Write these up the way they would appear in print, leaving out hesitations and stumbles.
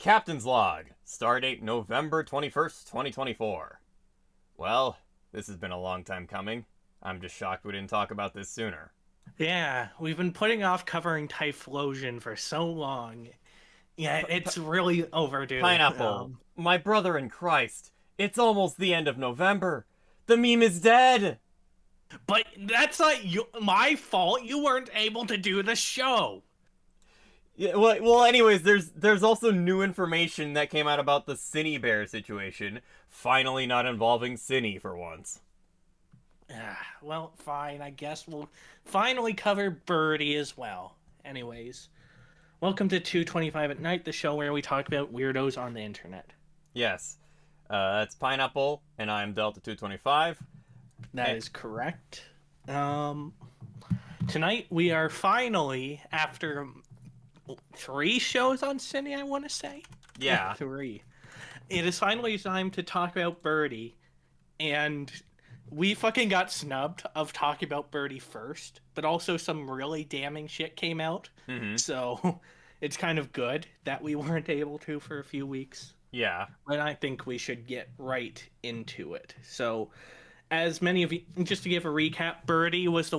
Captain's Log. Stardate November 21st, 2024. Well, this has been a long time coming. I'm just shocked we didn't talk about this sooner. Yeah, we've been putting off covering Typhlosion for so long. Yeah, it's really overdue. Pineapple, my brother in Christ. It's almost the end of November. The meme is dead. But that's not my fault. You weren't able to do the show. Yeah, well, anyways, there's also new information that came out about the Synnibear situation, finally not involving Synny for once. Well, fine. I guess we'll finally cover Birdie as well. Anyways, welcome to 225 at Night, the show where we talk about weirdos on the internet. Yes, that's Pineapple, and I'm Delta 225. That is correct. Tonight we are finally, after 3 shows on Cine, I want to say. Yeah. 3. It is finally time to talk about Birdie, and we fucking got snubbed of talking about Birdie first, but also some really damning shit came out. Mm-hmm. So it's kind of good that we weren't able to for a few weeks. Yeah. But I think we should get right into it. So, as many of you, just to give a recap, Birdie was the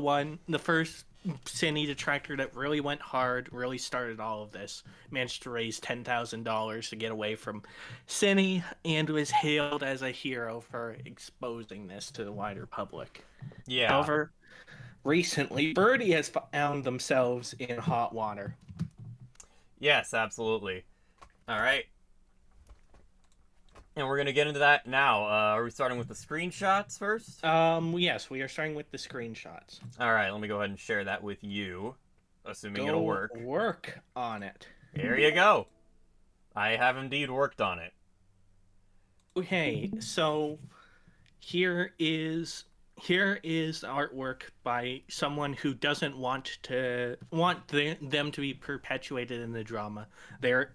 first Cine detractor that really went hard, really started all of this, managed to raise $10,000 to get away from Cine, and was hailed as a hero for exposing this to the wider public. Yeah. However, recently, Birdie has found themselves in hot water. Yes, absolutely. All right. And we're going to get into that now. Are we starting with the screenshots first? Yes, we are starting with the screenshots. All right, let me go ahead and share that with you, assuming it'll work. Work on it. There you go. I have indeed worked on it. Okay, so here is artwork by someone who doesn't want them to be perpetuated in the drama. They're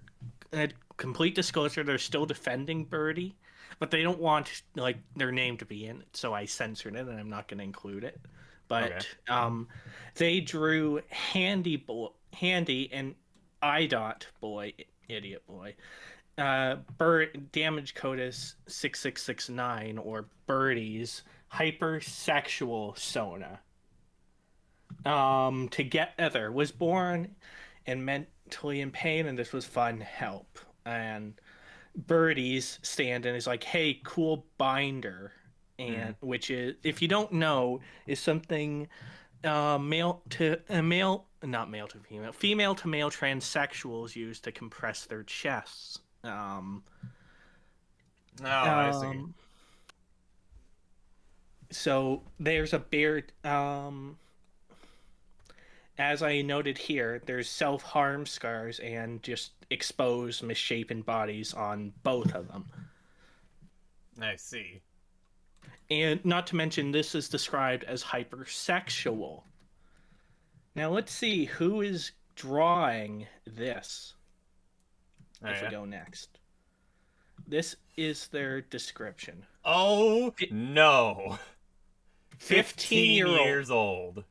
complete disclosure, they're still defending Birdie, but they don't want their name to be in it, so I censored it and I'm not going to include it. But okay. They drew Handy and IDOT boy, idiot boy. Damage code is 6669, or Birdie's hypersexual Sona. Together was born and mentally in pain, and this was fun help. And Birdie's stand-in is like, hey, cool binder, and which is, if you don't know, is something female to male transsexuals use to compress their chests. I see. So there's a beard. As I noted here, there's self-harm scars and just exposed, misshapen bodies on both of them. I see. And not to mention, this is described as hypersexual. Now let's see who is drawing this. We go next. This is their description. Oh, no. 15 years old.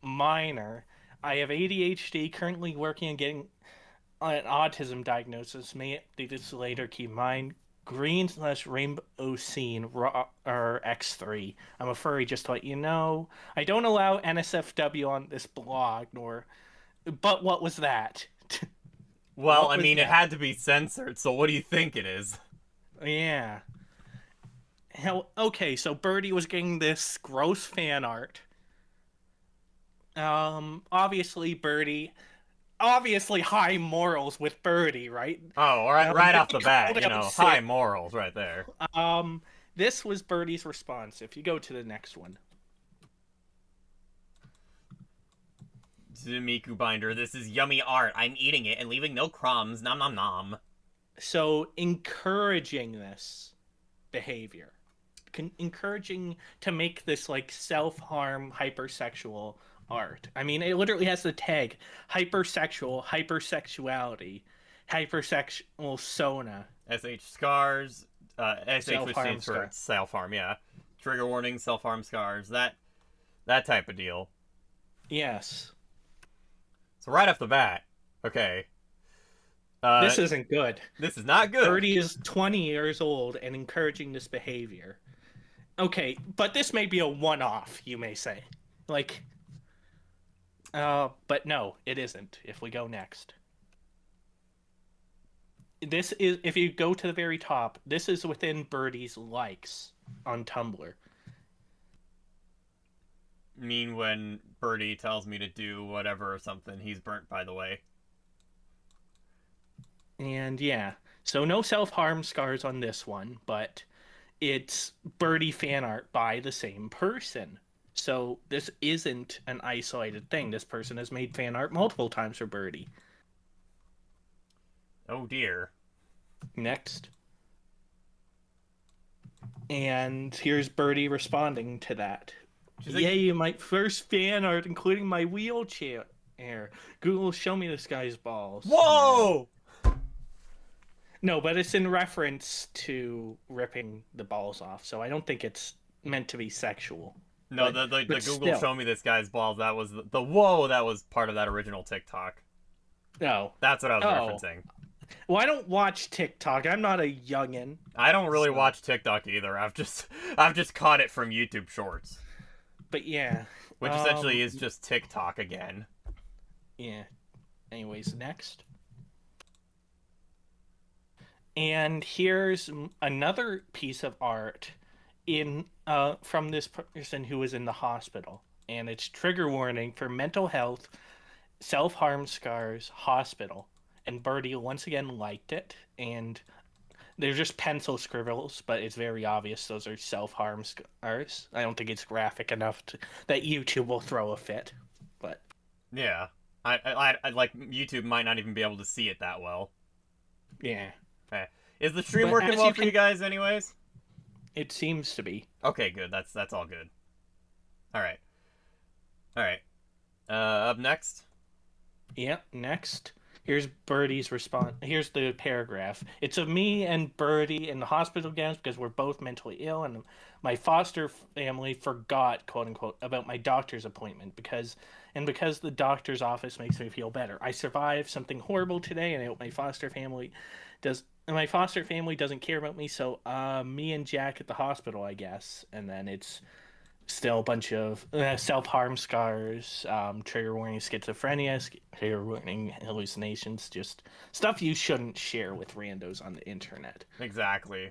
Minor. I have ADHD, currently working on getting an autism diagnosis. May this later keep in mind. Green/rainbow scene or X3. I'm a furry, just to let you know. I don't allow NSFW on this blog, but what was that? Well, I mean, it had to be censored, so what do you think it is? Yeah. Hell, okay, so Birdie was getting this gross fan art. Obviously high morals with Birdie, right? Oh, all right, right off the bat, high morals right there. This was Birdie's response. If you go to the next one. Miku Binder, this is yummy art. I'm eating it and leaving no crumbs. Nom nom nom. So, encouraging this behavior. Encouraging to make this, self-harm, hypersexual art. I mean, it literally has the tag hypersexual, hypersexuality, hypersexual Sona. SH scars, SH which stands for self-harm, yeah. Trigger warning, self-harm scars, that type of deal. Yes. So right off the bat, okay. Uh, This isn't good. this is not good. Birdie is 20 years old and encouraging this behavior. Okay, but this may be a one-off, you may say. Like, but no, it isn't. If we go next. This is, if you go to the very top, this is within Birdie's likes on Tumblr. Mean when Birdie tells me to do whatever or something, he's burnt, by the way. And yeah, so no self-harm scars on this one, but it's Birdie fan art by the same person. So this isn't an isolated thing. This person has made fan art multiple times for Birdie. Oh dear. Next. And here's Birdie responding to that. She's like, Yay, my first fan art, including my wheelchair. Google, show me this guy's balls. whoa! No, but it's in reference to ripping the balls off, so I don't think it's meant to be sexual. No, but the Google still. show me this guy's balls. That was the whoa. That was part of that original TikTok. No. That's what I was Oh. referencing. Well, I don't watch TikTok. I'm not a youngin. I don't really So- watch TikTok either. I've just caught it from YouTube Shorts, But yeah. which essentially is just TikTok again. Yeah. Anyways, next. And here's another piece of art in from this person who was in the hospital, and it's trigger warning for mental health, self-harm scars, hospital. And Birdie once again liked it, and they're just pencil scribbles, but it's very obvious those are self-harm scars. I don't think it's graphic enough that YouTube will throw a fit, but Yeah, I like YouTube might not even be able to see it that well. yeah, Is the stream But working as well you for you guys, anyways? it seems to be. Okay, good. That's all good. All right. Up next. Yep, next. Here's Birdie's response. Here's the paragraph. It's of me and Birdie in the hospital gowns because we're both mentally ill, and my foster family forgot, quote unquote, about my doctor's appointment because the doctor's office makes me feel better. I survived something horrible today, and I hope my foster family doesn't care about me. So, me and Jack at the hospital, I guess, and then it's still a bunch of self-harm scars, trigger warning schizophrenia, trigger warning hallucinations, just stuff you shouldn't share with randos on the internet. Exactly.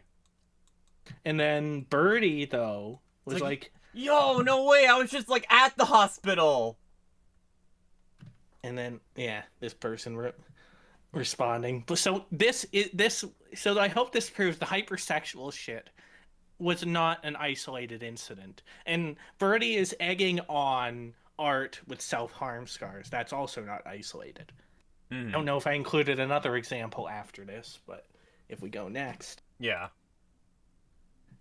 And then Birdie, though, was like, Yo, no way! I was just like at the hospital. and then yeah, this person responding. But so so I hope this proves the hypersexual shit was not an isolated incident. And Birdie is egging on art with self-harm scars. That's also not isolated. I don't know if I included another example after this, but if we go next. Yeah.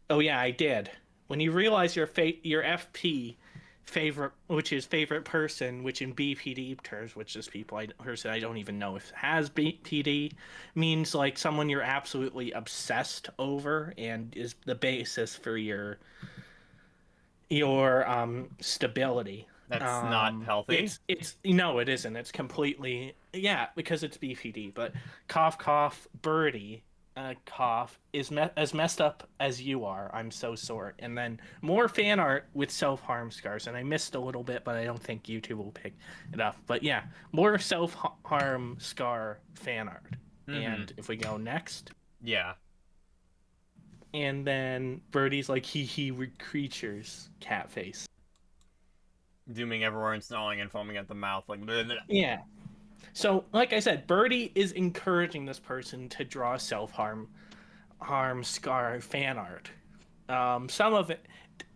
Oh yeah, I did. When you realize your FP favorite, which is favorite person, which in BPD terms, which is person I don't even know if has BPD, means like someone you're absolutely obsessed over and is the basis for your stability. That's not healthy. It's no, it isn't. It's completely because it's BPD. But cough, Birdie. Cough is as messed up as you are. I'm so sorry. And then more fan art with self-harm scars. And I missed a little bit, but I don't think YouTube will pick it up. But yeah, more self-harm scar fan art. And if we go next. Yeah. And then Birdie's like, hee creatures, cat face. Dooming everywhere and snarling and foaming at the mouth. Like, bleh, bleh. Yeah. So, like I said, Birdie is encouraging this person to draw self-harm scar fan art. Some of it,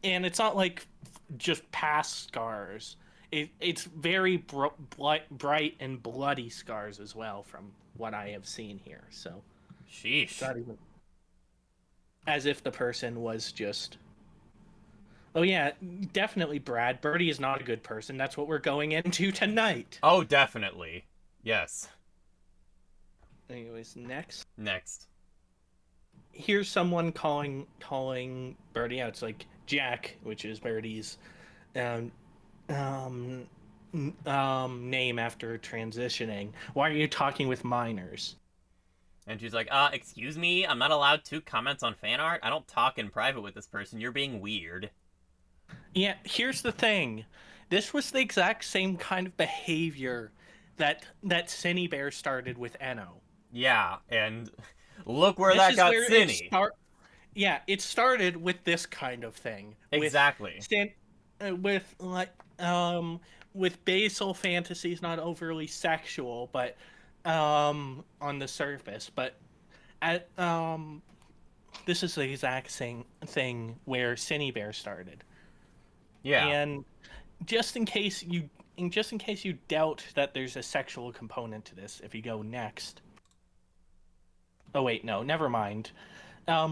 and it's not like just past scars. It's very bright and bloody scars as well, from what I have seen here. So, Sheesh. not even as if the person was just. Oh yeah, definitely, Brad. Birdie is not a good person. That's what we're going into tonight. Oh, definitely. Yes. Anyways, next. Here's someone calling Birdie out. It's like Jack, which is Birdie's name after transitioning. Why are you talking with minors? And she's like, excuse me, I'm not allowed to comment on fan art? I don't talk in private with this person. You're being weird. Yeah, here's the thing. This was the exact same kind of behavior that Synnibear started with Eno. Yeah, and look where This that is got where it Cinny. start. Yeah, it started with this kind of thing. Exactly. With with basal fantasies, not overly sexual, but on the surface. But at this is the exact same thing where Synnibear started. Yeah. And just in case you just in case you doubt that there's a sexual component to this, if you go next. Oh wait, no, never mind.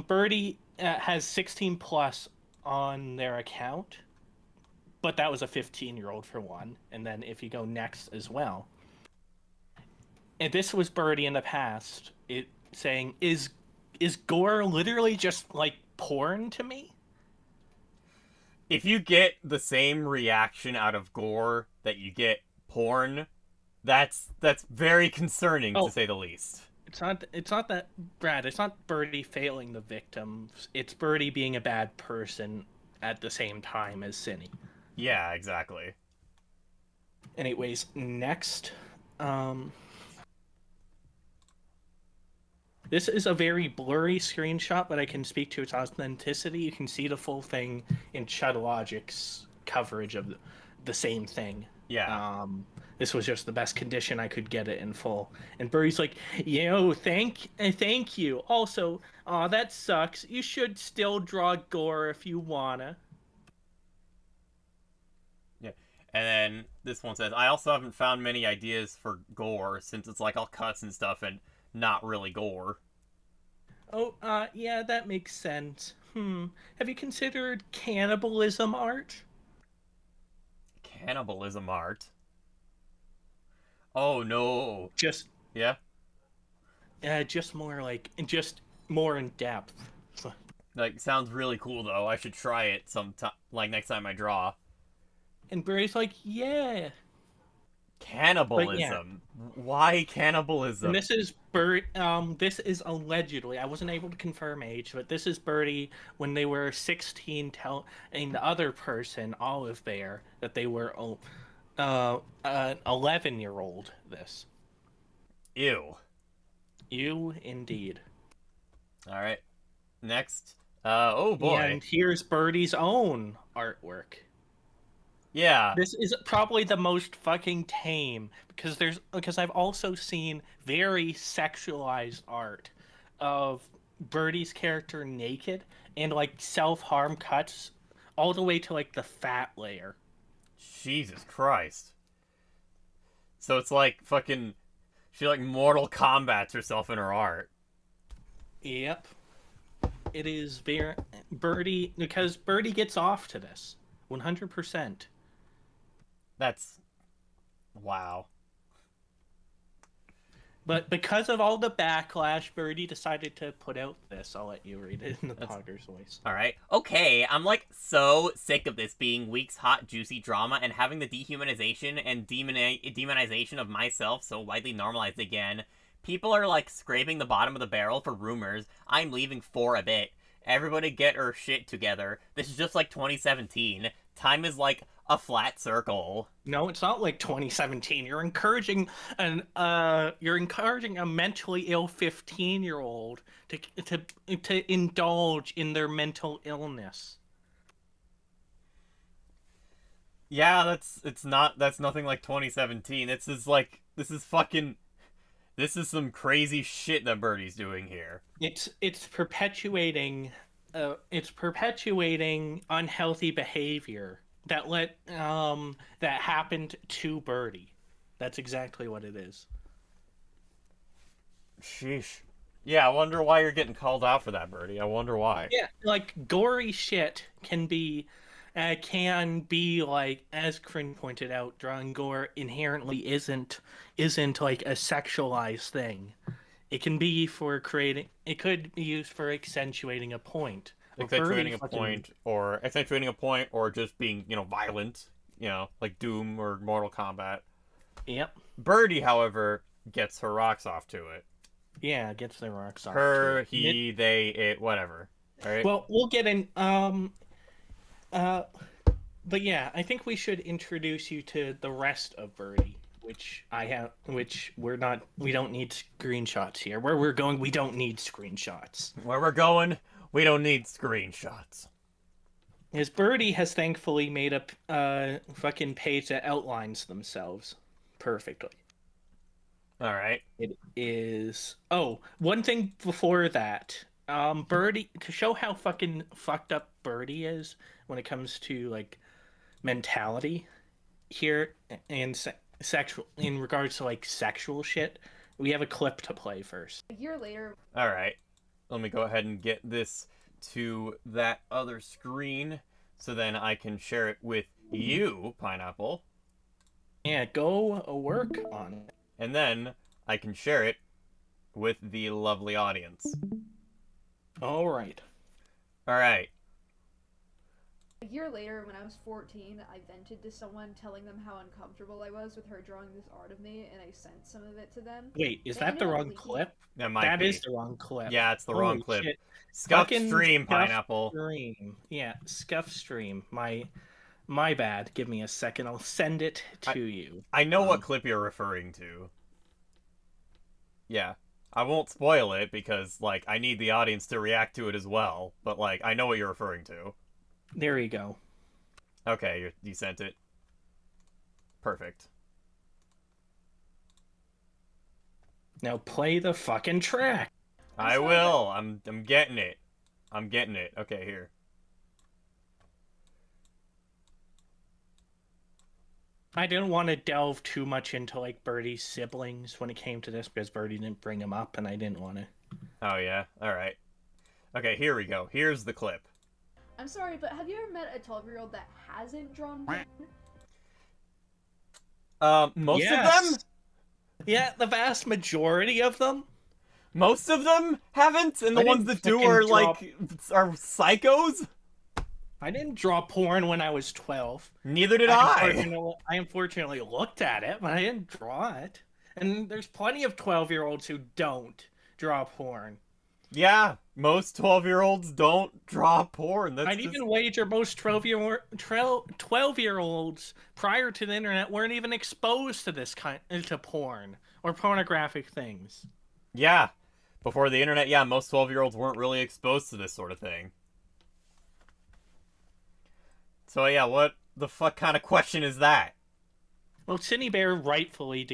Birdie has 16 plus on their account, but that was a 15-year-old for one. And then if you go next as well, and this was Birdie in the past, it saying is gore literally just like porn to me? If you get the same reaction out of gore that you get porn, that's very concerning to say the least. It's not that Brad. It's not Birdie failing the victims. It's Birdie being a bad person at the same time as Cinny. Yeah, exactly. Anyways, next. This is a very blurry screenshot, but I can speak to its authenticity. You can see the full thing in Chudlogic's coverage of the same thing. Yeah. This was just the best condition I could get it in full. And Birdie's like, yo, thank you. Also, aw, that sucks. You should still draw gore if you wanna. Yeah. And then this one says, I also haven't found many ideas for gore since it's like all cuts and stuff and not really gore. Oh, yeah, that makes sense. Have you considered cannibalism art? Cannibalism art? Oh, no. Just Yeah? just more in depth. Like, sounds really cool, though. I should try it sometime, like, next time I draw. And Barry's like, yeah. Cannibalism. Yeah. Why cannibalism? And this is allegedly, I wasn't able to confirm age, but this is Birdie when they were 16 telling the other person, Olive Bear, that they were an 11-year-old this. Ew. Ew, indeed. All right. Next. Oh boy. And here's Birdie's own artwork. Yeah. This is probably the most fucking tame because I've also seen very sexualized art of Birdie's character naked and like self-harm cuts all the way to like the fat layer. Jesus Christ. So it's like fucking she like Mortal Kombats herself in her art. Yep. It is very Birdie because Birdie gets off to this 100%. That's wow. But because of all the backlash, Birdie decided to put out this. I'll let you read it in the Potter's voice. All right. Okay, I'm like so sick of this being week's hot, juicy drama and having the dehumanization and demonization of myself so widely normalized again. People are like scraping the bottom of the barrel for rumors. I'm leaving for a bit. Everybody get her shit together. This is just like 2017. Time is like a flat circle. No, it's not like 2017. You're encouraging a mentally ill 15-year-old to indulge in their mental illness. Yeah, that's nothing like 2017. This is some crazy shit that Birdie's doing here. It's perpetuating unhealthy behavior that happened to Birdie. That's exactly what it is. Sheesh. Yeah, I wonder why you're getting called out for that, Birdie. I wonder why. Yeah, like gory shit can be like, as Kryn pointed out, drawing gore inherently isn't like a sexualized thing. It can be it could be used for accentuating a point. Accentuating a point or just being, violent, like Doom or Mortal Kombat. Yep. Birdie, however, gets her rocks off to it. Yeah, gets their rocks off to Her, it. he, they, it, whatever. All right. Well, we'll get in. Uh, but yeah, I think we should introduce you to the rest of Birdie, which we don't need screenshots here. Where we're going, we don't need screenshots. Where we're going, we don't need screenshots. As Birdie has thankfully made a fucking page that outlines themselves perfectly. All right. It is. Oh, one thing before that. Birdie, to show how fucking fucked up Birdie is when it comes to like mentality here and sexual in regards to like sexual shit. We have a clip to play first. A year later. All right. Let me go ahead and get this to that other screen so then I can share it with you, Pineapple. Yeah, go work on it. And then I can share it with the lovely audience. All right. All right. A year later, when I was 14, I vented to someone telling them how uncomfortable I was with her drawing this art of me, and I sent some of it to them. Wait, is They that the ended up wrong leaking- clip? That might That be. is the wrong clip. Yeah, it's the Holy wrong clip. shit. Scuff Fucking stream, scuff Pineapple. Stream. Yeah, scuff stream. My bad. Give me a second. I'll send it to you. I know what clip you're referring to. Yeah. I won't spoil it because, like, I need the audience to react to it as well. But, like, I know what you're referring to. There you go. Okay, you sent it. Perfect. Now play the fucking track. I will. I'm getting it. I'm getting it. Okay, here. I didn't want to delve too much into like Birdie's siblings when it came to this because Birdie didn't bring them up and I didn't want to. Oh, yeah? Alright. Okay, here we go. Here's the clip. I'm sorry, but have you ever met a 12-year-old that hasn't drawn porn? Most of Yes. them? Yeah, the vast majority of them. Most of them haven't, and the I ones didn't that do fucking are, draw- like, are psychos? I didn't draw porn when I was 12. Neither did I. I unfortunately looked at it, but I didn't draw it. And there's plenty of 12-year-olds who don't draw porn. Yeah, most 12-year-olds don't draw porn. That's I'd just... even wager most 12-year-olds prior to the internet weren't even exposed to this kind to porn or pornographic things. Yeah. Before the internet, yeah, most 12-year-olds weren't really exposed to this sort of thing. So yeah, what the fuck kind of question is that? Well, Synnibear rightfully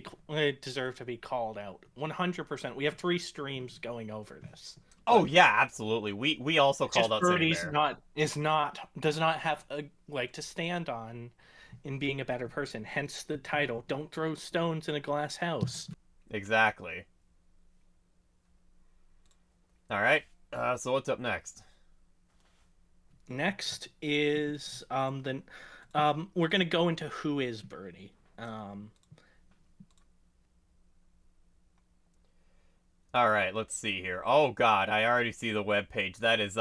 deserved to be called out. 100%. We have 3 streams going over this. Oh yeah, absolutely. We also called out Birdie's Synnibear. does not have a leg to stand on in being a better person. Hence the title, Don't Throw Stones in a Glass House. Exactly. Alright, so what's up next? Next is we're gonna go into who is Birdie. Alright, let's see here. Oh god, I already see the webpage. That is,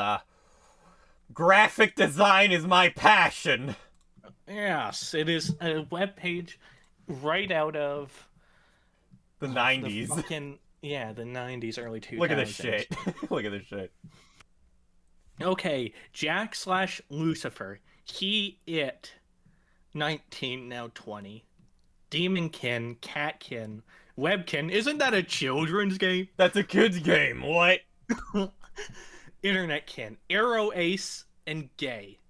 graphic design is my passion! Yes, it is a webpage right out of The 90s. The fucking, yeah, the 90s, early 2000s. Look at this shit. Look at this shit. Okay, Jack/Lucifer, he, it, 19, now 20, Demonkin, Catkin, Webkin, isn't that a children's game? That's a kid's game, what? Internetkin, Arrow Ace, and Gay.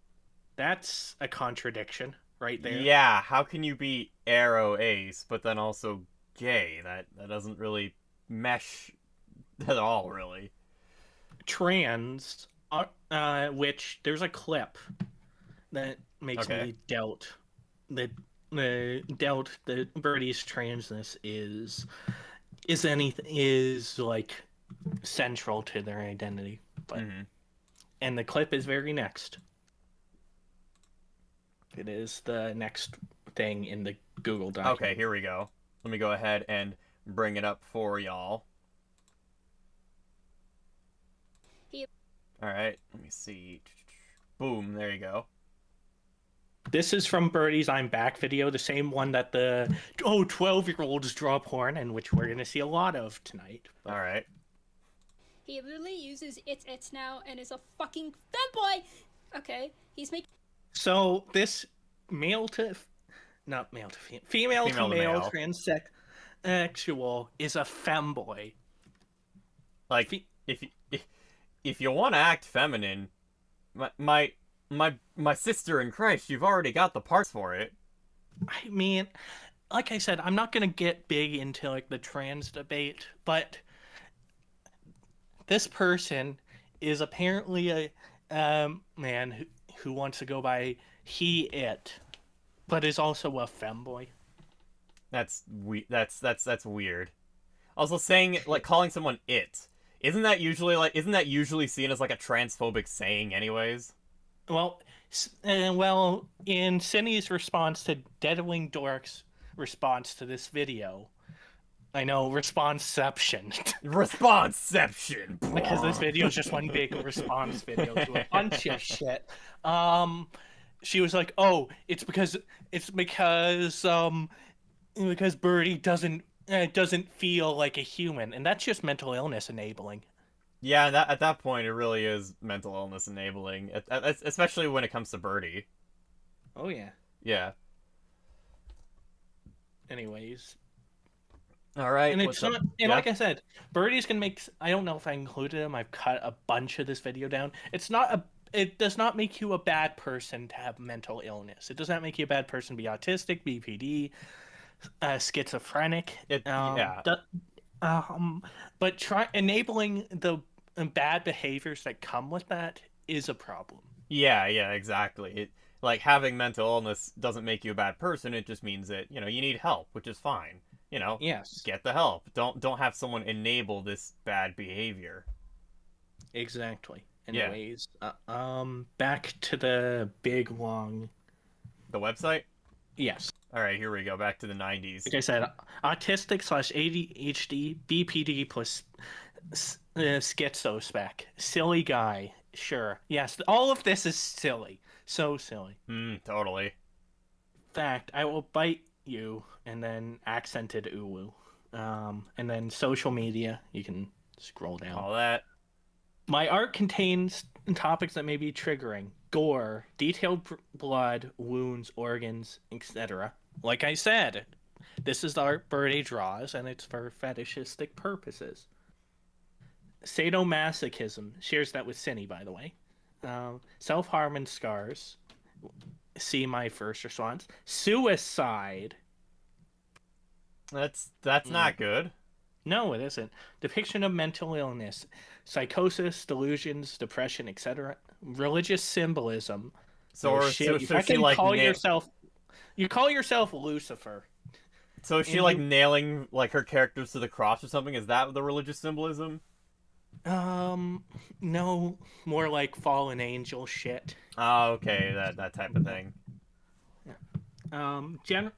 That's a contradiction right there. Yeah, how can you be Arrow Ace, but then also gay? That doesn't really mesh at all, really. Trans, which there's a clip that makes me doubt that the Birdie's transness is like central to their identity. But and the clip is very next. It is the next thing in the Google document. Okay, here we go. Let me go ahead and bring it up for y'all. Alright, let me see. Boom, there you go. This is from Birdie's I'm Back video, the same one that the 12-year-olds draw porn, and which we're going to see a lot of tonight. Alright. He literally uses it's now and is a fucking femboy. Okay, he's making. So this male to, not male to female, female to male transsexual is a femboy. Like, if you want to act feminine, my sister in Christ, you've already got the parts for it. I mean, like I said, I'm not gonna get big into like the trans debate, but this person is apparently a man who wants to go by he it, but is also a femboy. That's weird. Also, saying like calling someone it, isn't that usually seen as like a transphobic saying anyways? Well, in Cindy's response to Deadwing Dork's response to this video, I know, responseception. Responseception! Because this video is just one big response video to a bunch of shit. She was like, "Oh, it's because Birdie doesn't feel like a human," and that's just mental illness enabling. Yeah, at that point, it really is mental illness enabling, especially when it comes to Birdie. Oh yeah. Yeah. Anyways. All right. And it's not, and like I said, Birdie's gonna make. I don't know if I included him. I've cut a bunch of this video down. It does not make you a bad person to have mental illness. It does not make you a bad person to be autistic, BPD, schizophrenic. But enabling the bad behaviors that come with that is a problem. Yeah, exactly. Like having mental illness doesn't make you a bad person. It just means that you need help, which is fine. Yes. Get the help. Don't have someone enable this bad behavior. Exactly. Anyways, back to the big long. The website? Yes. All right, here we go. Back to the 90s. Like I said, autistic/ADHD, BPD plus schizospec. Silly guy. Sure. Yes, all of this is silly. So silly. Totally. Fact, I will bite you, and then accented uwu. And then social media. You can scroll down. All that. My art contains topics that may be triggering. Gore, detailed blood, wounds, organs, etc. Like I said, this is the art Birdie draws, and it's for fetishistic purposes. Sadomasochism. Shares that with Cinny, by the way. Self-harm and scars. See my first response. Suicide. That's not good. No, it isn't. Depiction of mental illness, psychosis, delusions, depression, etc. Religious symbolism. So she like you call yourself Lucifer. So is she like nailing like her characters to the cross or something? Is that the religious symbolism? No, more like fallen angel shit. Oh, okay, that type of thing. General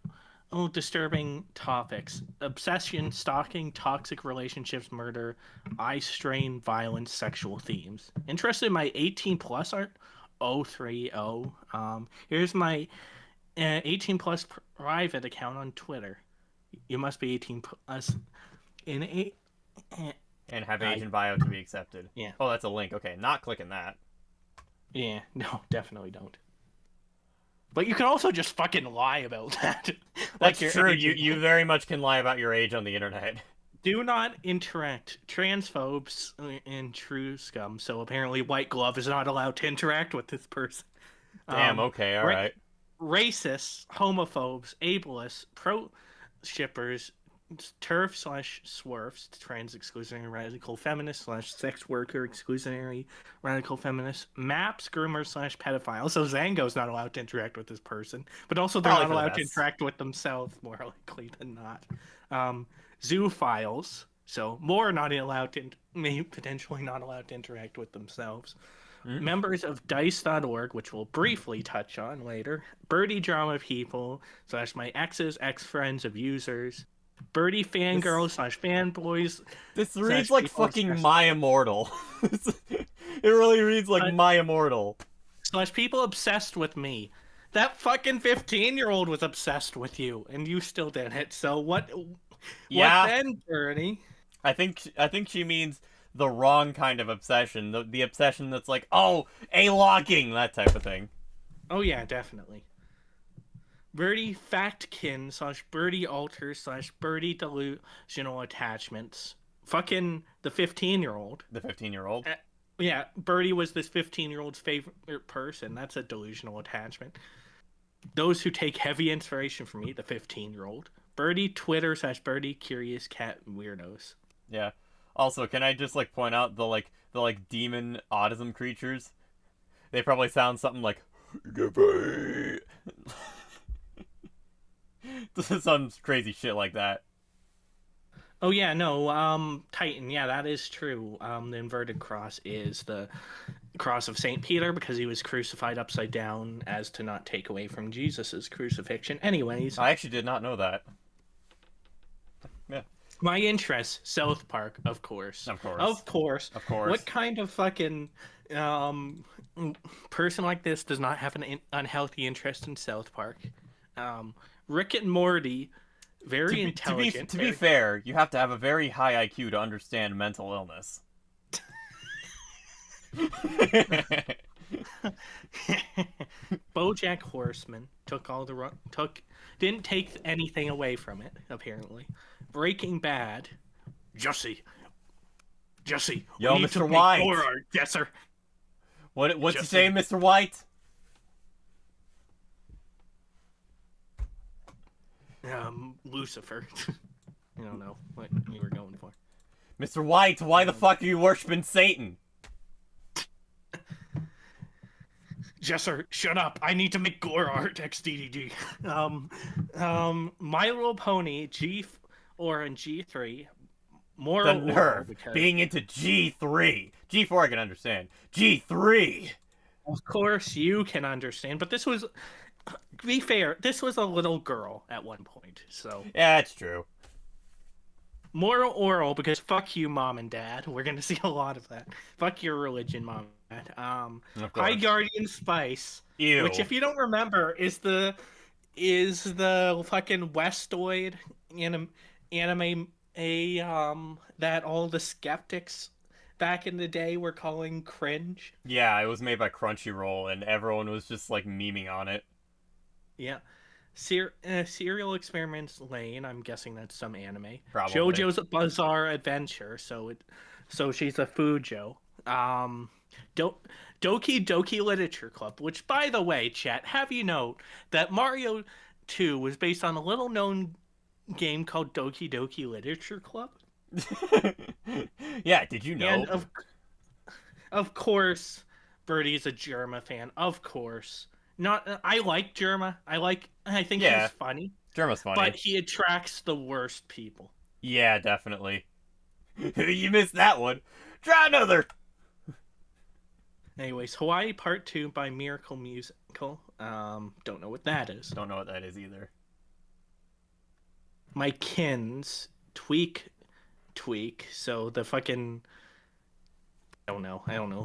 disturbing topics: obsession, stalking, toxic relationships, murder, eye strain, violence, sexual themes. Interested in my 18 plus art? 030. Here's my 18 plus private account on Twitter. You must be 18 plus and have Asian bio to be accepted. Yeah. Oh, that's a link. Okay, not clicking that. Yeah, no, definitely don't. But you can also just fucking lie about that. That's true. You very much can lie about your age on the internet. Do not interact. Transphobes and true scum. So apparently White Glove is not allowed to interact with this person. Damn, okay, alright. Racists, homophobes, ableists, pro-shippers, TERF/swerfs, trans exclusionary radical feminist / sex worker exclusionary radical feminist, maps, groomers / pedophiles. So Zango's not allowed to interact with this person, but also they're not allowed to interact with themselves, more likely than not. Zoophiles, so more not allowed to, potentially not allowed to interact with themselves. Members of dice.org, which we'll briefly touch on later. Birdie drama people / my ex's ex-friends of users. Birdie fangirls / fanboys. This reads like fucking My Immortal. It really reads like My Immortal. / people obsessed with me. That fucking 15-year-old was obsessed with you, and you still did it. So what? Yeah. What then, Birdie? I think she means the wrong kind of obsession. The obsession that's like, oh, a-logging, that type of thing. Oh yeah, definitely. Birdie Factkin / Birdie Alter / Birdie Delusional Attachments. Fucking the 15-year-old. The 15-year-old? Yeah, Birdie was this 15-year-old's favorite person. That's a delusional attachment. Those who take heavy inspiration from me, the 15-year-old. Birdie Twitter / Birdie Curious Cat Weirdos. Yeah. Also, can I just, like, point out the demon autism creatures? They probably sound something like, some crazy shit like that. Oh yeah, no, Titan, yeah, that is true. The inverted cross is the cross of St. Peter because he was crucified upside down as to not take away from Jesus's crucifixion. Anyways, I actually did not know that. Yeah. My interests, South Park, of course. Of course. Of course. Of course. What kind of fucking person like this does not have an unhealthy interest in South Park? Rick and Morty, very intelligent. To be fair, you have to have a very high IQ to understand mental illness. BoJack Horseman didn't take anything away from it, apparently. Breaking Bad, Jesse, Yo, we need Mr. to White. make more, yes, sir. What's he Jesse. saying, Mr. White? Lucifer. I don't know what you were going for. Mr. White, why the fuck are you worshiping Satan? Jesser, shut up. I need to make gore art XDDD. My Little Pony, G3, more The nerve. because... Being into G3. G4 I can understand. G3! Of course you can understand, but this was... To be fair, this was a little girl at one point, so... Yeah, that's true. More oral, because fuck you, Mom and Dad. We're gonna see a lot of that. Fuck your religion, Mom and Dad. Of course. High Guardian Spice. Ew. Which, if you don't remember, is the fucking Westoid anime that all the skeptics back in the day were calling cringe. Yeah, it was made by Crunchyroll, and everyone was just, like, memeing on it. Yeah. Serial Experiments Lane, I'm guessing that's some anime. Probably. JoJo's Bizarre Adventure, so she's a Fujo. Doki Doki Literature Club, which, by the way, chat, have you know that Mario 2 was based on a little-known game called Doki Doki Literature Club? Yeah, did you know? And of course, Birdie's a Germa fan. Of course. I like Germa. I think he's funny. Germa's funny. But he attracts the worst people. Yeah, definitely. You missed that one. Try another! Anyways, Hawaii Part 2 by Miracle Musical. Don't know what that is. Don't know what that is either. My Kins, Tweak. So the fucking... I don't know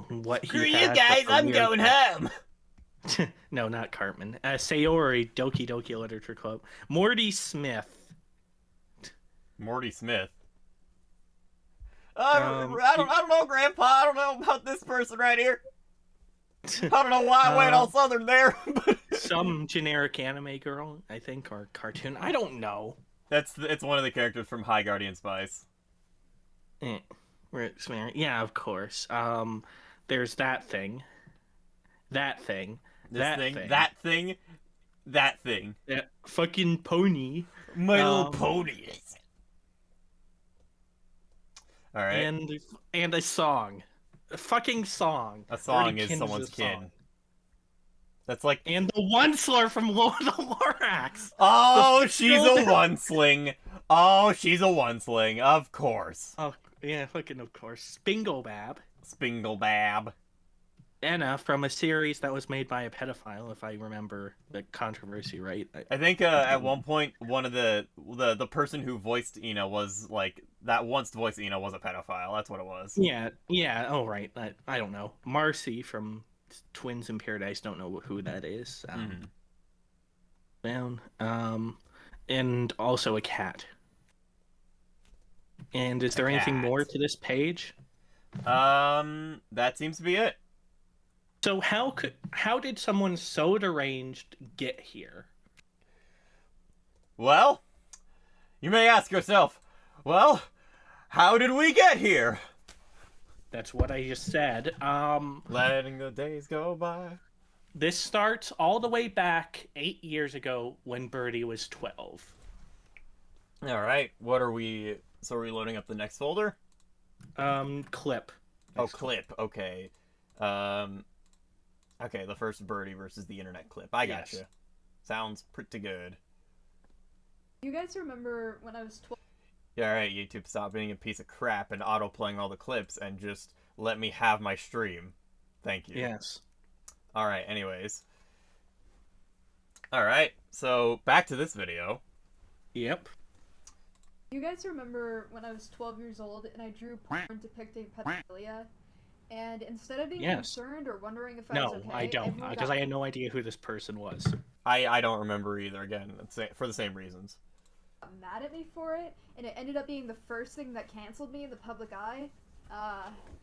what Screw he you had, guys, but I'm going home! No, not Cartman. Sayori, Doki Doki Literature Club. Morty Smith. Morty Smith. I don't know, Grandpa. I don't know about this person right here. I don't know why I went all southern there. Some generic anime girl, I think, or cartoon. I don't know. It's one of the characters from High Guardian Spice. Yeah, of course. There's that thing. That fucking pony. My Little Pony. All right. And a song. A fucking song. A song Birdie is Kins someone's a kid. song. That's like... And the one slur from Lord of the Lorax. Oh, she's a one-sling. Oh, she's a one-sling. Of course. Oh, yeah, fucking of course. Spinglebab. Spinglebab. Anna from a series that was made by a pedophile, if I remember the controversy right. I think at one point, one of the person who voiced Ina was like, that once voiced Ina was a pedophile. That's what it was. Yeah. Oh, right. I don't know. Marcy from Twins in Paradise. Don't know who that is. And also a cat. And is there anything more to this page? That seems to be it. So how did someone so deranged get here? Well, you may ask yourself, well, how did we get here? That's what I just said. Letting the days go by. This starts all the way back 8 years ago when Birdie was 12. All right, what are we? So are we loading up the next folder? Clip. Oh, clip. Okay. Okay, the first Birdie versus the internet clip. I gotcha. Yes. Sounds pretty good. You guys remember when I was 12? Yeah, all right, YouTube, stop being a piece of crap and auto-playing all the clips and just let me have my stream. Thank you. Yes. All right, anyways. All right, so back to this video. Yep. You guys remember when I was 12 years old and I drew porn depicting pedophilia? And instead of being Yes. concerned or wondering if I No, was okay, I don't, everyone because got I had no idea who this person was. I don't remember either, again, for the same reasons. mad at me for it, and it ended up being the first thing that canceled me in the public eye.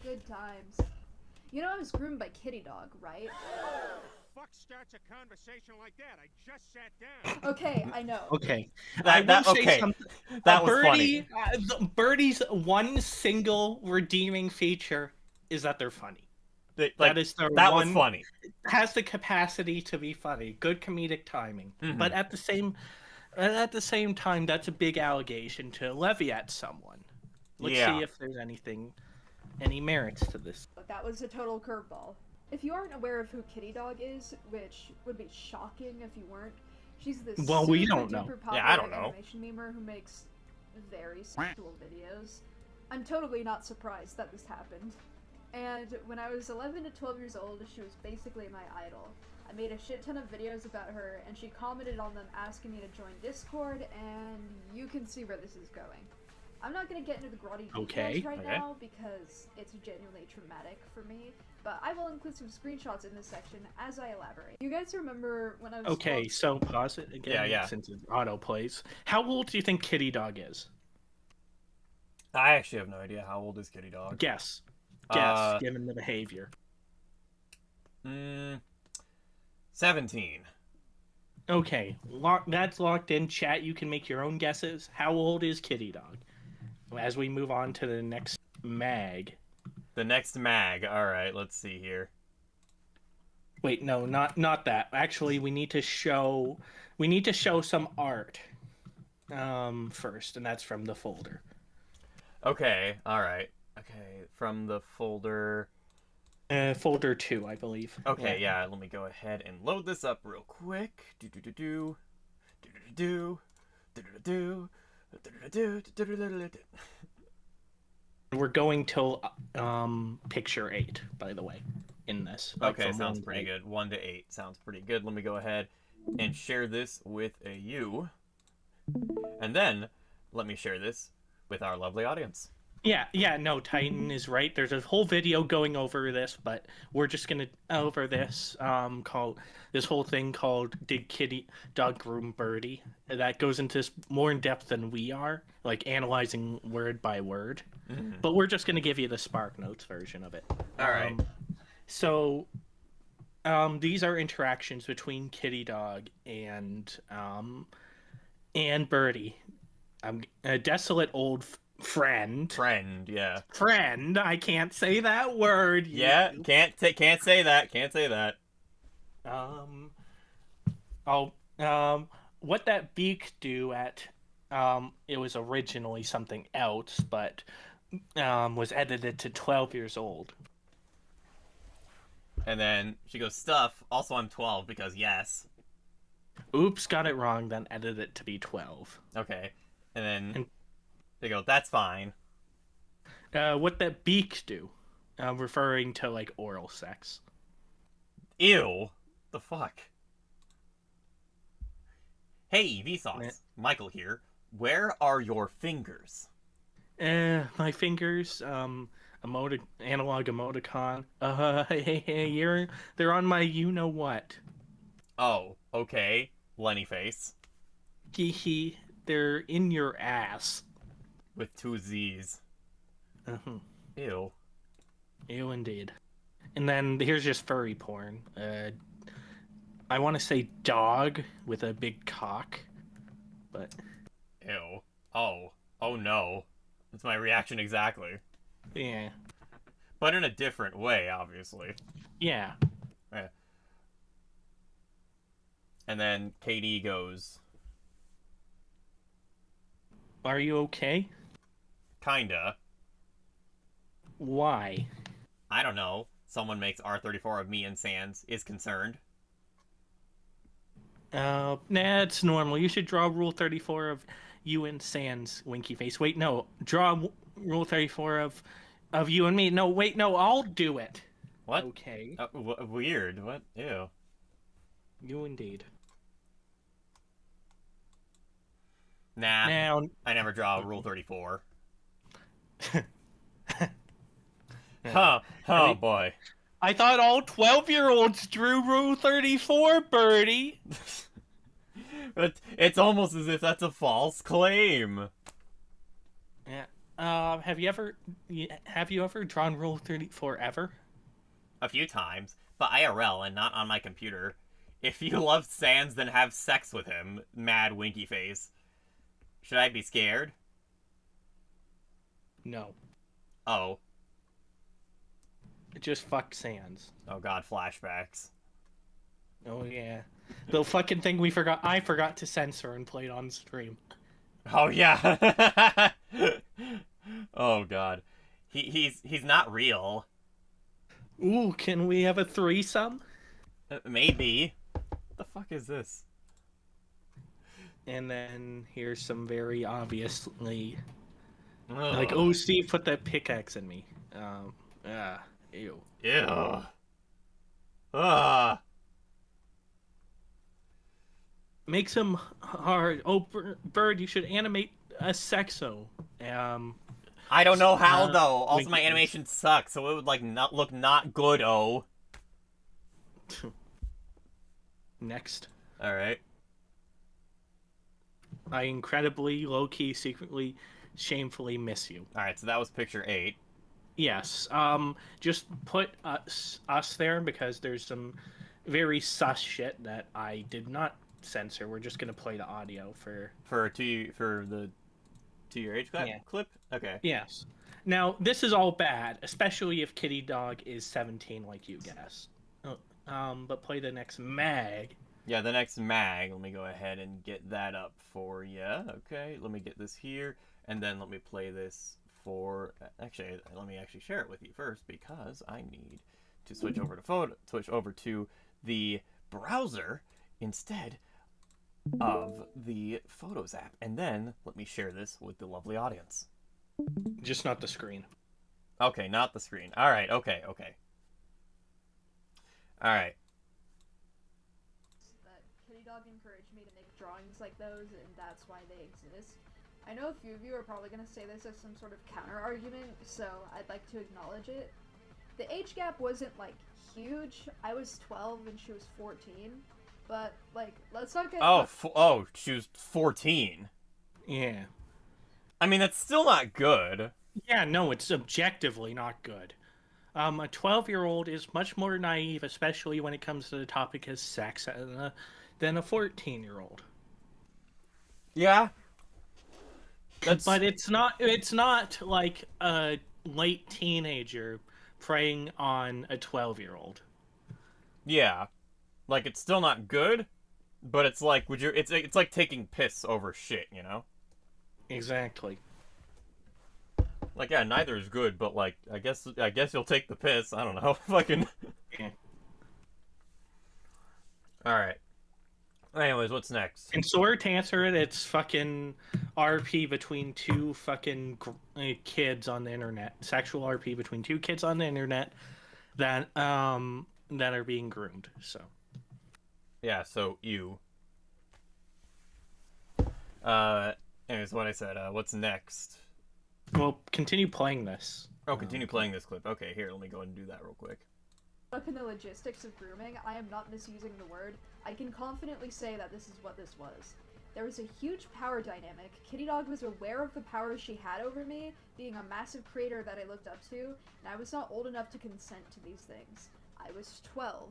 Good times. You know I was groomed by Kitty Dog, right? Fuck starts a conversation like that? I just sat down. Okay, I know. Okay. Okay. That was Birdie, funny. Birdie's one single redeeming feature is that they're funny. Like, That is their that one. was funny. Has the capacity to be funny. Good comedic timing. Mhm. But at the same time, that's a big allegation to levy at someone. Let's Yeah. see if there's any merits to this. But that was a total curveball. If you aren't aware of who Kitty Dog is, which would be shocking if you weren't, she's this Well, we super don't know. duper popular Yeah, I don't know. animation memer who makes very sexual videos. I'm totally not surprised that this happened. And when I was 11 to 12 years old, she was basically my idol. I made a shit ton of videos about her, and she commented on them asking me to join Discord, and you can see where this is going. I'm not going to get into the grotty details Okay, right okay. now because it's genuinely traumatic for me, but I will include some screenshots in this section as I elaborate. You guys remember when I was Okay, 12 so pause it again Yeah. since it auto plays. How old do you think Kitty Dog is? I actually have no idea how old is Kitty Dog. Guess. Uh, Given the behavior. 17. Okay, that's locked in. Chat, you can make your own guesses. How old is Kitty Dog? As we move on to the next mag. The next mag. All right, let's see here. Wait, no, not that. Actually, we need to show some art first, and that's from the folder. Okay, all right. Okay, from the folder. Folder 2, I believe. Okay, yeah, let me go ahead and load this up real quick. Do. We're going till picture 8, by the way, in this. like, Okay, from sounds 1 to pretty 8. good. 1 to 8 sounds pretty good. Let me go ahead and share this with you. And then let me share this with our lovely audience. Yeah, no, Titan is right. There's a whole video going over this, but we're just gonna over this called this whole thing called "Did Kitty Dog Groom Birdie?" That goes into this more in depth than we are, like analyzing word by word. Mhm. But we're just gonna give you the Spark Notes version of it. All right. So, these are interactions between Kitty Dog and Birdie. A desolate old friend. Yeah. Friend, I can't say that word. Yeah, can't say that. Can't say that. What that beak do at it was originally something else, but was edited to 12 years old. And then she goes, stuff. Also, I'm 12 because yes. Oops, got it wrong, then edited it to be 12. Okay. And then And- they go, that's fine. What that beak do? Referring to like oral sex. Ew. The fuck? Hey, Vsauce. Michael here. Where are your fingers? My fingers, analog emoticon. Hey, they're on my you know what. Oh, okay. Lenny face. Hee, they're in your ass. With 2 Z's. Uh-huh. Ew. Ew, indeed. And then here's just furry porn. I want to say dog with a big cock, but Ew. Oh. Oh no. That's my reaction exactly. yeah, But in a different way, obviously. yeah. Yeah. And then KD goes, Are you okay? kinda. Why? I don't know. Someone makes R34 of me and Sans is concerned. Nah, it's normal. You should draw Rule 34 of you and Sans, winky face. Wait, no. Rule 34 of you and me. No, wait, no. I'll do it. What? Okay. Weird. What? Ew. You indeed. Nah. Now, I never draw Rule 34. Huh. Oh boy. I thought all 12-year-olds drew Rule 34, Birdie. But it's almost as if that's a false claim. Yeah. Have you ever drawn Rule 34 ever? A few times, but IRL and not on my computer. If you love Sans, then have sex with him. Mad winky face. Should I be scared? No. Oh. Just fuck Sans. Oh god, flashbacks. Oh yeah. The fucking thing I forgot to censor and played on stream. Oh yeah. Oh god. He's not real. Ooh, can we have a threesome? Maybe. What the fuck is this? And then here's some very obviously Ugh. like, oh, Steve put that pickaxe in me. Ew. Ew. Ah. Makes him hard. Oh, Bird, you should animate a sexo. I don't know how though. Also, winky my face. animation sucks, so it would like not look not good. Oh. Next. All right. I incredibly, low-key, secretly, shamefully miss you. All right. So that was picture 8. Yes. Just put us there because there's some very sus shit that I did not censor. We're just gonna play the audio for the to your age Yeah. clip. Okay. Yes. Now this is all bad, especially if Kitty Dog is 17, like you guessed. But play the next mag. Yeah, the next mag. Let me go ahead and get that up for you. Okay. Let me get this here, and then let me play this for. Actually, let me actually share it with you first because I need to switch over to the browser instead of the Photos app, and then let me share this with the lovely audience. Just not the screen. Okay, not the screen. All right. Okay. All right. That Kitty Dog encouraged me to make drawings like those, and that's why they exist. I know a few of you are probably going to say this as some sort of counter-argument, so I'd like to acknowledge it. The age gap wasn't, like, huge. I was 12 and she was 14. But, like, let's not get... She was 14. Yeah. I mean, that's still not good. Yeah, no, it's objectively not good. A 12-year-old is much more naive, especially when it comes to the topic of sex, than a 14-year-old. Yeah. But it's not like a late teenager preying on a 12-year-old. Yeah. Like, it's still not good, but it's like, it's like taking piss over shit, you know? Exactly. Like, yeah, neither is good, but like, I guess you'll take the piss. I don't know. Fucking. Yeah. Alright. Anyways, what's next? In short answer it, it's fucking RP between two fucking kids on the internet. Sexual RP between two kids on the internet that are being groomed. So. Yeah, so you. Anyways, what I said, what's next? Well, continue playing this. Oh, continue playing this clip. Okay, here, let me go ahead and do that real quick. Up in the logistics of grooming, I am not misusing the word. I can confidently say that this is what this was. There was a huge power dynamic. Kitty Dog was aware of the power she had over me, being a massive creator that I looked up to, and I was not old enough to consent to these things. I was 12.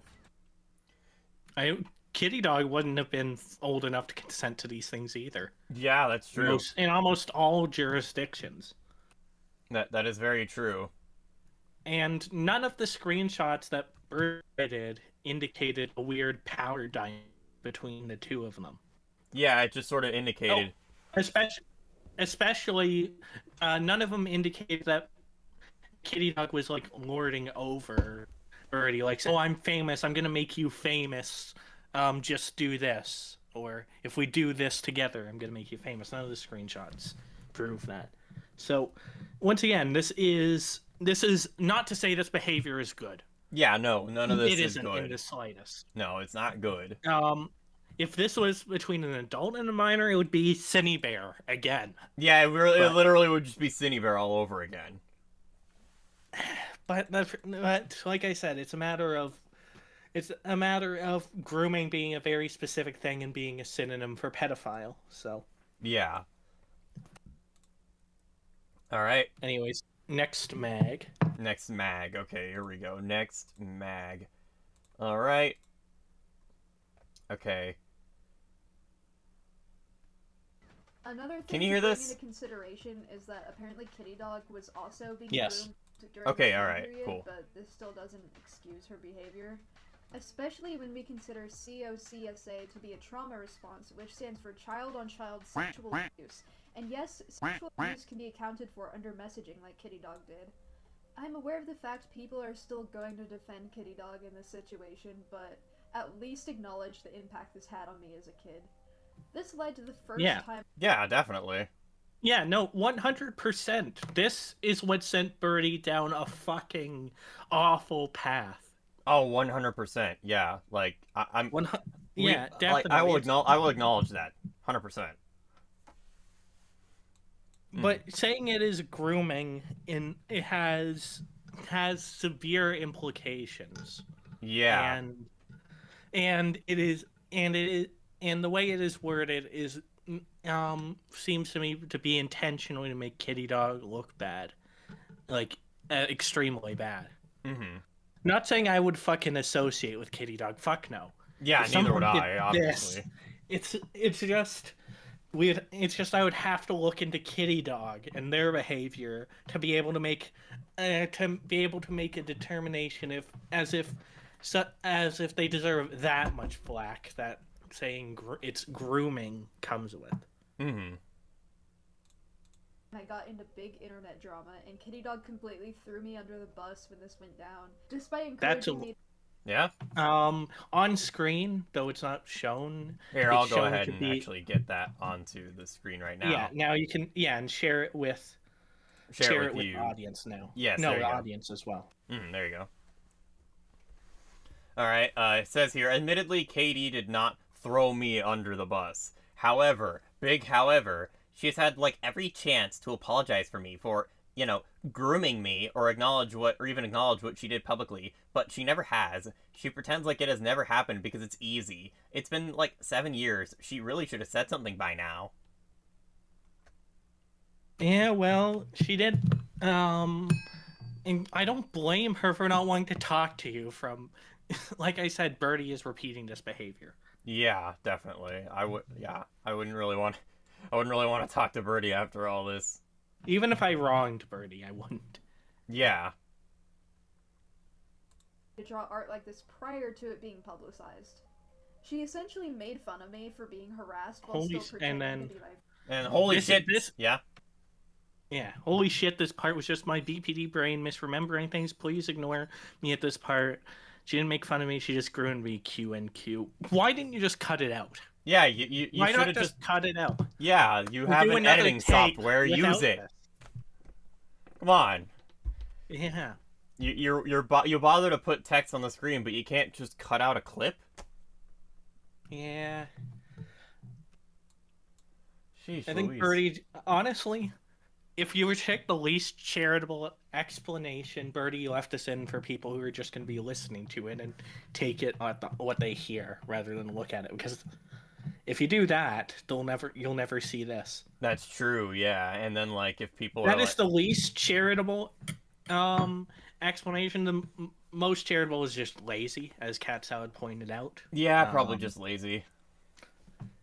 Kitty Dog wouldn't have been old enough to consent to these things either. Yeah, that's true. In almost all jurisdictions. That is very true. And none of the screenshots that Birdie did indicated a weird power dynamic between the two of them. Yeah, it just sort of indicated. Especially, none of them indicated that Kitty Dog was like lording over Birdie, like, "Oh, I'm famous. I'm gonna make you famous. Just do this, or if we do this together, I'm gonna make you famous." None of the screenshots prove that. So, once again, this is not to say this behavior is good. Yeah, no, none of this It is isn't good. in the slightest. No, it's not good. If this was between an adult and a minor, it would be Synnibear again. Yeah, it literally would just be Synnibear all over again. But like I said, it's a matter of grooming being a very specific thing and being a synonym for pedophile. So Yeah. All right. anyways, next mag. Next mag. Okay, here we go. Next mag. All right. Okay. Another thing Can you hear to this? bring into consideration is that apparently Kitty Dog was also being Yes. groomed during Okay, the time alright, period, cool. but this still doesn't excuse her behavior. Especially when we consider COCSA to be a trauma response, which stands for child-on-child sexual abuse. And yes, sexual abuse can be accounted for under messaging like Kitty Dog did. I'm aware of the fact people are still going to defend Kitty Dog in this situation, but at least acknowledge the impact this had on me as a kid. This led to the first time. Yeah, definitely. Yeah, no, 100%. This is what sent Birdie down a fucking awful path. Oh, 100%. Yeah, like I'm. Yeah, definitely. Like, I will acknowledge that. 100%. But saying it is grooming, it has severe implications. Yeah. And the way it is worded is seems to me to be intentionally to make Kitty Dog look bad, like extremely bad. Mm-hmm. Not saying I would fucking associate with Kitty Dog. Fuck no. Yeah, If neither would someone I. did Obviously. this, it's just weird. It's just I would have to look into Kitty Dog and their behavior to be able to make a determination as if they deserve that much flack that saying it's grooming comes with. Mm-hmm. I got into big internet drama, and Kitty Dog completely threw me under the bus when this went down, despite encouraging me. Yeah. On screen, though it's not shown. Here, I'll it's go shown ahead to and be- actually get that onto the screen right now. Yeah, now you can. Yeah, and share it with Share it with with you. the audience now. Yes, no, there you the go. audience as well. There you go. All right. It says here, admittedly, Katie did not throw me under the bus. However, big however, she has had like every chance to apologize for me for, grooming me or even acknowledge what she did publicly, but she never has. She pretends like it has never happened because it's easy. It's been like 7 years. She really should have said something by now. Yeah, well, she did. And I don't blame her for not wanting to talk to you. Like I said, Birdie is repeating this behavior. Yeah, definitely. I wouldn't really want to talk to Birdie after all this. Even if I wronged Birdie, I wouldn't. Yeah. To draw art like this prior to it being publicized. She essentially made fun of me for being harassed while still pretending to be like. And holy shit! Yeah. Yeah, holy shit, this part was just my BPD brain misremembering things. Please ignore me at this part. She didn't make fun of me, she just groomed me Q and Q. Why didn't you just cut it out? Yeah, you Why should not have just cut it out? Yeah, you We'll have do an another editing take software. Use without it. this. Come on. Yeah. You bother to put text on the screen, but you can't just cut out a clip? Yeah. Sheesh, I think Louise. Birdie, honestly, if you were to take the least charitable explanation, Birdie left us in for people who are just going to be listening to it and take it at what they hear rather than look at it. Because If you do that, you'll never see this. That's true, yeah. And then, like, if people That are is like... the least charitable explanation. The most charitable is just lazy, as Cat Salad pointed out. Yeah, probably just lazy.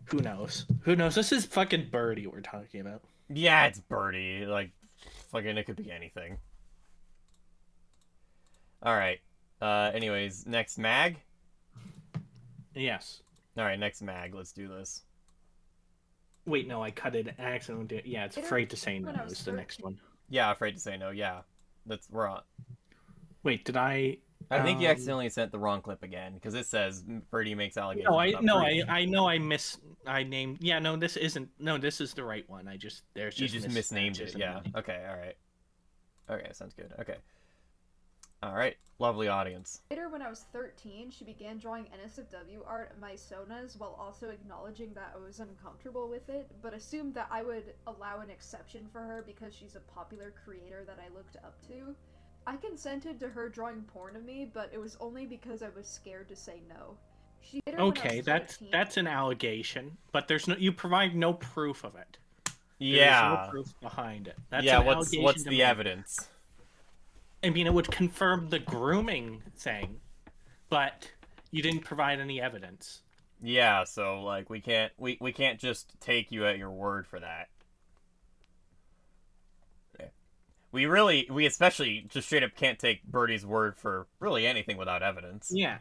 Who knows? Who knows? This is fucking Birdie we're talking about. Yeah, it's Birdie. Like, fucking, it could be anything. Alright. Anyways, next mag? Yes. Alright, next mag. Let's do this. Wait, no, I cut it accidentally. Yeah, it's Afraid to Say No When I was is the next one. Yeah, Afraid to Say No, yeah. We're on. Wait, did I... I think you accidentally sent the wrong clip again, because it says Birdie makes allegations. I know I named... Yeah, no, this isn't... No, this is the right one. You just misnamed it, yeah. Okay, alright. Okay, sounds good. Okay. Alright, lovely audience. Later, when I was 13, she began drawing NSFW art at my sonas while also acknowledging that I was uncomfortable with it, but assumed that I would allow an exception for her because she's a popular creator that I looked up to. I consented to her drawing porn of me, but it was only because I was scared to say no. Okay, that's an allegation, but you provide no proof of it. Yeah. There's no proof behind it. That's yeah, an what's the evidence? I mean, it would confirm the grooming thing, but you didn't provide any evidence. Yeah, so like we can't just take you at your word for that. We especially just straight up can't take Birdie's word for really anything without evidence. Yeah.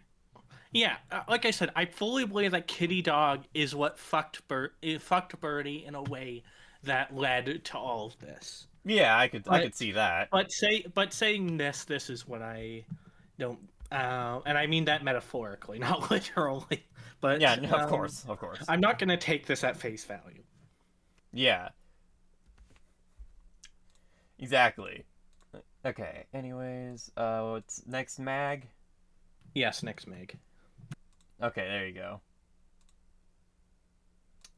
Yeah, like I said, I fully believe that Kitty Dog is what fucked Birdie in a way that led to all of this. Yeah, I could see that. But saying this is what I don't, and I mean that metaphorically, not literally. But yeah, no, of course. I'm not gonna take this at face value. Yeah. Exactly. Okay. Anyways, what's next mag? Yes, next mag. Okay, there you go.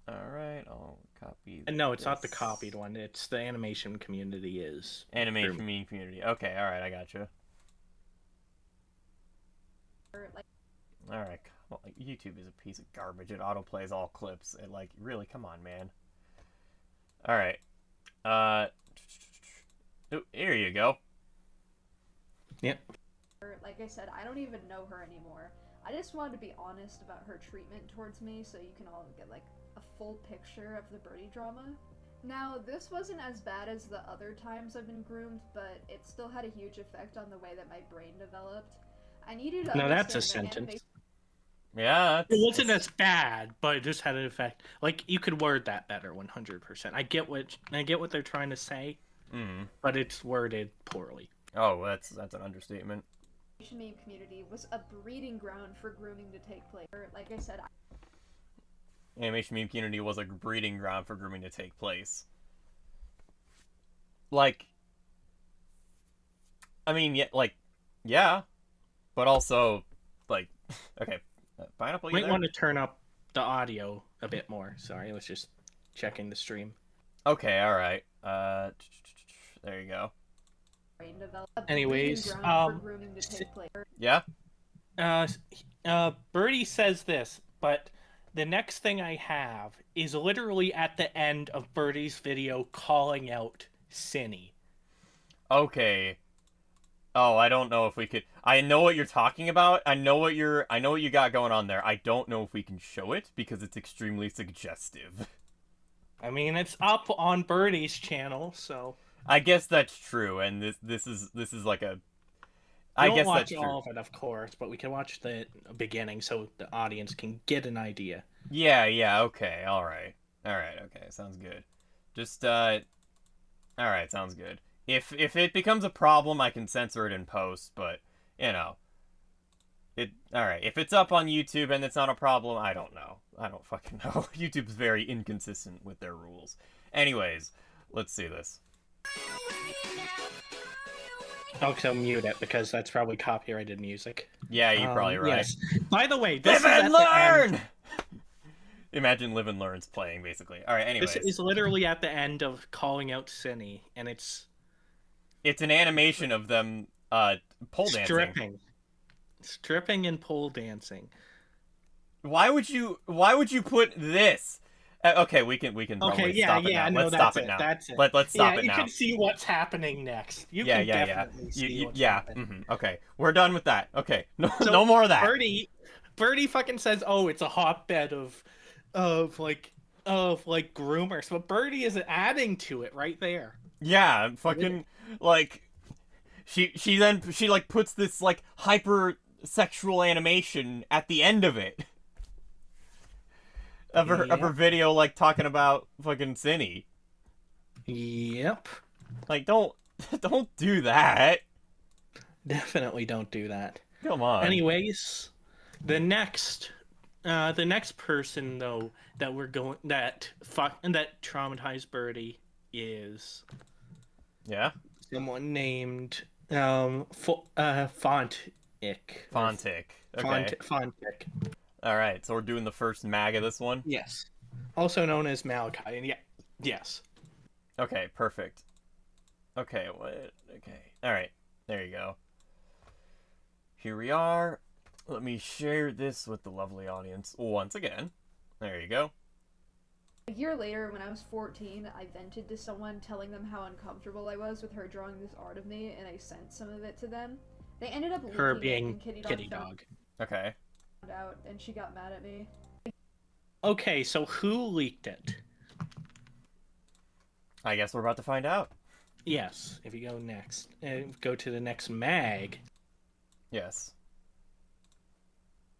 All right, I'll copy. No, it's not the copied one. It's the animation community is. Animation community. Okay, all right, I gotcha. All right, well, YouTube is a piece of garbage. It autoplays all clips. It really, come on, man. All right. Oh, here you go. Yep. Like I said, I don't even know her anymore. I just wanted to be honest about her treatment towards me so you can all get a full picture of the Birdie drama. Now, this wasn't as bad as the other times I've been groomed, but it still had a huge effect on the way that my brain developed. I needed to that's a sentence. Yeah, it wasn't as bad, but it just had an effect. Like, you could word that better, 100%. I get what they're trying to say, but it's worded poorly. Oh, that's an understatement. The meme community was a breeding ground for grooming to take place. Like I said, animation meme community was a breeding ground for grooming to take place. Like, I mean, yeah, but also, like, okay, Pineapple, you Might there? want to turn up the audio a bit more. Sorry, I was just checking the stream. Okay, all right. There you go. Anyways, yeah. Birdie says this, but the next thing I have is literally at the end of Birdie's video calling out Synny. Okay. Oh, I don't know if we could. I know what you're talking about. I know what you got going on there. I don't know if we can show it because it's extremely suggestive. I mean, it's up on Birdie's channel, so. I guess that's true, and this is like a. I guess that's true. We won't watch all of it, of course, but we can watch the beginning so the audience can get an idea. Yeah, okay, all right, okay, sounds good. Just all right, sounds good. If it becomes a problem, I can censor it in post, but you know, all right. If it's up on YouTube and it's not a problem, I don't know. I don't fucking know. YouTube's very inconsistent with their rules. Anyways, let's see this. Also mute it because that's probably copyrighted music. Yeah, you're probably right. Yes. By the way, this live and learn. Imagine Live and Learn's playing basically. All right. Anyways, this is literally at the end of calling out Synny, and it's an animation of them pole dancing. Stripping and pole dancing. Why would you put this? Okay, we can probably stop it now. no, Let's that's stop it now. That's it. Let's stop yeah, it you now. can see what's happening next. You can definitely see what's happening. Okay, we're done with that. Okay, no, So, no more of that. Birdie fucking says, "Oh, it's a hotbed of groomers," but Birdie is adding to it right there. Yeah, fucking like she like puts this like hyper sexual animation at the end of it. Of her video, like talking about fucking Synny. Yep. Like, don't do that. Definitely don't do that. Come on. Anyways, the next person though that traumatized Birdie is someone named Fontic. Fontic. Okay. Fontic. All right, so we're doing the first mag of this one? Yes. Also known as Malachi. And yes. Okay, perfect. Okay, what? Okay. All right. There you go. Here we are. Let me share this with the lovely audience once again. There you go. A year later, when I was 14, I vented to someone telling them how uncomfortable I was with her drawing this art of me, and I sent some of it to them. They ended up her leaking being it, and Kitty Dog. Okay. Out, and she got mad at me. Okay, so who leaked it? I guess we're about to find out. Yes, if you go to the next mag. Yes.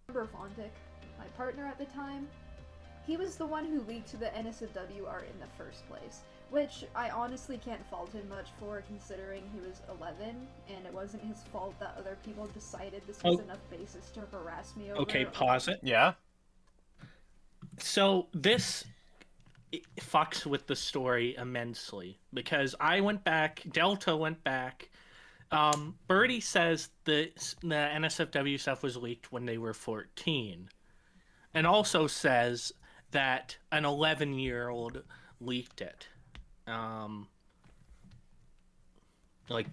Remember Fontic, my partner at the time? He was the one who leaked the NSFW art in the first place, which I honestly can't fault him much for, considering he was 11, and it wasn't his fault that other people decided this was enough basis to harass me over. Okay, pause it. Yeah? So this fucks with the story immensely, because Delta went back. Birdie says the NSFW stuff was leaked when they were 14, and also says that an 11-year-old leaked it.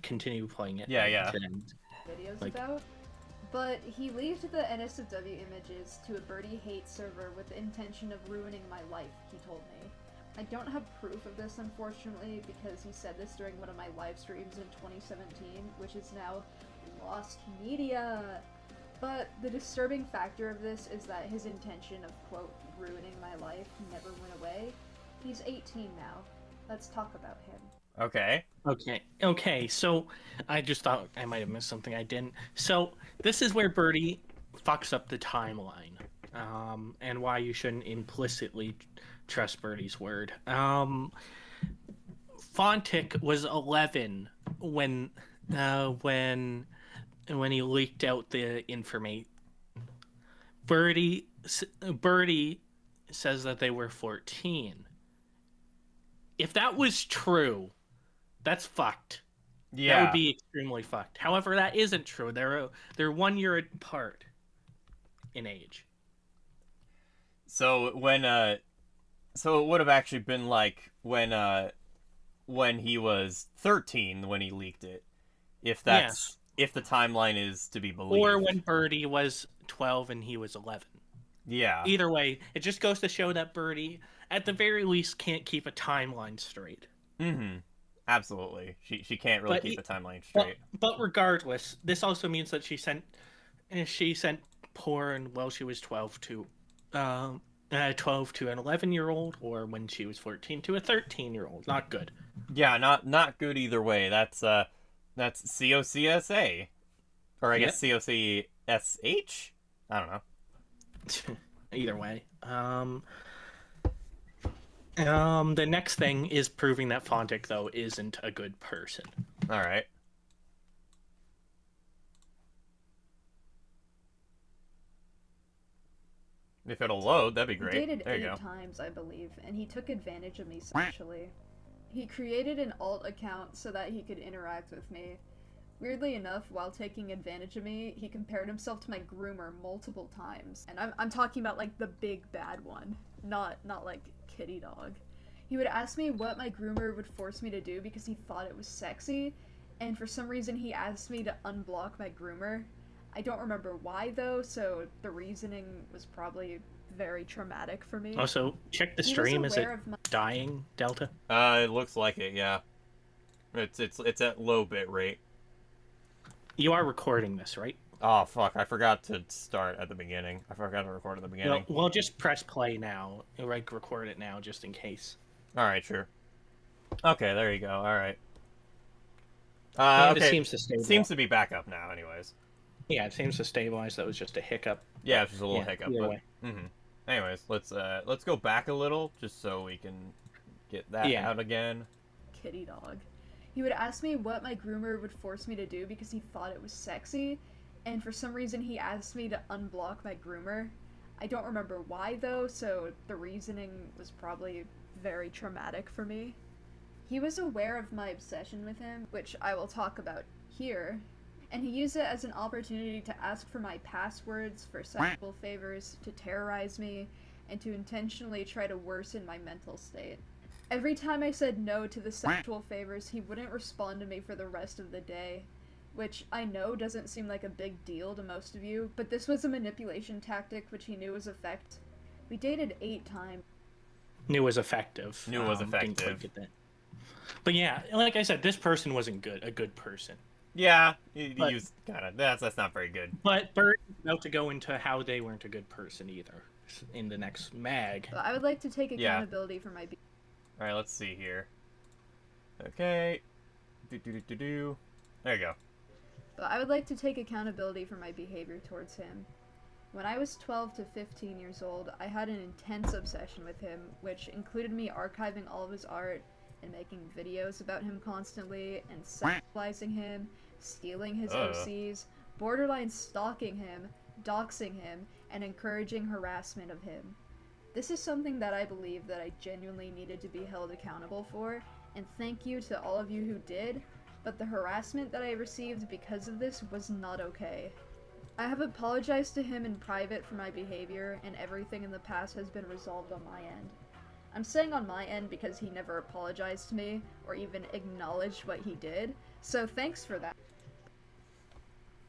Continue playing it. Yeah. Videos about. But he leaked the NSFW images to a Birdie hate server with the intention of ruining my life, he told me. I don't have proof of this, unfortunately, because he said this during one of my live streams in 2017, which is now lost media. But the disturbing factor of this is that his intention of, quote, ruining my life never went away. He's 18 now. Let's talk about him. Okay, so I just thought I might have missed something I didn't. So this is where Birdie fucks up the timeline, and why you shouldn't implicitly trust Birdie's word. Fontic was 11 when he leaked out the information. Birdie says that they were 14. If that was true, that's fucked. Yeah. That would be extremely fucked. However, that isn't true. They're 1 year apart in age. So so it would have actually been like when he was 13 when he leaked it. If the timeline is to be believed. Or when Birdie was 12 and he was 11. Yeah. Either way, it just goes to show that Birdie, at the very least, can't keep a timeline straight. Mm-hmm. Absolutely. She can't really keep a timeline straight. But regardless, this also means that she sent porn while she was 12 to an 11-year-old, or when she was 14 to a 13-year-old. Not good. Yeah, not good either way. That's COCSA. Or I guess COCSH? I don't know. Either way. The next thing is proving that Fontic, though, isn't a good person. Alright. If it'll load, that'd be great. We dated there you 8 go. times, I believe, and he took advantage of me sexually. He created an alt account so that he could interact with me. Weirdly enough, while taking advantage of me, he compared himself to my groomer multiple times. And I'm talking about, like, the big bad one, not like Kitty Dog. He would ask me what my groomer would force me to do because he thought it was sexy, and for some reason he asked me to unblock my groomer. I don't remember why though, so the reasoning was probably very traumatic for me. Also, check the He was stream. Is it aware of my- dying, Delta? It looks like it, yeah. It's at low bit rate. You are recording this, right? Oh, fuck, I forgot to start at the beginning. I forgot to record at the beginning. Well, just press play now. Like, record it now, just in case. Alright, sure. Okay, there you go, alright. And okay. it seems to stabilize. Seems to be back up now, anyways. Yeah, it seems to stabilize. That was just a hiccup. Yeah, it's just a little Yeah, hiccup. either But, way. Anyways, let's go back a little, just so we can get that out again. kitty dog. He would ask me what my groomer would force me to do because he thought it was sexy, and for some reason he asked me to unblock my groomer. I don't remember why though, so the reasoning was probably very traumatic for me. He was aware of my obsession with him, which I will talk about here, and he used it as an opportunity to ask for my passwords for sexual favors, to terrorize me, and to intentionally try to worsen my mental state. Every time I said no to the sexual favors, he wouldn't respond to me for the rest of the day, which I know doesn't seem like a big deal to most of you, but this was a manipulation tactic which he knew was effective. We dated 8 times. Knew was effective. Knew was Didn't quite effective. get that. But yeah, like I said, this person wasn't a good person. Yeah, he But- used kind of. That's not very good. But Birdie's about to go into how they weren't a good person either in the next mag. But I would like to take Yeah. accountability for my All right, let's see here. Okay. There you go. But I would like to take accountability for my behavior towards him. When I was 12 to 15 years old, I had an intense obsession with him, which included me archiving all of his art and making videos about him constantly, and sexualizing him, stealing his OCs, borderline stalking him, doxing him, and encouraging harassment of him. This is something that I believe that I genuinely needed to be held accountable for, and thank you to all of you who did, but the harassment that I received because of this was not okay. I have apologized to him in private for my behavior, and everything in the past has been resolved on my end. I'm saying on my end because he never apologized to me, or even acknowledged what he did, so thanks for that.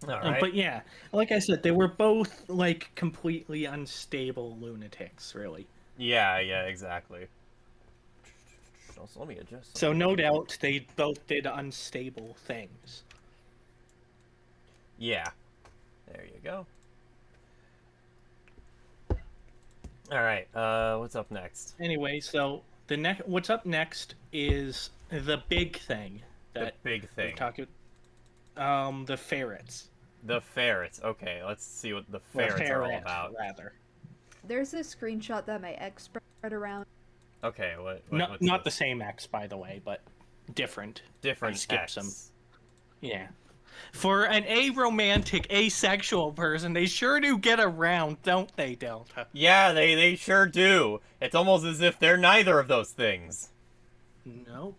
All right. But yeah, like I said, they were both like completely unstable lunatics, really. Yeah, exactly. So let me adjust. So no doubt they both did unstable things. Yeah. There you go. All right. What's up next? Anyway, so what's up next is the big thing that The big thing. we're talking. The ferrets. The ferrets. Okay, let's see what the Well, ferrets are all ferret, about. rather. There's this screenshot that my ex spread around. Okay, what what's Not the this? same X, by the way, but different. Different I skipped X. some. Yeah. For an aromantic, asexual person, they sure do get around, don't they, Delta? Yeah, they sure do. It's almost as if they're neither of those things. Nope.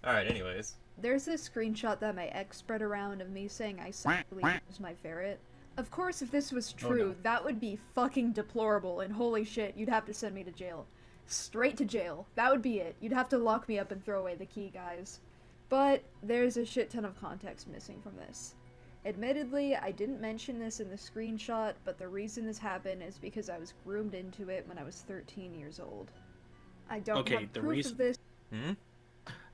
All right. Anyways. There's this screenshot that my ex spread around of me saying I sexually used my ferret. Of course, if this was true, no. that would be fucking deplorable, and holy shit, you'd have to send me to jail. Straight to jail. That would be it. You'd have to lock me up and throw away the key, guys. But there's a shit ton of context missing from this. Admittedly, I didn't mention this in the screenshot, but the reason this happened is because I was groomed into it when I was 13 years old. I don't Okay, have the proof reason- of this.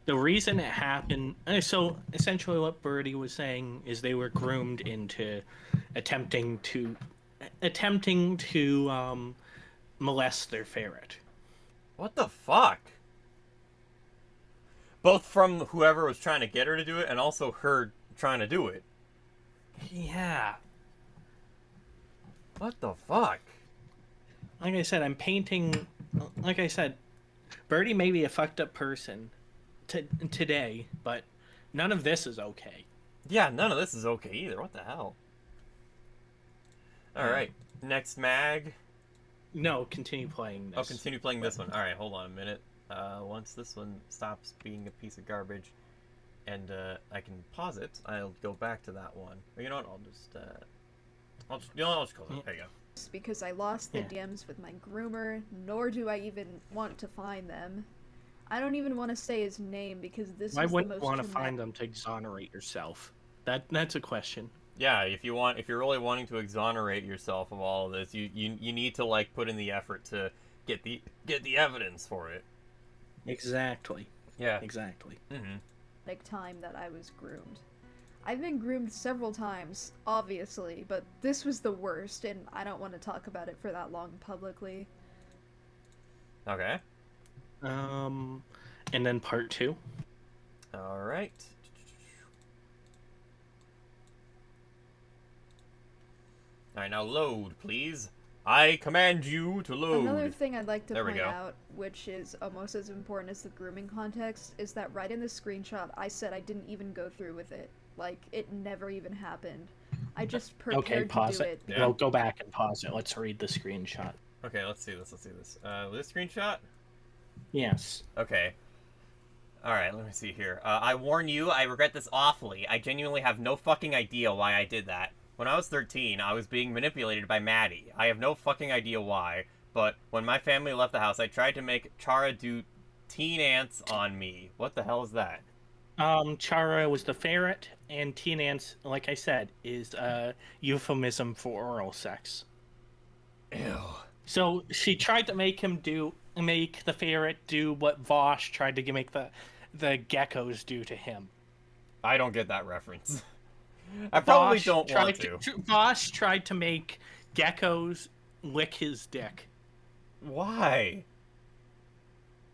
The reason it happened, so essentially what Birdie was saying is they were groomed into attempting to molest their ferret. What the fuck? Both from whoever was trying to get her to do it, and also her trying to do it. Yeah. What the fuck? Like I said, like I said, Birdie may be a fucked up person today, but none of this is okay. Yeah, none of this is okay either. What the hell? All right, next mag. No, continue playing this. Oh, continue playing this one. All right, hold on a minute. Once this one stops being a piece of garbage, and I can pause it, I'll go back to that one. Or you know what? I'll just close it. There you go. Because I lost the Yeah. DMs with my groomer, nor do I even want to find them. I don't even want to say his name because this I is the wouldn't most want to traumatic- find them to exonerate yourself. That's a question. Yeah, if you're really wanting to exonerate yourself of all of this, you need to like put in the effort to get the evidence for it. Exactly. Yeah. Exactly. Time that I was groomed. I've been groomed several times, obviously, but this was the worst, and I don't want to talk about it for that long publicly. Okay. And then part 2. All right. All right, now load, please. I command you to load. Another thing I'd like to There we point go. out, which is almost as important as the grooming context, is that right in the screenshot I said I didn't even go through with it. Like, it never even happened. I just prepared Okay, pause to do it. it. Yeah. Well, go back and pause it. Let's read the screenshot. Okay, let's see this. This screenshot? Yes. Okay. Alright, let me see here. I warn you, I regret this awfully. I genuinely have no fucking idea why I did that. When I was 13, I was being manipulated by Maddie. I have no fucking idea why, but when my family left the house, I tried to make Chara do teen ants on me. What the hell is that? Chara was the ferret, and teen ants, like I said, is a euphemism for oral sex. Ew. So she tried to make the ferret do what Vosh tried to make the geckos do to him. I don't get that reference. I probably Vosh don't want tried to. Vosh tried to make geckos lick his dick. Why?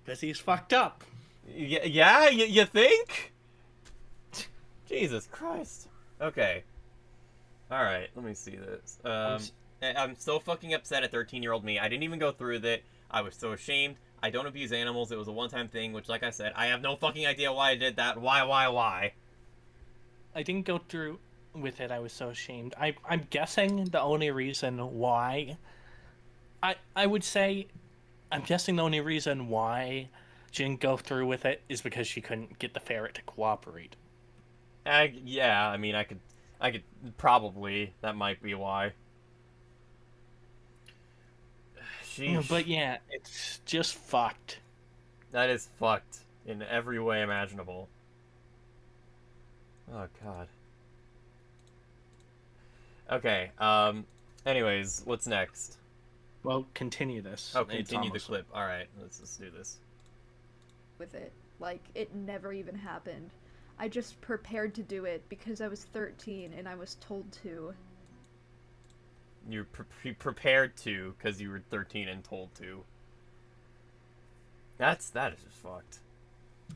Because he's fucked up. Yeah, you think? Jesus Christ. Okay. Alright, let me see this. I'm so fucking upset at 13-year-old me. I didn't even go through with it. I was so ashamed. I don't abuse animals. It was a one-time thing, which, like I said, I have no fucking idea why I did that. Why? I didn't go through with it. I was so ashamed. I'm guessing the only reason why... I would say... I'm guessing the only reason why she didn't go through with it is because she couldn't get the ferret to cooperate. Yeah, I mean, I could probably... That might be why. Sheesh. But yeah, it's just fucked. That is fucked in every way imaginable. Oh, God. Okay, anyways, what's next? Well, continue this. Oh, It's continue the almost- clip. Alright, let's do this. With it. Like, it never even happened. I just prepared to do it because I was 13 and I was told to. You're prepared to, because you were 13 and told to. That is just fucked.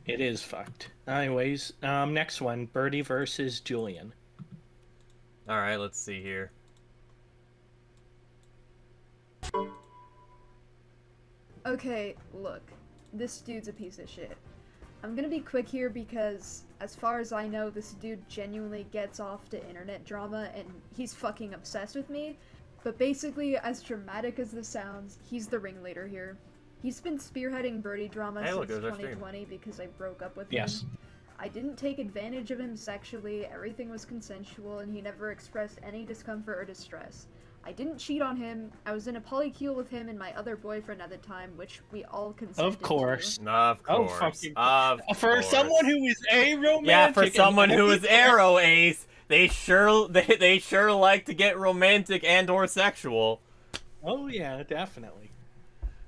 It is fucked. Anyways, next one, Birdie versus Julian. Alright, let's see here. Okay, look. This dude's a piece of shit. I'm gonna be quick here because, as far as I know, this dude genuinely gets off to internet drama and he's fucking obsessed with me. But basically, as dramatic as this sounds, he's the ringleader here. He's been spearheading Birdie drama Hey, look, since there's our stream. 2020 because I broke up with Yes. him. I didn't take advantage of him sexually, everything was consensual, and he never expressed any discomfort or distress. I didn't cheat on him, I was in a polycule with him and my other boyfriend at the time, which we all consented Of course. to. Of Oh, course. fucking- Of For course. someone who is aromantic. Yeah, for and someone who is everything- arrow ace, they sure like to get romantic and or sexual. Oh yeah, definitely.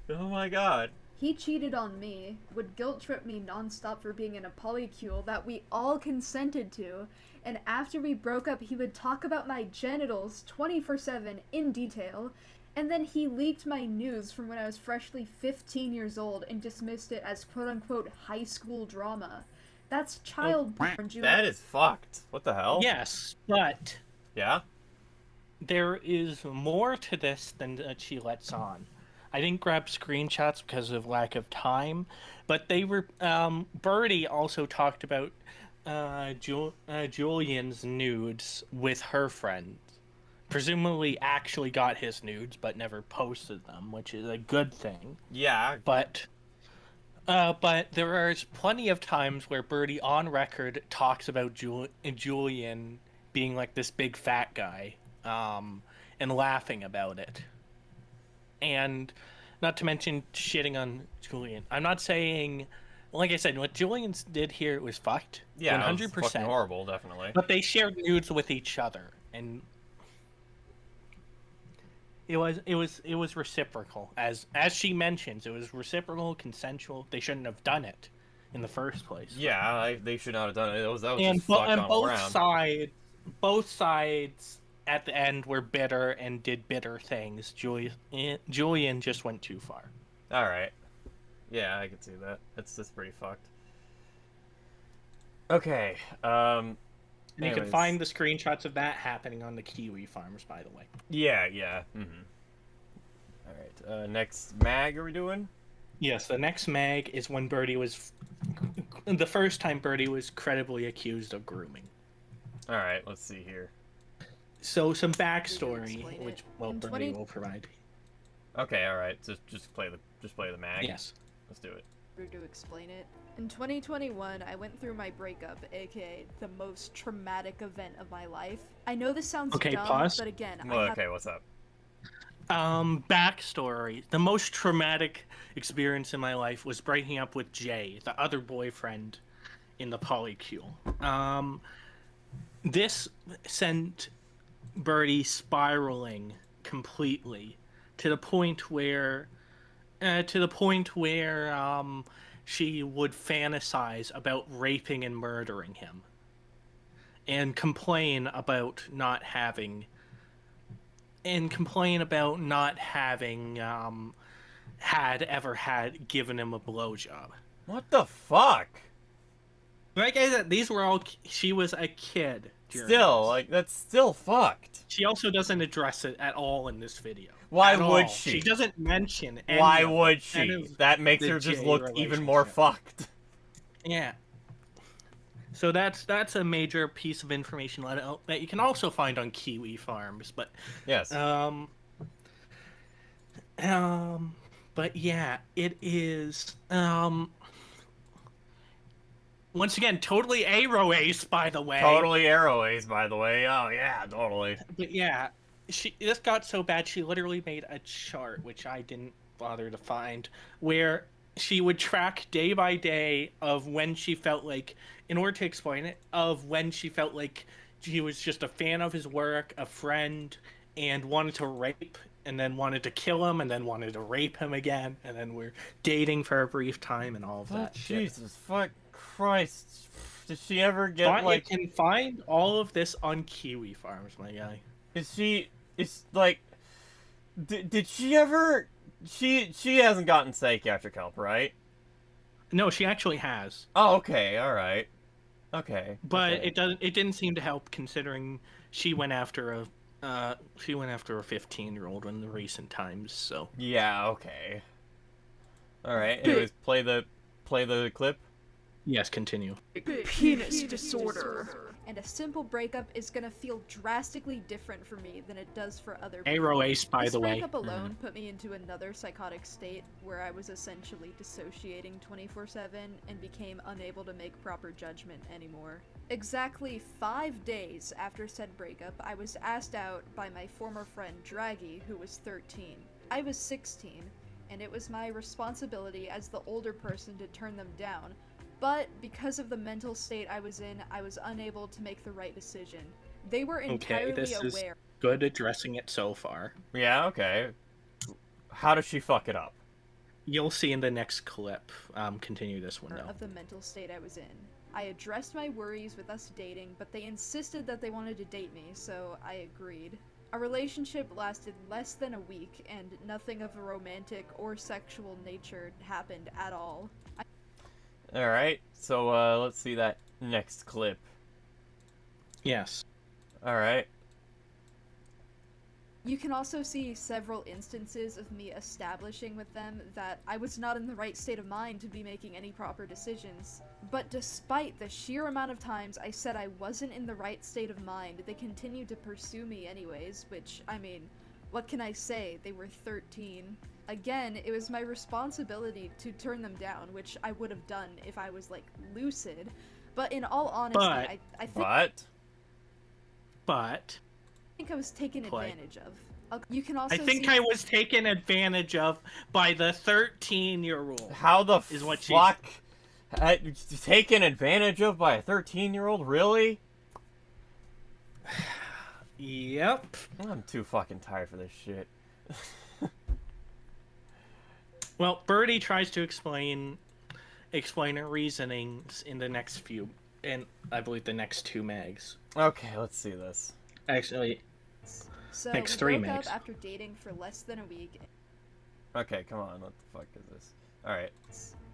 Oh my god. He cheated on me, would guilt trip me nonstop for being in a polycule that we all consented to, and after we broke up he would talk about my genitals 24/7 in detail, and then he leaked my nudes from when I was freshly 15 years old and dismissed it as quote-unquote high school drama. That's child porn, Julian. That is fucked. What the hell? Yes, but Yeah? there is more to this than that she lets on. I didn't grab screenshots because of lack of time, but they were. Birdie also talked about Julian's nudes with her friends. Presumably, actually got his nudes, but never posted them, which is a good thing. Yeah. But there is plenty of times where Birdie on record talks about Julian being like this big fat guy, and laughing about it. And not to mention shitting on Julian. I'm not saying, like I said, what Julian did here was fucked. Yeah, 100%. fucking horrible, definitely. But they shared nudes with each other, and it was reciprocal. As she mentions, it was reciprocal, consensual. They shouldn't have done it in the first place. Yeah, they should not have done it. That was And, just fucked and all both around. both sides at the end were bitter and did bitter things. Julian just went too far. All right. Yeah, I can see that. That's pretty fucked. Okay. And you can Anyways. find the screenshots of that happening on the Kiwi farms, by the way. Yeah. Mm-hmm. All right. Next mag are we doing? Yes, the next mag is when Birdie was... The first time Birdie was credibly accused of grooming. All right. Let's see here. So, some backstory, Explain it. which, In Birdie 20 will provide. Okay. All right. Just play the mag. Yes. Let's do it. To explain it. In 2021, I went through my breakup, aka the most traumatic event of my life. I know this sounds Okay, dumb, pause. but again, Well, I have okay. What's up? Backstory. The most traumatic experience in my life was breaking up with Jay, the other boyfriend in the polycule. This sent Birdie spiraling completely to the point where she would fantasize about raping and murdering him and complain about not having had given him a blowjob. What the fuck? Like I said, these were all... She was a kid. during Still, this. like, that's still fucked. She also doesn't address it at all in this video. Why At would all. she? She doesn't mention any Why of would it. Any she? of That makes the her just Jay look even more relationship. fucked. Yeah. So that's a major piece of information that you can also find on Kiwi Farms, but Yes. but yeah, it is once again totally ace, by the way. Totally arrow ace, by the way. Oh yeah, totally. But yeah, this got so bad she literally made a chart, which I didn't bother to find, where she would track day by day of when she felt like, in order to explain it, of when she felt like she was just a fan of his work, a friend, and wanted to rape, and then wanted to kill him, and then wanted to rape him again, and then we're dating for a brief time and all of that shit. Jesus fuck Christ. Did she ever get But like... you can find all of this on Kiwi Farms, my guy. Is like... Did she ever... She hasn't gotten psychiatric help, right? No, she actually has. Oh, okay, alright. Okay. But okay. it didn't seem to help, considering she went after a 15-year-old in the recent times. So Yeah, okay. Alright, anyways, play the clip. yes, continue. penis disorder. And a simple breakup is gonna feel drastically different for me than it does for other people. Ace, by This the way. breakup alone put me into another psychotic state where I was essentially dissociating 24/7 and became unable to make proper judgment anymore. Exactly 5 days after said breakup, I was asked out by my former friend Draggy, who was 13. I was 16, and it was my responsibility as the older person to turn them down. But because of the mental state I was in, I was unable to make the right decision. They were entirely this is aware good addressing it so far. Yeah, okay. How does she fuck it up? You'll see in the next clip. Continue this one, though. of the mental state I was in. I addressed my worries with us dating, but they insisted that they wanted to date me, so I agreed. Our relationship lasted less than a week, and nothing of a romantic or sexual nature happened at all. Alright, so let's see that next clip. Yes. Alright. You can also see several instances of me establishing with them that I was not in the right state of mind to be making any proper decisions. But despite the sheer amount of times I said I wasn't in the right state of mind, they continued to pursue me anyways, which, I mean, what can I say? They were 13. Again, it was my responsibility to turn them down, which I would have done if I was, like, lucid. But in all honesty, I think I was taken advantage of. You can also I think see I was taken advantage of by the 13-year-old. How the Is what she- fuck? Taken advantage of by a 13-year-old? Really? Yep. I'm too fucking tired for this shit. Well, Birdie tries to explain her reasonings in the next few, and I believe the next 2 mags. Okay, let's see this. Actually, So Next we 3 broke mags. up after dating for less than a week. Okay, come on. What the fuck is this? Alright.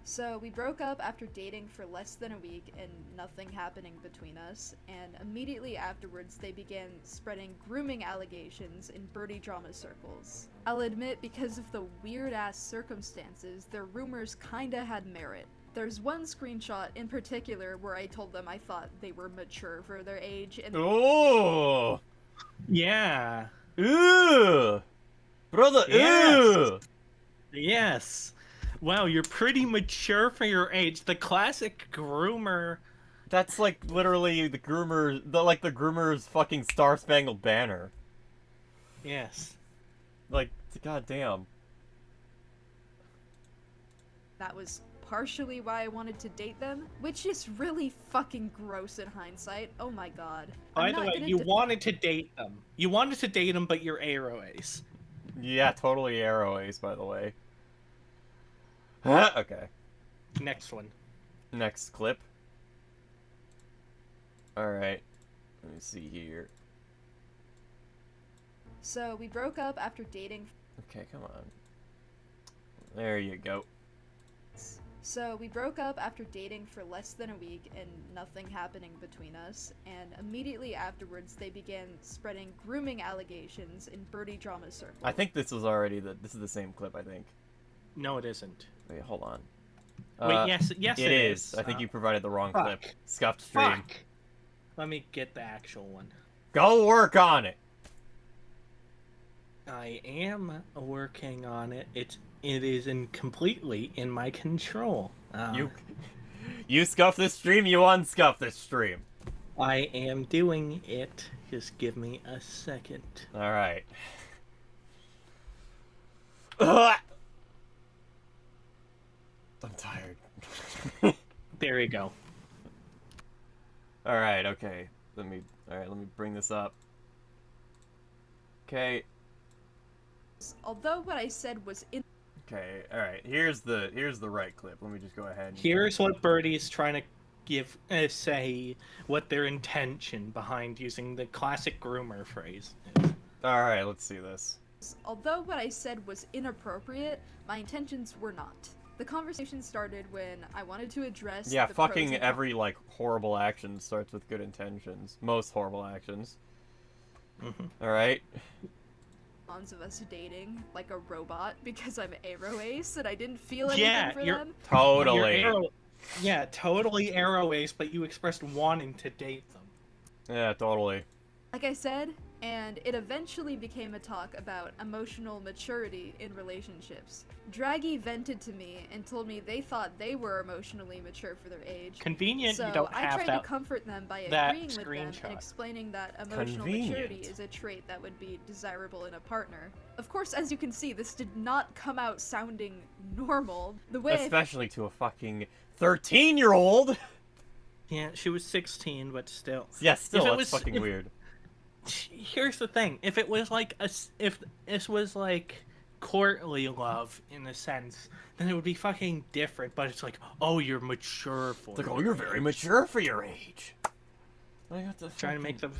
So we broke up after dating for less than a week and nothing happening between us, and immediately afterwards they began spreading grooming allegations in Birdie drama circles. I'll admit, because of the weird-ass circumstances, their rumors kinda had merit. There's one screenshot in particular where I told them I thought they were mature for their age, and Oh! yeah. Ew! Brother, Yes. ew! Yes. Wow, you're pretty mature for your age. The classic groomer. That's like literally the groomer's fucking Star Spangled Banner. Yes. Like, goddamn. that was partially why I wanted to date them, which is really fucking gross in hindsight. Oh my god. By I'm the not way, gonna you def- wanted to date them. You wanted to date them, but you're Arrow Ace. Yeah, totally Arrow Ace, by the way. Okay. Next one. Next clip. Alright. Let me see here. So we broke up after dating. Okay, come on. There you go. So we broke up after dating for less than a week and nothing happening between us, and immediately afterwards they began spreading grooming allegations in Birdie drama circles. I think this was already this is the same clip, I think. No, it isn't. Wait, hold on. Wait, yes, it is. I think you provided the wrong clip. Scuffed stream. Fuck. Let me get the actual one. Go work on it. I am working on it. It is completely in my control. You scuff this stream, you unscuff this stream. I am doing it. Just give me a second. Alright. I'm tired. There you go. Alright, okay. Let me bring this up. Okay. Although what I said was in Okay, alright. Here's the right clip. Let me just go ahead and Here's what Birdie's trying to give say what their intention behind using the classic groomer phrase is. Alright, let's see this. although what I said was inappropriate, my intentions were not. The conversation started when I wanted to address Yeah, the pros fucking and every, like, horrible action starts with good intentions. Most horrible actions. Alright? cons of us dating like a robot because I'm Arrow Ace and I didn't feel anything Yeah, for you're- them. Totally. Yeah, totally Arrow Ace, but you expressed wanting to date them. Yeah, totally. Like I said, and it eventually became a talk about emotional maturity in relationships. Draggy vented to me and told me they thought they were emotionally mature for their age. Convenient So you don't I have tried that. to comfort them by that agreeing with them screenshot. and explaining that emotional maturity Convenient. is a trait that would be desirable in a partner. Of course, as you can see, this did not come out sounding normal. The way I Especially to a fucking 13-year-old! Yeah, she was 16, but still. Yeah, still, If it that's was- fucking if- weird. Here's the thing: if it was like if this was like courtly love in a sense, then it would be fucking different. But it's like, oh, you're mature for. It's like, oh, your you're very age. mature for your age. Like, what the Trying to make fucking-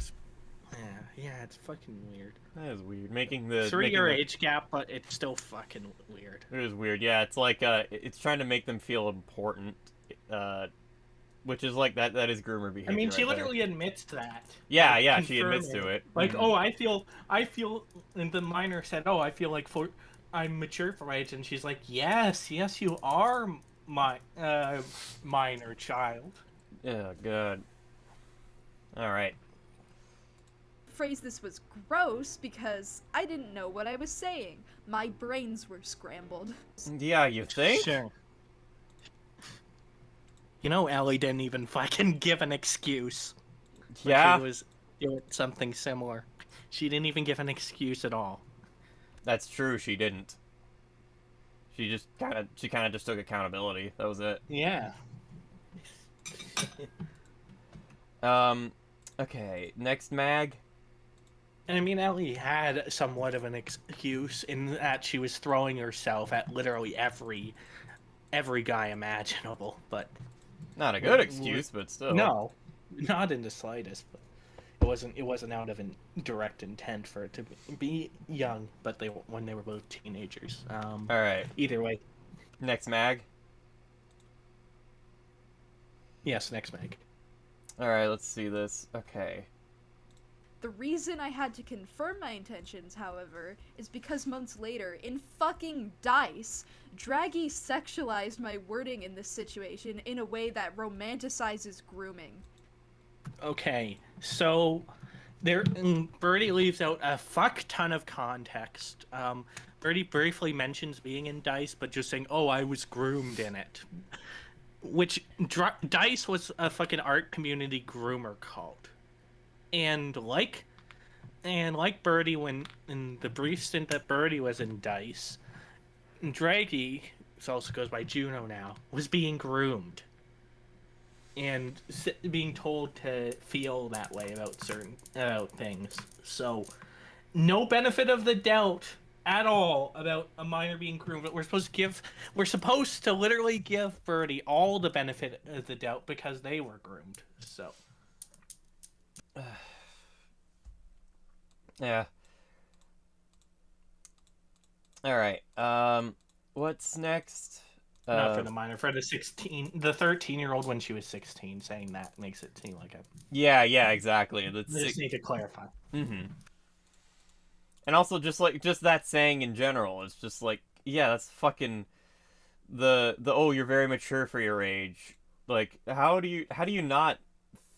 them. Yeah, it's fucking weird. That is weird. Making the... 3-year making the- age gap, but it's still fucking weird. It is weird, yeah. It's like, it's trying to make them feel important, which is like, that is groomer behavior. I mean, she right there. literally admits that. Yeah, like, yeah, she admits to confirming. it. Like, Mhm. oh, I feel, and the minor said, oh, I feel like I'm mature for my age, and she's like, yes, you are my minor child. Yeah, good. Alright. phrase this was gross because I didn't know what I was saying. My brains were scrambled. Yeah, you think? Sure. You know, Ellie didn't even fucking give an excuse. when Yeah, She was doing something similar. She didn't even give an excuse at all. that's true, she didn't. She kind of just took accountability. That was it. Yeah. Okay, next mag. And I mean, Ellie had somewhat of an excuse in that she was throwing herself at literally every guy imaginable, but Not a good excuse, but still. no, not in the slightest. But it wasn't out of an direct intent for it to be young, but when they were both teenagers. All right. Either way, Next mag. yes, next Meg. All right, let's see this. Okay. The reason I had to confirm my intentions, however, is because months later, in fucking DICE, Draggy sexualized my wording in this situation in a way that romanticizes grooming. Okay, so Birdie leaves out a fuck ton of context. Birdie briefly mentions being in DICE, but just saying, "Oh, I was groomed in it," which DICE was a fucking art community groomer cult, and like Birdie, when in the brief stint that Birdie was in DICE, Draggy, who also goes by Juno now, was being groomed. And being told to feel that way about things. So, no benefit of the doubt at all about a minor being groomed. But we're supposed to literally give Birdie all the benefit of the doubt because they were groomed. So, Yeah. All right. What's next? not for the minor, for the 13-year-old when she was 16, saying that makes it seem like Yeah, exactly. I just need to clarify. Mm-hmm. And also, just that saying in general, it's just like, yeah, that's fucking the oh, you're very mature for your age. Like, how do you not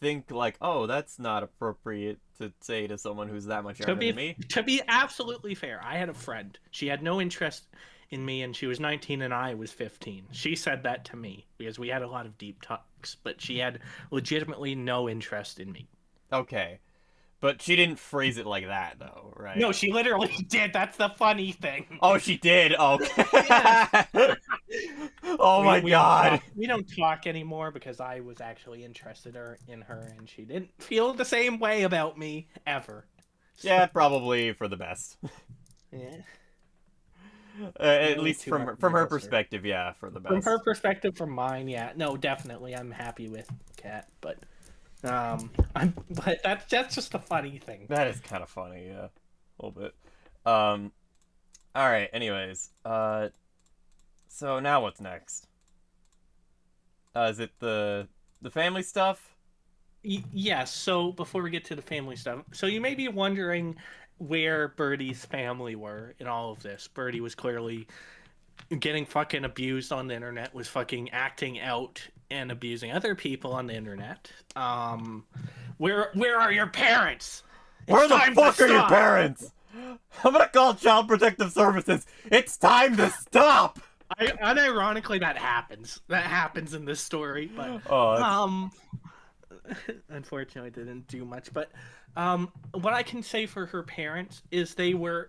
think like, oh, that's not appropriate to say to someone who's that much younger than me? To be absolutely fair, I had a friend. She had no interest in me, and she was 19 and I was 15. She said that to me because we had a lot of deep talks, but she had legitimately no interest in me. Okay. But she didn't phrase it like that, though, right? No, she literally did. That's the funny thing. Oh, she did? Okay. Oh my god. We don't talk anymore because I was actually interested in her, and she didn't feel the same way about me ever. Yeah, probably for the best. Yeah. At least from her perspective, yeah, for the best. From her perspective, from mine, yeah. No, definitely, I'm happy with Kat, but but that's just a funny thing. That is kind of funny, yeah, a little bit. All right. Anyways, so now what's next? Is it the family stuff? Yes. So before we get to the family stuff, so you may be wondering where Birdie's family were in all of this. Birdie was clearly getting fucking abused on the internet, was fucking acting out and abusing other people on the internet. Where are your parents? Where the fuck are your parents? I'm gonna call Child Protective Services. It's time to stop. Unironically, that happens. That happens in this story, but unfortunately, it didn't do much. But what I can say for her parents is they did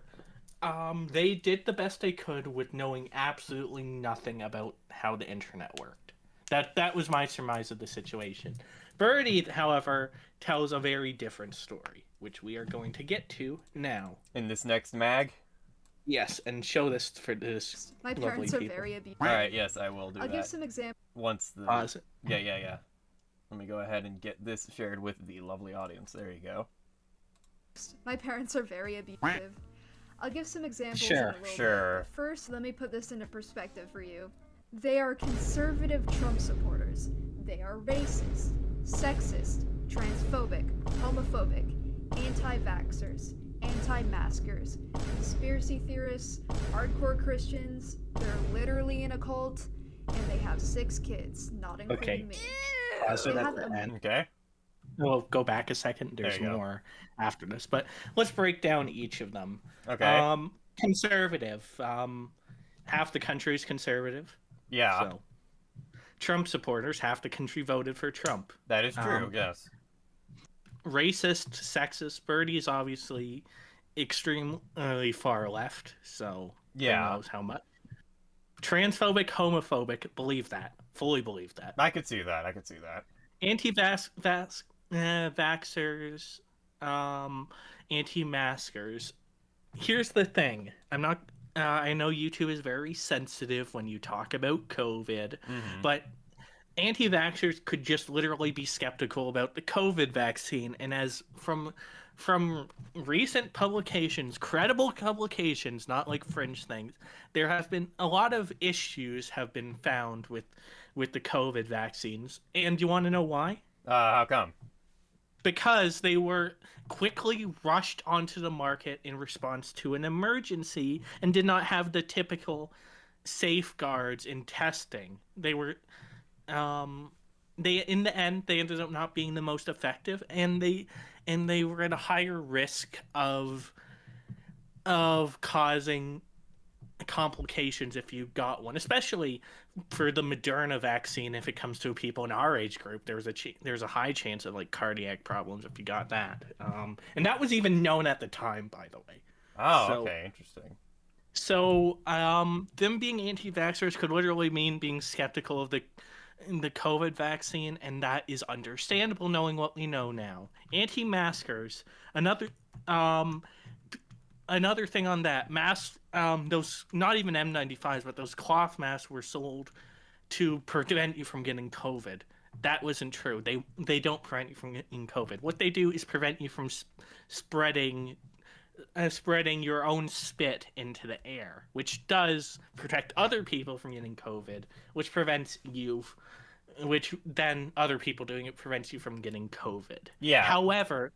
the best they could with knowing absolutely nothing about how the internet worked. That was my surmise of the situation. Birdie, however, tells a very different story, which we are going to get to now. In this next mag? Yes, and show this for this. My parents are very abusive. Alright, yes, I will do I'll that. give some examples. Once the... Pause. Yeah. Let me go ahead and get this shared with the lovely audience. There you go. My parents are very abusive. I'll give some examples. Sure, in a little sure. bit, but first, let me put this into perspective for you. They are conservative Trump supporters. They are racist, sexist, transphobic, homophobic, anti-vaxxers, anti-maskers, conspiracy theorists, hardcore Christians. They're literally in a cult, and they have 6 kids, not including me. Pause it They at have the them. end. Okay. We'll go back a second. There's There you go. more after this, but let's break down each of them. Okay. Conservative. Half the country is conservative. Yeah, So, Trump supporters, half the country voted for Trump. that is true, yes. Racist, sexist. Birdie is obviously extremely far left, so Yeah. who knows how much. Transphobic, homophobic. Believe that. Fully believe that. I could see that. Anti-vax. Vaxxers, anti-maskers. Here's the thing. I'm not. I know YouTube is very sensitive when you talk about COVID, but anti-vaxxers could just literally be skeptical about the COVID vaccine. And as from recent publications, credible publications, not like fringe things, there have been a lot of issues have been found with the COVID vaccines. And you want to know why? How come? Because they were quickly rushed onto the market in response to an emergency and did not have the typical safeguards in testing. They were in the end they ended up not being the most effective, and they were at a higher risk of causing complications if you got one, especially for the Moderna vaccine. If it comes to people in our age group, there's a high chance of like cardiac problems if you got that, and that was even known at the time, by the way. Okay, interesting. So them being anti-vaxxers could literally mean being skeptical of the COVID vaccine, and that is understandable knowing what we know now. Anti-maskers, another thing on that, masks, those, not even N95s, but those cloth masks were sold to prevent you from getting COVID. That wasn't true. They don't prevent you from getting COVID. What they do is prevent you from spreading your own spit into the air, which does protect other people from getting COVID, which prevents you, which then other people doing it prevents you from getting COVID. Yeah. However,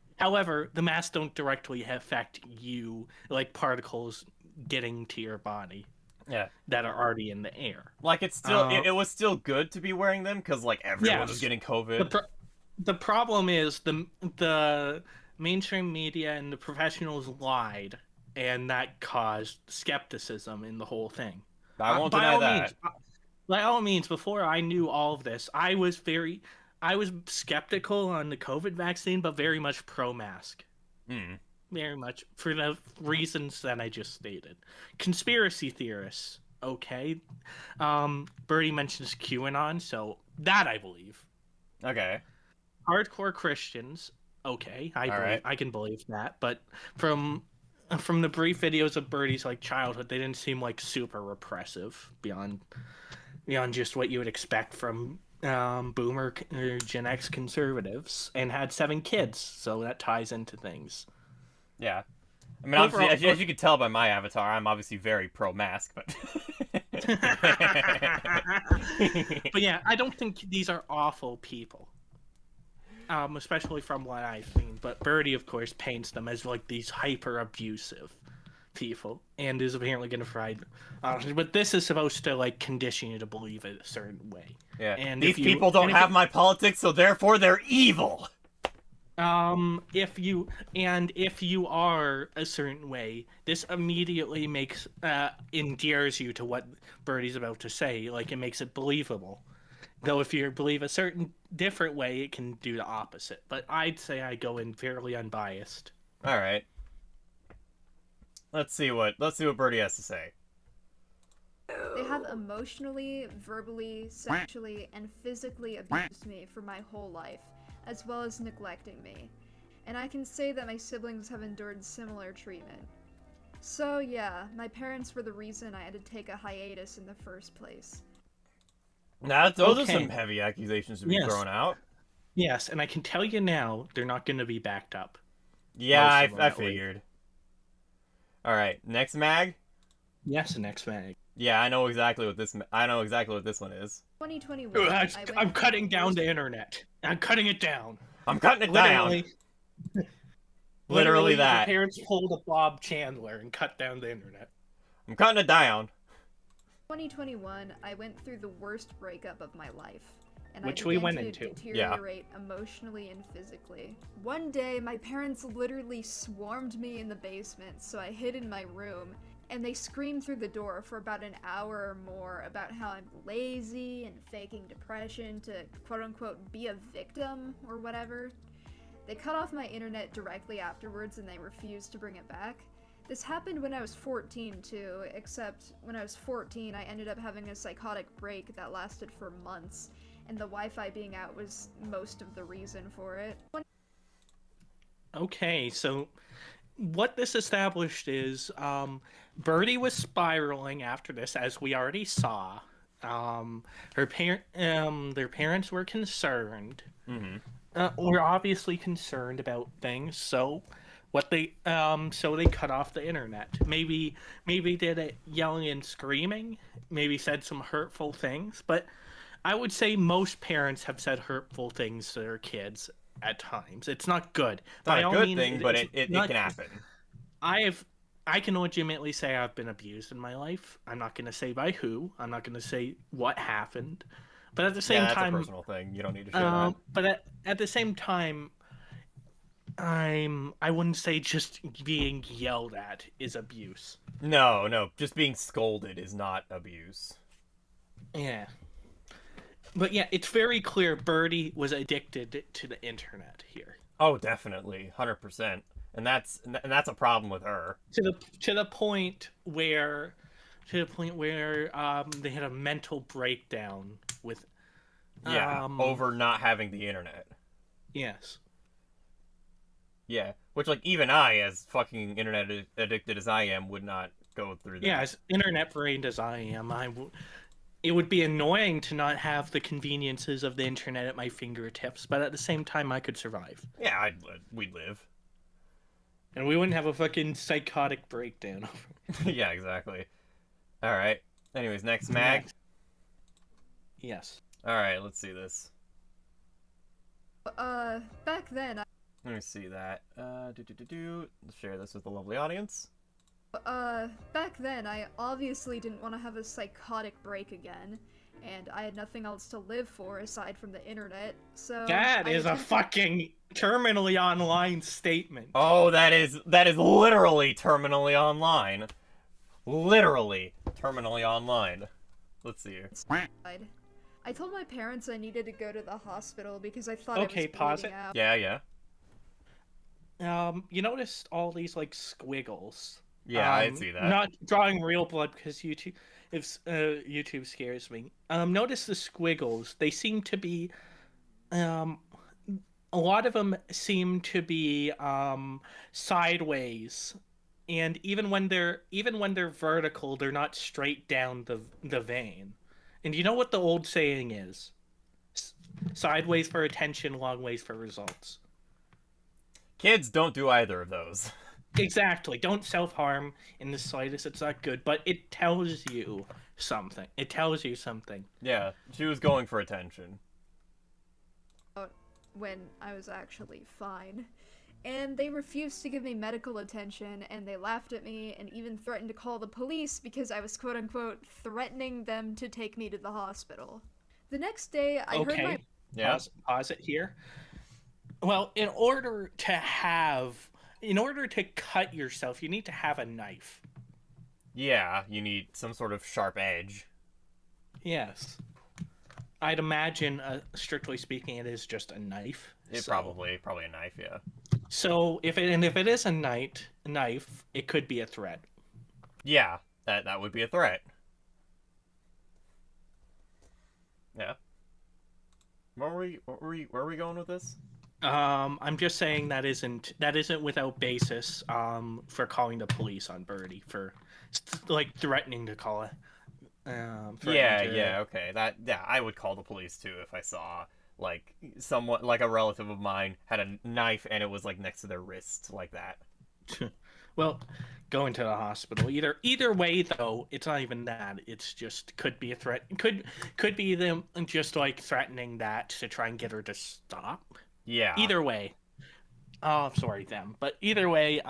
the masks don't directly affect you, like particles getting to your body. Yeah. That are already in the air. Like, it's still it was still good to be wearing them because like everyone was getting COVID. The problem is the mainstream media and the professionals lied, and that caused skepticism in the whole thing. I won't deny that. By all means, before I knew all of this, I was skeptical on the COVID vaccine, but very much pro-mask. Very much for the reasons that I just stated. Conspiracy theorists, okay. Birdie mentions QAnon, so that I believe. Okay. Hardcore Christians, okay, I can believe that, but from the brief videos of Birdie's like childhood, they didn't seem like super repressive beyond just what you would expect from boomer or Gen X conservatives, and had 7 kids, so that ties into things. Yeah. I mean, obviously, as you can tell by my avatar, I'm obviously very pro-mask, but... But yeah, I don't think these are awful people. Especially from what I've seen. But Birdie, of course, paints them as like these hyper-abusive people, and is apparently going to provide... but this is supposed to like condition you to believe it a certain way. Yeah. And these people don't have my politics, so therefore they're evil! If you are a certain way, this immediately endears you to what Birdie's about to say. Like, it makes it believable. Though if you believe a certain different way, it can do the opposite. But I'd say I go in fairly unbiased. All right. Let's see what Birdie has to say. They have emotionally, verbally, sexually, and physically abused me for my whole life, as well as neglecting me. And I can say that my siblings have endured similar treatment. So yeah, my parents were the reason I had to take a hiatus in the first place. Now, those are some heavy accusations to be thrown out. Yes, and I can tell you now, they're not going to be backed up. Yeah, I figured. All right, next mag? Yes, next mag. Yeah, I know exactly what this one is. 2021. I'm cutting down the internet. I'm cutting it down. I'm cutting it down. Literally that. My parents pulled a Bob Chandler and cut down the internet. I'm cutting it down. 2021, I went through the worst breakup of my life. And Which I we began went to into. deteriorate emotionally and physically. One day, my parents literally swarmed me in the basement, so I hid in my room, and they screamed through the door for about an hour or more about how I'm lazy and faking depression to quote-unquote be a victim or whatever. They cut off my internet directly afterwards, and they refused to bring it back. This happened when I was 14 too, except when I was 14 I ended up having a psychotic break that lasted for months, and the Wi-Fi being out was most of the reason for it. Okay, so what this established is Birdie was spiraling after this, as we already saw. Their parents were concerned. Mm-hmm. Were obviously concerned about things, so so they cut off the internet. Maybe did it yelling and screaming. Maybe said some hurtful things, but I would say most parents have said hurtful things to their kids at times. It's not good. It's not By a all good means, thing, but it's it not- can happen. I can legitimately say I've been abused in my life. I'm not going to say by who. I'm not going to say what happened. But at the same That's time, a personal thing. You don't need to share that. but at the same time, I wouldn't say just being yelled at is abuse. No, just being scolded is not abuse. Yeah. But yeah, it's very clear Birdie was addicted to the internet here. Oh, definitely, 100%. And that's a problem with her. To the point where they had a mental breakdown with Yeah, over not having the internet. yes. Yeah, which, like, even I, as fucking internet addicted as I am, would not go through that. Yeah, as internet brained as I am, it would be annoying to not have the conveniences of the internet at my fingertips, but at the same time, I could survive. Yeah, we'd live. And we wouldn't have a fucking psychotic breakdown. Yeah, exactly. Alright. Anyways, next mag. Yes. Alright, let's see this. Back then, Let me see that. Let's share this with the lovely audience. back then, I obviously didn't want to have a psychotic break again, and I had nothing else to live for aside from the internet, so... That I is a attempted- fucking terminally online statement. Oh, that is literally terminally online. Literally terminally online. Let's see here. I told my parents I needed to go to the hospital because I thought Okay, I was pause bleeding it. out. Yeah. You noticed all these like squiggles. Yeah, I see that. Not drawing real blood because YouTube scares me. Notice the squiggles. They seem to be, a lot of them seem to be sideways, and even when they're vertical, they're not straight down the vein. And you know what the old saying is? Sideways for attention, long ways for results. Kids don't do either of those. Exactly. Don't self-harm in the slightest. It's not good, but it tells you something. It tells you something. Yeah, she was going for attention. When I was actually fine. And they refused to give me medical attention, and they laughed at me, and even threatened to call the police because I was quote-unquote threatening them to take me to the hospital. The next day, I heard my... Yeah. Pause it here. Well, in order to cut yourself, you need to have a knife. Yeah, you need some sort of sharp edge. Yes. I'd imagine, strictly speaking, it is just a knife. Probably a knife, yeah. So if it is a knife, it could be a threat. Yeah, that would be a threat. Yeah. Where are we going with this? I'm just saying that isn't without basis. For calling the police on Birdie for, like, threatening to call it. Okay. I would call the police too if I saw like someone, like a relative of mine, had a knife and it was like next to their wrist like that. Well, going to the hospital. Either way though, it's not even that. It's just could be a threat. Could be them just like threatening that to try and get her to stop. Yeah. Either way. Oh, sorry, them. But either way,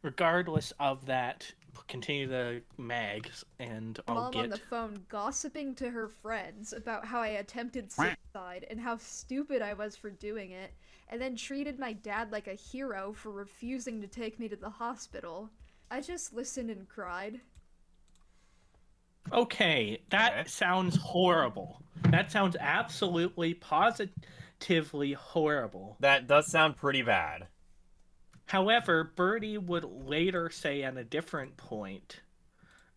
regardless of that, continue the mags and I'll Mom get... on the phone gossiping to her friends about how I attempted suicide and how stupid I was for doing it, and then treated my dad like a hero for refusing to take me to the hospital. I just listened and cried. Okay, that sounds horrible. That sounds absolutely, positively horrible. That does sound pretty bad. However, Birdie would later say at a different point,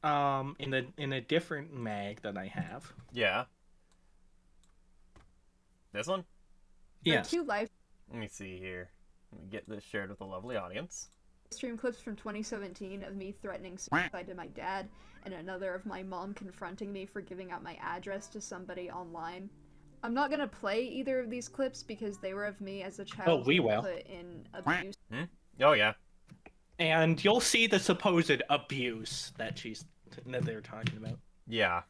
in a different mag that I have. Yeah. This one? Yes. Two life. Let me see here. Let me get this shared with the lovely audience. stream clips from 2017 of me threatening suicide to my dad, and another of my mom confronting me for giving out my address to somebody online. I'm not gonna play either of these clips because they were of me as a child we will. put in abuse. Oh yeah. And you'll see the supposed abuse that they're talking about. Yeah.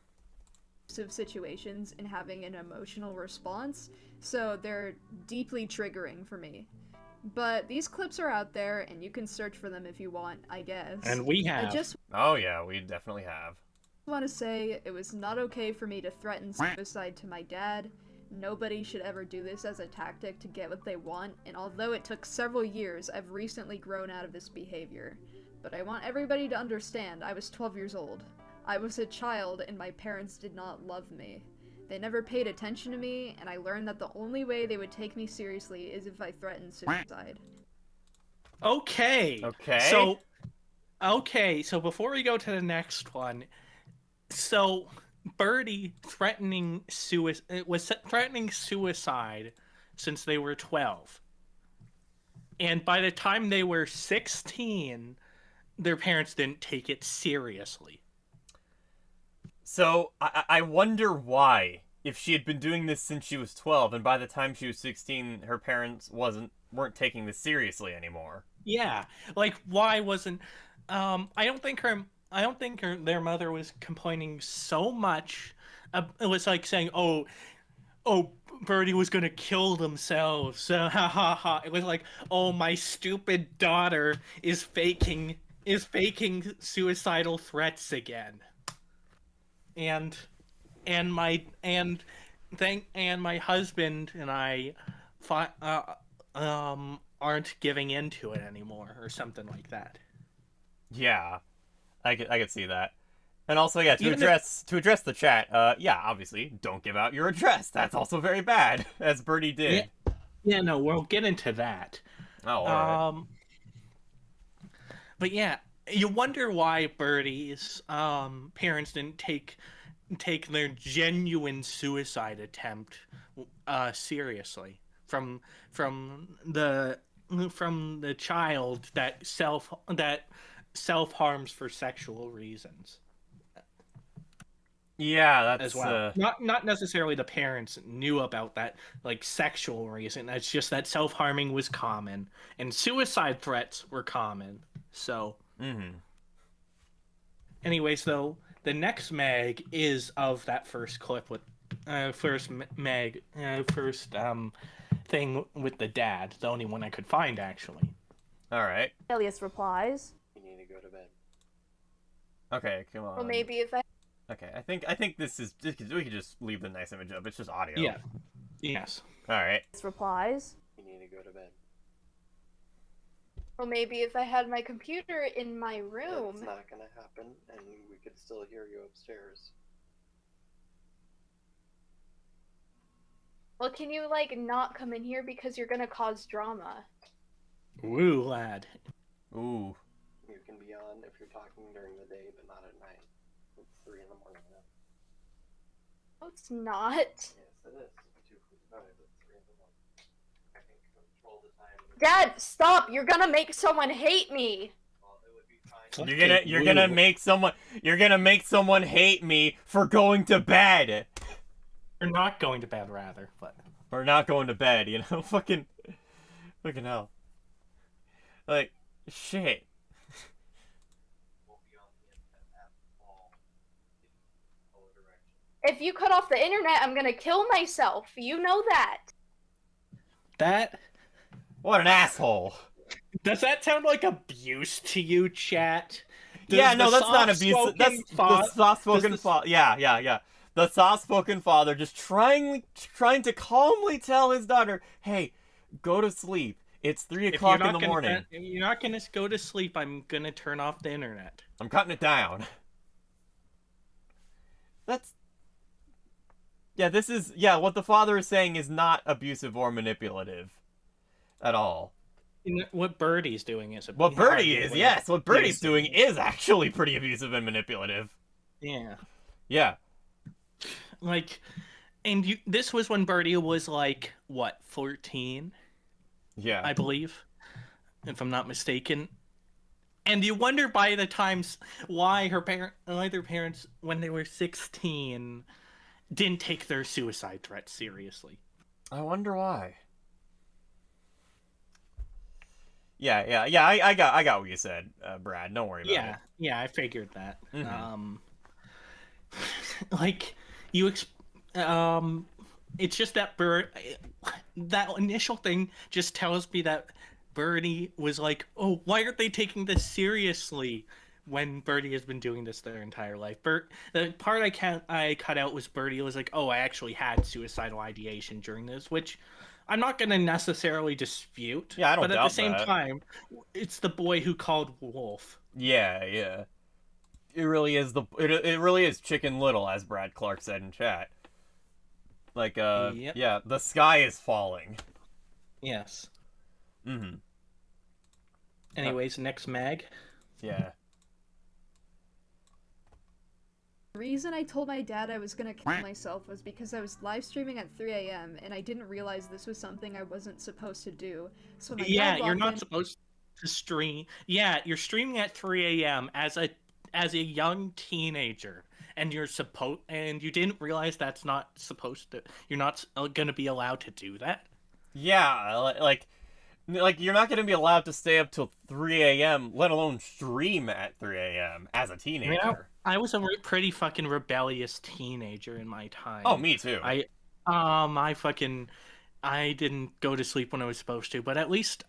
Situations and having an emotional response, so they're deeply triggering for me. But these clips are out there, and you can search for them if you want, I guess. And we have. I just Oh yeah, we definitely have. want to say it was not okay for me to threaten suicide to my dad. Nobody should ever do this as a tactic to get what they want, and although it took several years, I've recently grown out of this behavior. But I want everybody to understand I was 12 years old. I was a child, and my parents did not love me. They never paid attention to me, and I learned that the only way they would take me seriously is if I threatened suicide. Okay. Okay. So before we go to the next one, so Birdie was threatening suicide since they were 12. And by the time they were 16, their parents didn't take it seriously. So, I wonder why. If she had been doing this since she was 12, and by the time she was 16, her parents weren't taking this seriously anymore. Yeah, like why wasn't? I don't think their mother was complaining so much. It was like saying, "Oh, Birdie was gonna kill themselves." Ha ha ha! It was like, "Oh, my stupid daughter is faking suicidal threats again." And my husband and I aren't giving into it anymore, or something like that. Yeah, I could see that. And also, yeah, to address the chat, yeah, obviously, don't give out your address. That's also very bad, as Birdie did. Yeah, no, we'll get into that. Oh, all right. But yeah, you wonder why Birdie's parents didn't take their genuine suicide attempt seriously from the child that self harms for sexual reasons. Yeah, that's as well. Not necessarily the parents knew about that like sexual reason. It's just that self harming was common and suicide threats were common. So. Mm-hmm. Anyways, though, the next mag is of that first clip with first thing with the dad, the only one I could find actually. All right. Elias replies, "You need to go to bed." Okay, come on. well, maybe if I... Okay, I think this is we could just leave the nice image up. It's just audio. Yeah. Yes. All right. replies, "You need to go to bed." well, maybe if I had my computer in my room... That's not gonna happen, and we could still hear you upstairs. Well, can you, like, not come in here because you're gonna cause drama? Woo, lad. Ooh. You can be on if you're talking during the day, but not at night. It's 3 in the morning now. No, it's not. Yes, it is. 2:45 at 3 in the morning. I can control the time. Dad, stop! You're gonna make someone hate me! Well, it would be fine. You're gonna make someone hate me for going to bed. You're not going to bed, rather, but... Or not going to bed, you know? Fucking hell. Like, shit. We'll be on the internet at all in all directions. If you cut off the internet, I'm gonna kill myself. You know that. That... What an asshole. Does that sound like abuse to you, chat? Yeah, no, that's not abuse. That's the soft-spoken father. Yeah. The soft-spoken father just trying to calmly tell his daughter, "Hey, go to sleep. It's 3 o'clock in the morning. If you're not gonna go to sleep, I'm gonna turn off the internet. I'm cutting it down." What the father is saying is not abusive or manipulative at all. What Birdie's doing is What Birdie's doing is actually pretty abusive and manipulative. Yeah. Yeah. Like, and this was when Birdie was like, what, 14? Yeah. I believe, if I'm not mistaken. And you wonder by the times why their parents, when they were 16, didn't take their suicide threats seriously. I wonder why. Yeah. I got what you said, Brad. Don't worry about it. Yeah, I figured that. Mhm. Like it's just that that initial thing just tells me that Birdie was like, "Oh, why aren't they taking this seriously?" When Birdie has been doing this their entire life. The part I cut out was Birdie was like, "Oh, I actually had suicidal ideation during this," which I'm not going to necessarily dispute. Yeah, I don't But at doubt the same that. time, it's the boy who called Wolf. Yeah. It really is it really is Chicken Little, as Brad Clark said in chat. Like, Yep. yeah, the sky is falling. Yes. Mm-hmm. Anyways, next mag. Yeah. The reason I told my dad I was gonna kill myself was because I was live streaming at 3 a.m. and I didn't realize this was something I wasn't supposed to do. So my Yeah, dad you're logged not in- supposed to stream. Yeah, you're streaming at 3 a.m. as a young teenager, and you didn't realize that's not supposed to. You're not gonna be allowed to do that. Yeah, like you're not gonna be allowed to stay up till 3 a.m., let alone stream at 3 a.m. as a teenager. I was a pretty fucking rebellious teenager in my time. Oh, me too. I didn't go to sleep when I was supposed to, but at least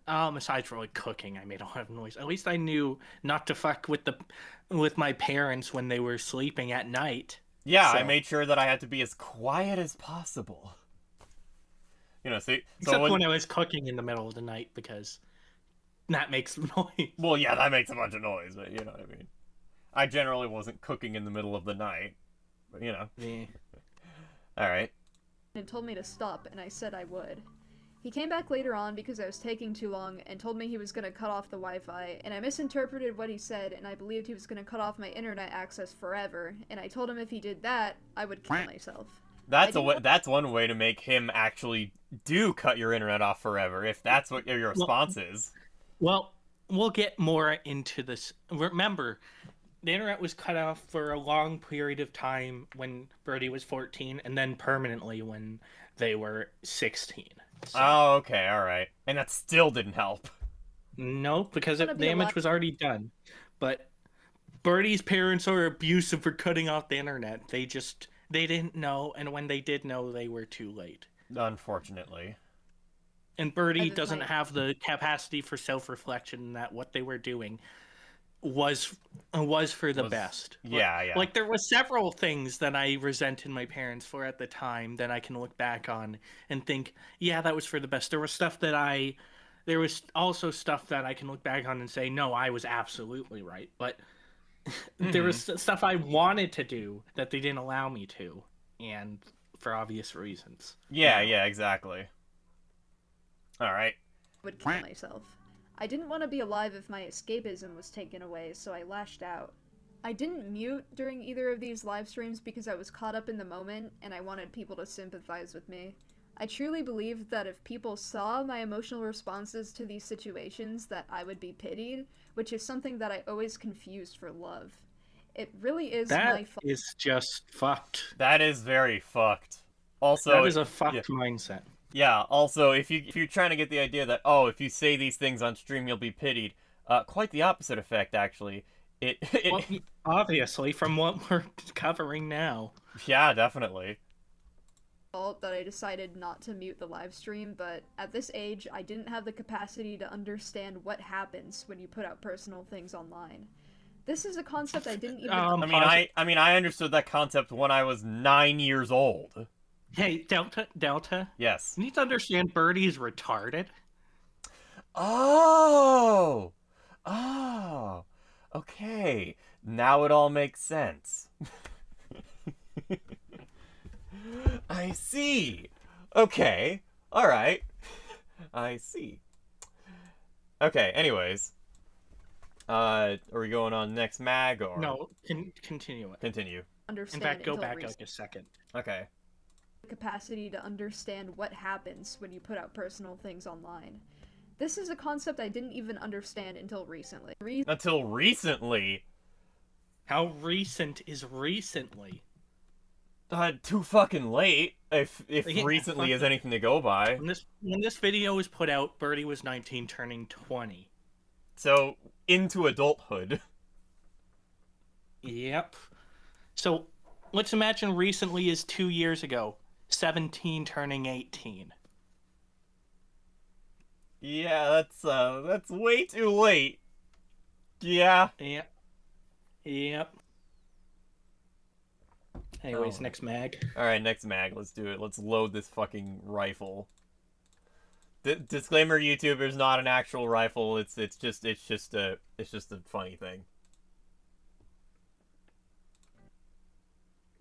aside from like cooking, I made a lot of noise. At least I knew not to fuck with my parents when they were sleeping at night. Yeah, So- I made sure that I had to be as quiet as possible. You know, see, Except when I was cooking in the middle of the night, because that makes noise. well, yeah, that makes a bunch of noise, but you know what I mean. I generally wasn't cooking in the middle of the night, but you know. Yeah. All right. and told me to stop, and I said I would. He came back later on because I was taking too long and told me he was going to cut off the Wi-Fi, and I misinterpreted what he said, and I believed he was going to cut off my internet access forever, and I told him if he did that, I would kill myself. That's one way to make him actually do cut your internet off forever, if that's what your response is. Well, we'll get more into this. Remember, the internet was cut off for a long period of time when Birdie was 14, and then permanently when they were 16. So, Oh, okay, all right. And that still didn't help. no, because Gonna the be a damage lot- was already done. But Birdie's parents are abusive for cutting off the internet. They didn't know, and when they did know, they were too late. Unfortunately. And Birdie I've been doesn't playing- have the capacity for self-reflection that what they were doing was for the best. Yeah. Like there were several things that I resented my parents for at the time that I can look back on and think, yeah, that was for the best. There was also stuff that I can look back on and say, no, I was absolutely right. But there was stuff I wanted to do that they didn't allow me to, and for obvious reasons. Yeah, exactly. All right. Would kill myself. I didn't want to be alive if my escapism was taken away, so I lashed out. I didn't mute during either of these live streams because I was caught up in the moment and I wanted people to sympathize with me. I truly believed that if people saw my emotional responses to these situations that I would be pitied, which is something that I always confused for love. It really is my That fault. is just fucked. That is very fucked. Also, That is a fucked mindset. yeah, also, if you're trying to get the idea that, oh, if you say these things on stream, you'll be pitied, quite the opposite effect, actually. Well, obviously, from what we're covering now. Yeah, definitely. Fault that I decided not to mute the live stream, but at this age, I didn't have the capacity to understand what happens when you put out personal things online. This is a concept I didn't even... I understood that concept when I was 9 years old. Hey, Delta, Yes. you need to understand Birdie's retarded. Oh! Okay. Now it all makes sense. I see. Okay. Alright. I see. Okay, anyways. Are we going on next mag, or...? No, continue it. Continue. In understand fact, go until back recently. like a second. Okay. Capacity to understand what happens when you put out personal things online. This is a concept I didn't even understand until recently. Until recently. How recent is recently? Too fucking late. If Yeah, recently is fucking- anything to go by. When this video was put out, Birdie was 19, turning 20. So into adulthood. Yep. So let's imagine recently is 2 years ago. 17 turning 18. Yeah, that's way too late. Yeah. Yep. Yep. Anyways, Oh. next mag. All right, next mag. Let's do it. Let's load this fucking rifle. Disclaimer: YouTuber's not an actual rifle. It's just a funny thing.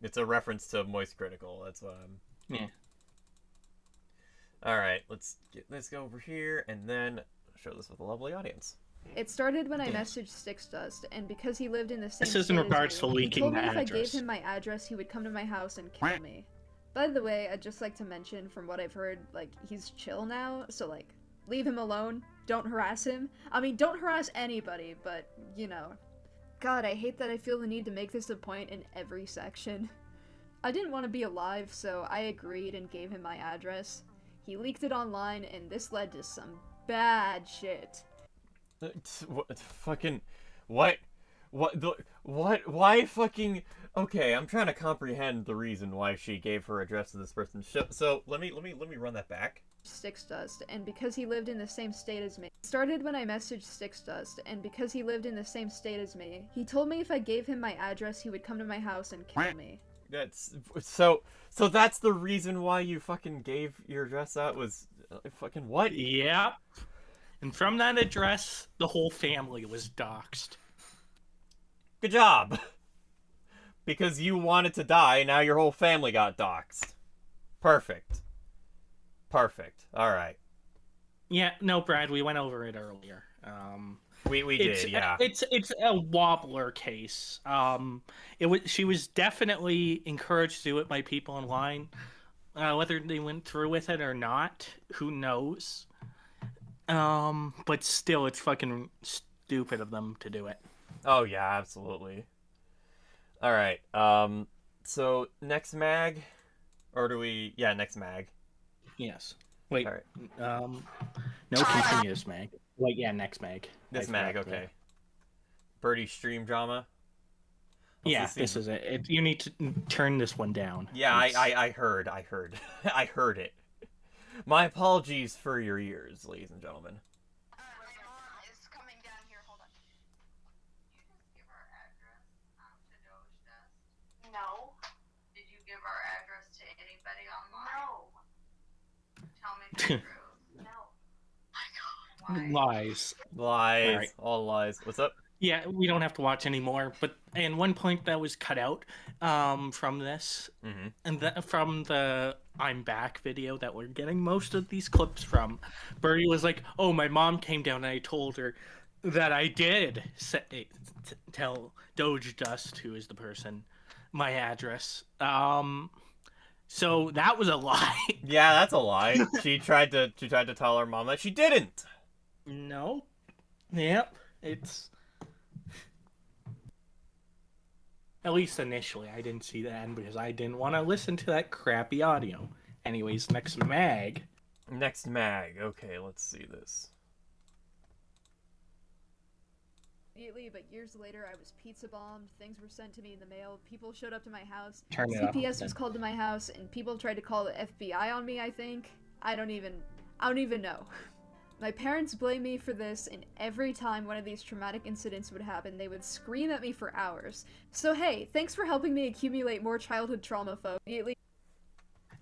It's a reference to Moist Critical. That's what I'm. Yeah. All right, let's get this over here and then show this with a lovely audience. It started when I messaged Sixdust, and because he lived in the same This is state in as regards to me, he leaking told me the if I gave address. him my address, he would come to my house and kill me. By the way, I'd just like to mention, from what I've heard, like, he's chill now, so, like, leave him alone. Don't harass him. I mean, don't harass anybody, but, you know. God, I hate that I feel the need to make this a point in every section. I didn't want to be alive, so I agreed and gave him my address. He leaked it online, and this led to some bad shit. What fucking what why fucking okay, I'm trying to comprehend the reason why she gave her address to this person. So let me run that back. Sixdust, and because he lived in the same state as me. It started when I messaged Sixdust, and because he lived in the same state as me. He told me if I gave him my address, he would come to my house and kill me. That's so that's the reason why you fucking gave your address out was fucking what? Yep. And from that address, the whole family was doxxed. Good job. Because you wanted to die, now your whole family got doxxed. Perfect. Perfect. All right. Yeah, no, Brad, we went over it earlier. We did, yeah. It's a wobbler case. She was definitely encouraged to do it by people online. Whether they went through with it or not, who knows? But still, it's fucking stupid of them to do it. Oh yeah, absolutely. All right. So next mag, or do we? Yeah, next mag. Yes. Wait. All right. No continuous mag. Wait, yeah, next mag. This I mag, forgot okay. Birdie stream drama. Yeah, this is it. You need to turn this one down. Yeah, It's- I heard. I heard it. My apologies for your ears, ladies and gentlemen. My mom is coming down here. Hold on. You just give our address to Doge Dust? No. Did you give our address to anybody online? No. Tell me the truth. No. Why? Lies. Lies, Alright. all lies. What's up? Yeah, we don't have to watch anymore. But and one point that was cut out from this, Mm-hmm. and from the I'm Back video that we're getting most of these clips from, Birdie was like, "Oh, my mom came down and I told her that I did tell Doge Dust, who is the person, my address." So that was a lie. Yeah, that's a lie. She tried to tell her mom that she didn't. No. Yep. It's. At least initially, I didn't see the end because I didn't want to listen to that crappy audio. Anyways, next mag. Next mag. Okay, let's see this. Immediately, but years later, I was pizza bombed. Things were sent to me in the mail. People showed up to my house. Turn it up. CPS was called to my house, and people tried to call the FBI on me. I think I don't even know. My parents blame me for this, and every time one of these traumatic incidents would happen, they would scream at me for hours. So hey, thanks for helping me accumulate more childhood trauma, folks. Immediately.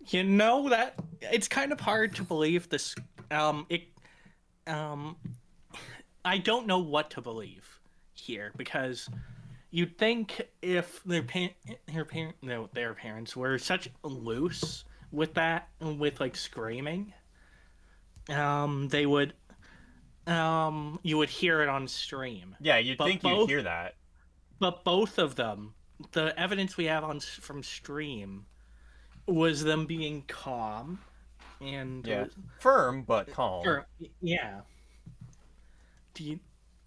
You know that it's kind of hard to believe this. I don't know what to believe here because you'd think if their parents were such loose with that, with like screaming, they would, you would hear it on stream. Yeah, you'd But think you'd both- hear that. But both of them, the evidence we have from stream, was them being calm and Yeah, firm but calm. yeah.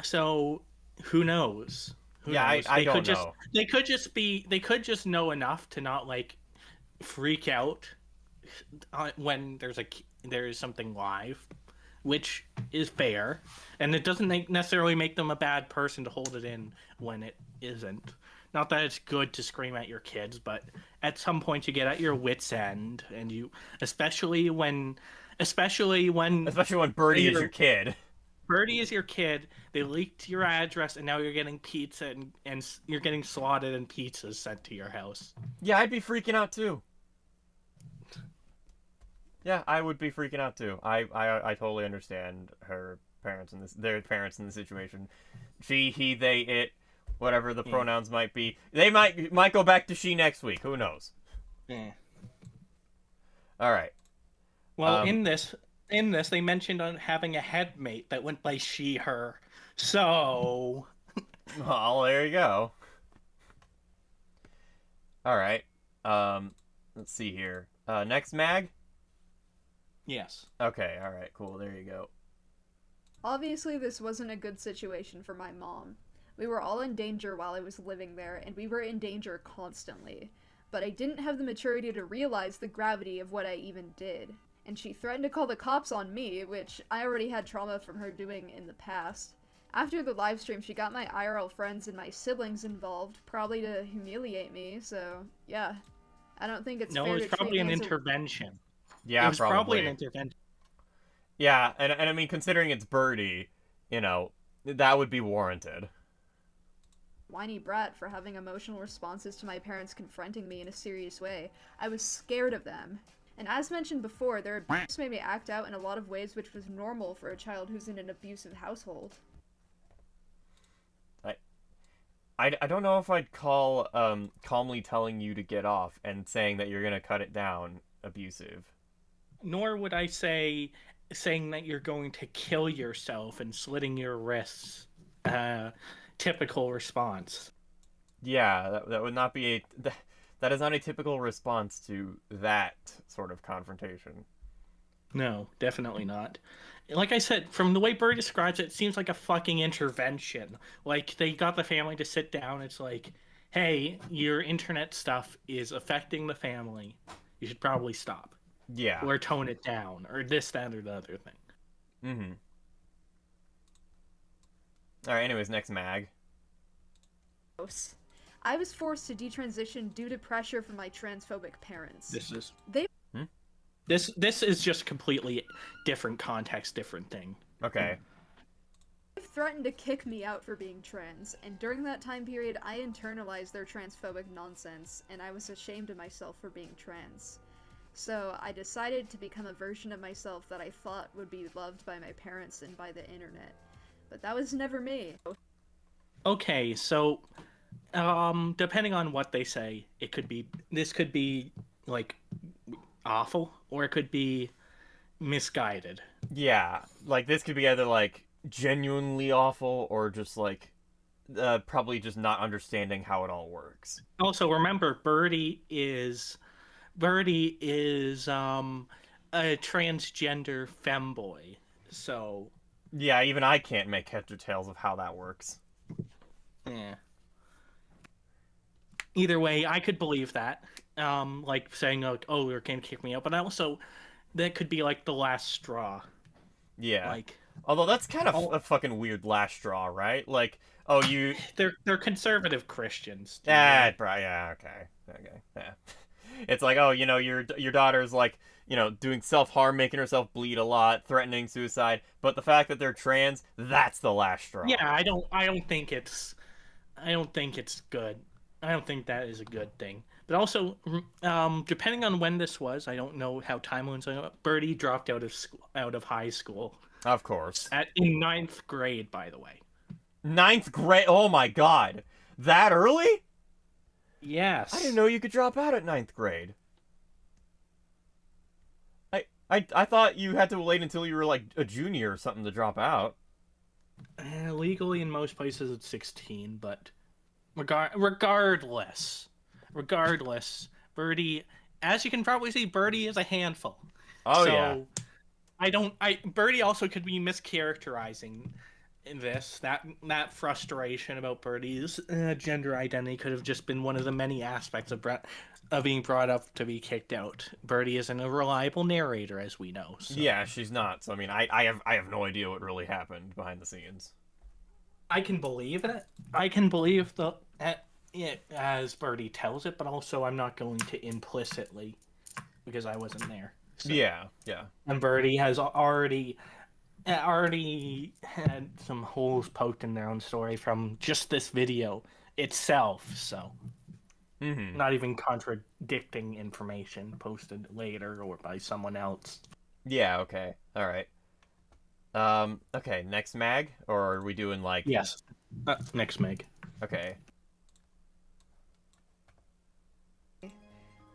So who knows? Who Yeah, knows? I They don't could just know. they could just know enough to not like freak out when there's something live, which is fair, and it doesn't necessarily make them a bad person to hold it in when it isn't. Not that it's good to scream at your kids, but at some point you get at your wits' end, and you, especially when Especially when Birdie is your kid. Birdie is your kid. They leaked your address, and now you're getting pizza and you're getting slotted and pizzas sent to your house. Yeah, I'd be freaking out too. Yeah, I would be freaking out too. I totally understand their parents in this situation. She, he, they, it, whatever the pronouns might be. They might go back to she next week. Who knows? Yeah. All right. Well, in this, they mentioned on having a headmate that went by she, her. So. Well, there you go. All right. Let's see here. Next mag. Yes. Okay. All right. Cool. There you go. Obviously, this wasn't a good situation for my mom. We were all in danger while I was living there, and we were in danger constantly. But I didn't have the maturity to realize the gravity of what I even did. And she threatened to call the cops on me, which I already had trauma from her doing in the past. After the livestream, she got my IRL friends and my siblings involved, probably to humiliate me, so yeah. I don't think it's fair to No, it's probably treat an me as intervention. Yeah, it was probably an intervention. Yeah, and I mean, considering it's Birdie, you know, that would be warranted. whiny brat for having emotional responses to my parents confronting me in a serious way. I was scared of them. And as mentioned before, their abuse made me act out in a lot of ways which was normal for a child who's in an abusive household. I don't know if I'd call calmly telling you to get off and saying that you're gonna cut it down abusive. Nor would I say saying that you're going to kill yourself and slitting your wrists. Typical response. Yeah, that would not be that is not a typical response to that sort of confrontation. No, definitely not. Like I said, from the way Bird describes it, it seems like a fucking intervention. Like, they got the family to sit down. It's like, hey, your internet stuff is affecting the family. You should probably stop. Yeah. Or tone it down. Or this, that, or the other thing. Mm-hmm. Alright, anyways, next mag. I was forced to detransition due to pressure from my transphobic parents. This is just completely different context, different thing. Okay. They threatened to kick me out for being trans, and during that time period, I internalized their transphobic nonsense, and I was ashamed of myself for being trans. So I decided to become a version of myself that I thought would be loved by my parents and by the internet. But that was never me. Okay, so depending on what they say, this could be like awful, or it could be misguided. Yeah, like this could be either like genuinely awful or just like probably just not understanding how it all works. Also, remember, Birdie is a transgender femboy, so yeah, even I can't make heads or tails of how that works. yeah. Either way, I could believe that. Like saying, like, oh, you're going to kick me out. But also, that could be, like, the last straw. Yeah. Like, although that's kind of a fucking weird last straw, right? Like, oh, you... They're conservative Christians. Yeah, okay. Yeah. It's like, oh, you know, your daughter's, like, you know, doing self-harm, making herself bleed a lot, threatening suicide. But the fact that they're trans, that's the last straw. Yeah, I don't think it's good. I don't think that is a good thing. But also, depending on when this was, I don't know how timelines are. Birdie dropped out of high school. Of course. In 9th grade, by the way. 9th grade? Oh my god. That early? Yes. I didn't know you could drop out at 9th grade. I thought you had to wait until you were like a junior or something to drop out. Legally in most places it's 16, but regardless, Birdie, as you can probably see, Birdie is a handful. Oh, so, yeah. Birdie also could be mischaracterizing that frustration about Birdie's gender identity could have just been one of the many aspects of being brought up to be kicked out. Birdie isn't a reliable narrator, as we know. So. Yeah, she's not. So I mean, I have no idea what really happened behind the scenes. I can believe it. I can believe it as Birdie tells it, but also I'm not going to implicitly, because I wasn't there. So. Yeah. And Birdie has already had some holes poked in their own story from just this video itself, so not even contradicting information posted later or by someone else. Yeah, okay. Alright. Okay, next mag? Or are we doing like... Yes. Next mag. Okay.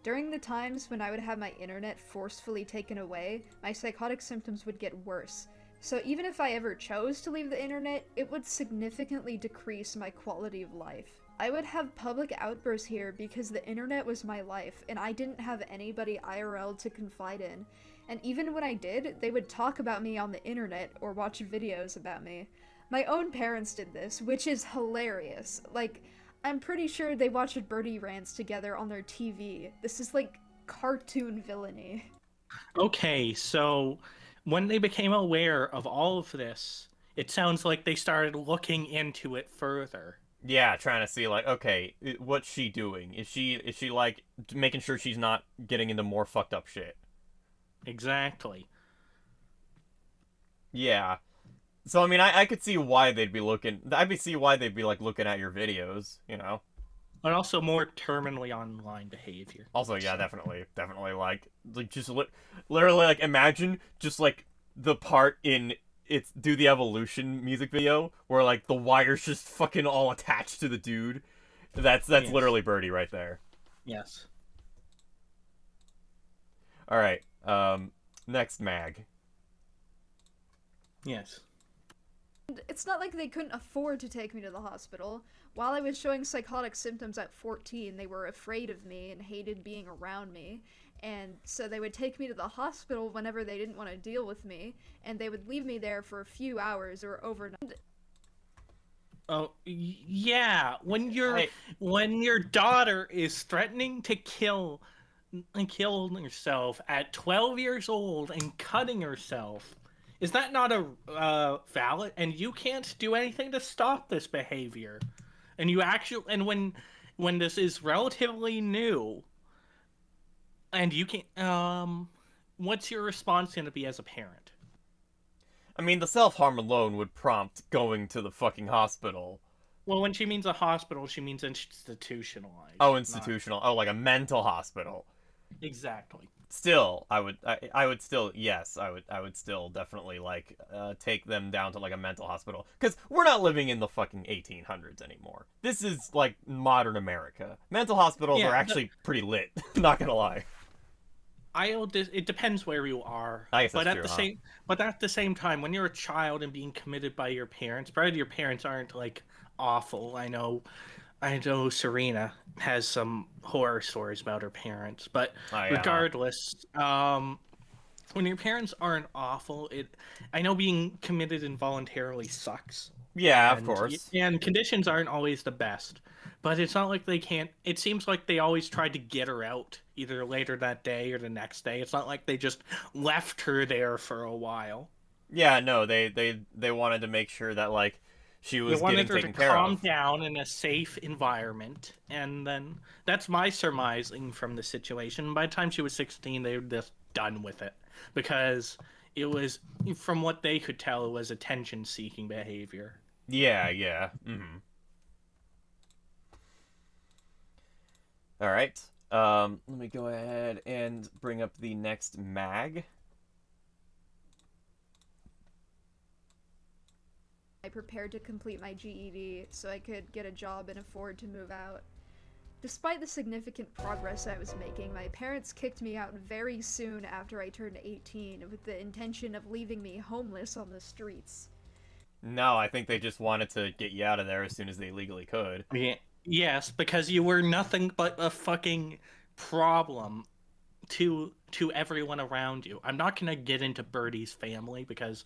During the times when I would have my internet forcefully taken away, my psychotic symptoms would get worse. So even if I ever chose to leave the internet, it would significantly decrease my quality of life. I would have public outbursts here because the internet was my life, and I didn't have anybody IRL to confide in. And even when I did, they would talk about me on the internet or watch videos about me. My own parents did this, which is hilarious. Like, I'm pretty sure they watched Birdie rants together on their TV. This is like cartoon villainy. Okay, so when they became aware of all of this, it sounds like they started looking into it further. Yeah, trying to see, like, okay, what's she doing? Is she like, making sure she's not getting into more fucked up shit? Exactly. Yeah. So, I mean, I could see why they'd be looking... I could see why they'd be, like, looking at your videos, you know? But also more terminally online behavior. Also, yeah, definitely, like just literally, like, imagine just, like, the part in it's Do the Evolution music video where, like, the wire's just fucking all attached to the dude. That's Yes. literally Birdie right there. Yes. Alright, next mag. Yes. It's not like they couldn't afford to take me to the hospital. While I was showing psychotic symptoms at 14, they were afraid of me and hated being around me. And so they would take me to the hospital whenever they didn't want to deal with me, and they would leave me there for a few hours or overnight. Oh, yeah. When your daughter is threatening to kill herself at 12 years old and cutting herself, is that not a valid? And you can't do anything to stop this behavior. And you actually, and when this is relatively new, and you can, what's your response going to be as a parent? I mean, the self-harm alone would prompt going to the fucking hospital. Well, when she means a hospital, she means institutionalized. Oh, institutional. Oh, like a mental hospital. Exactly. Still, I would still definitely, like, take them down to, like, a mental hospital. Because we're not living in the fucking 1800s anymore. This is, like, modern America. Mental hospitals are actually pretty lit, not gonna lie. It depends where you are. I guess but that's at true, the same but at the same time, when you're a child and being committed by your parents, probably your parents aren't, like, awful. I know Serena has some horror stories about her parents, but regardless, when your parents aren't awful, I know being committed involuntarily sucks. Yeah, of course. And conditions aren't always the best, but it's not like they can't. It seems like they always tried to get her out either later that day or the next day. It's not like they just left her there for a while. Yeah, no, they wanted to make sure that, like, she was getting taken care of. Calm down in a safe environment, and then that's my surmising from the situation. By the time she was 16, they were just done with it because it was, from what they could tell, it was attention-seeking behavior. Yeah. All right. Let me go ahead and bring up the next mag. I prepared to complete my GED so I could get a job and afford to move out. Despite the significant progress I was making, my parents kicked me out very soon after I turned 18 with the intention of leaving me homeless on the streets. No, I think they just wanted to get you out of there as soon as they legally could. Yeah, yes, because you were nothing but a fucking problem to everyone around you. I'm not gonna get into Birdie's family because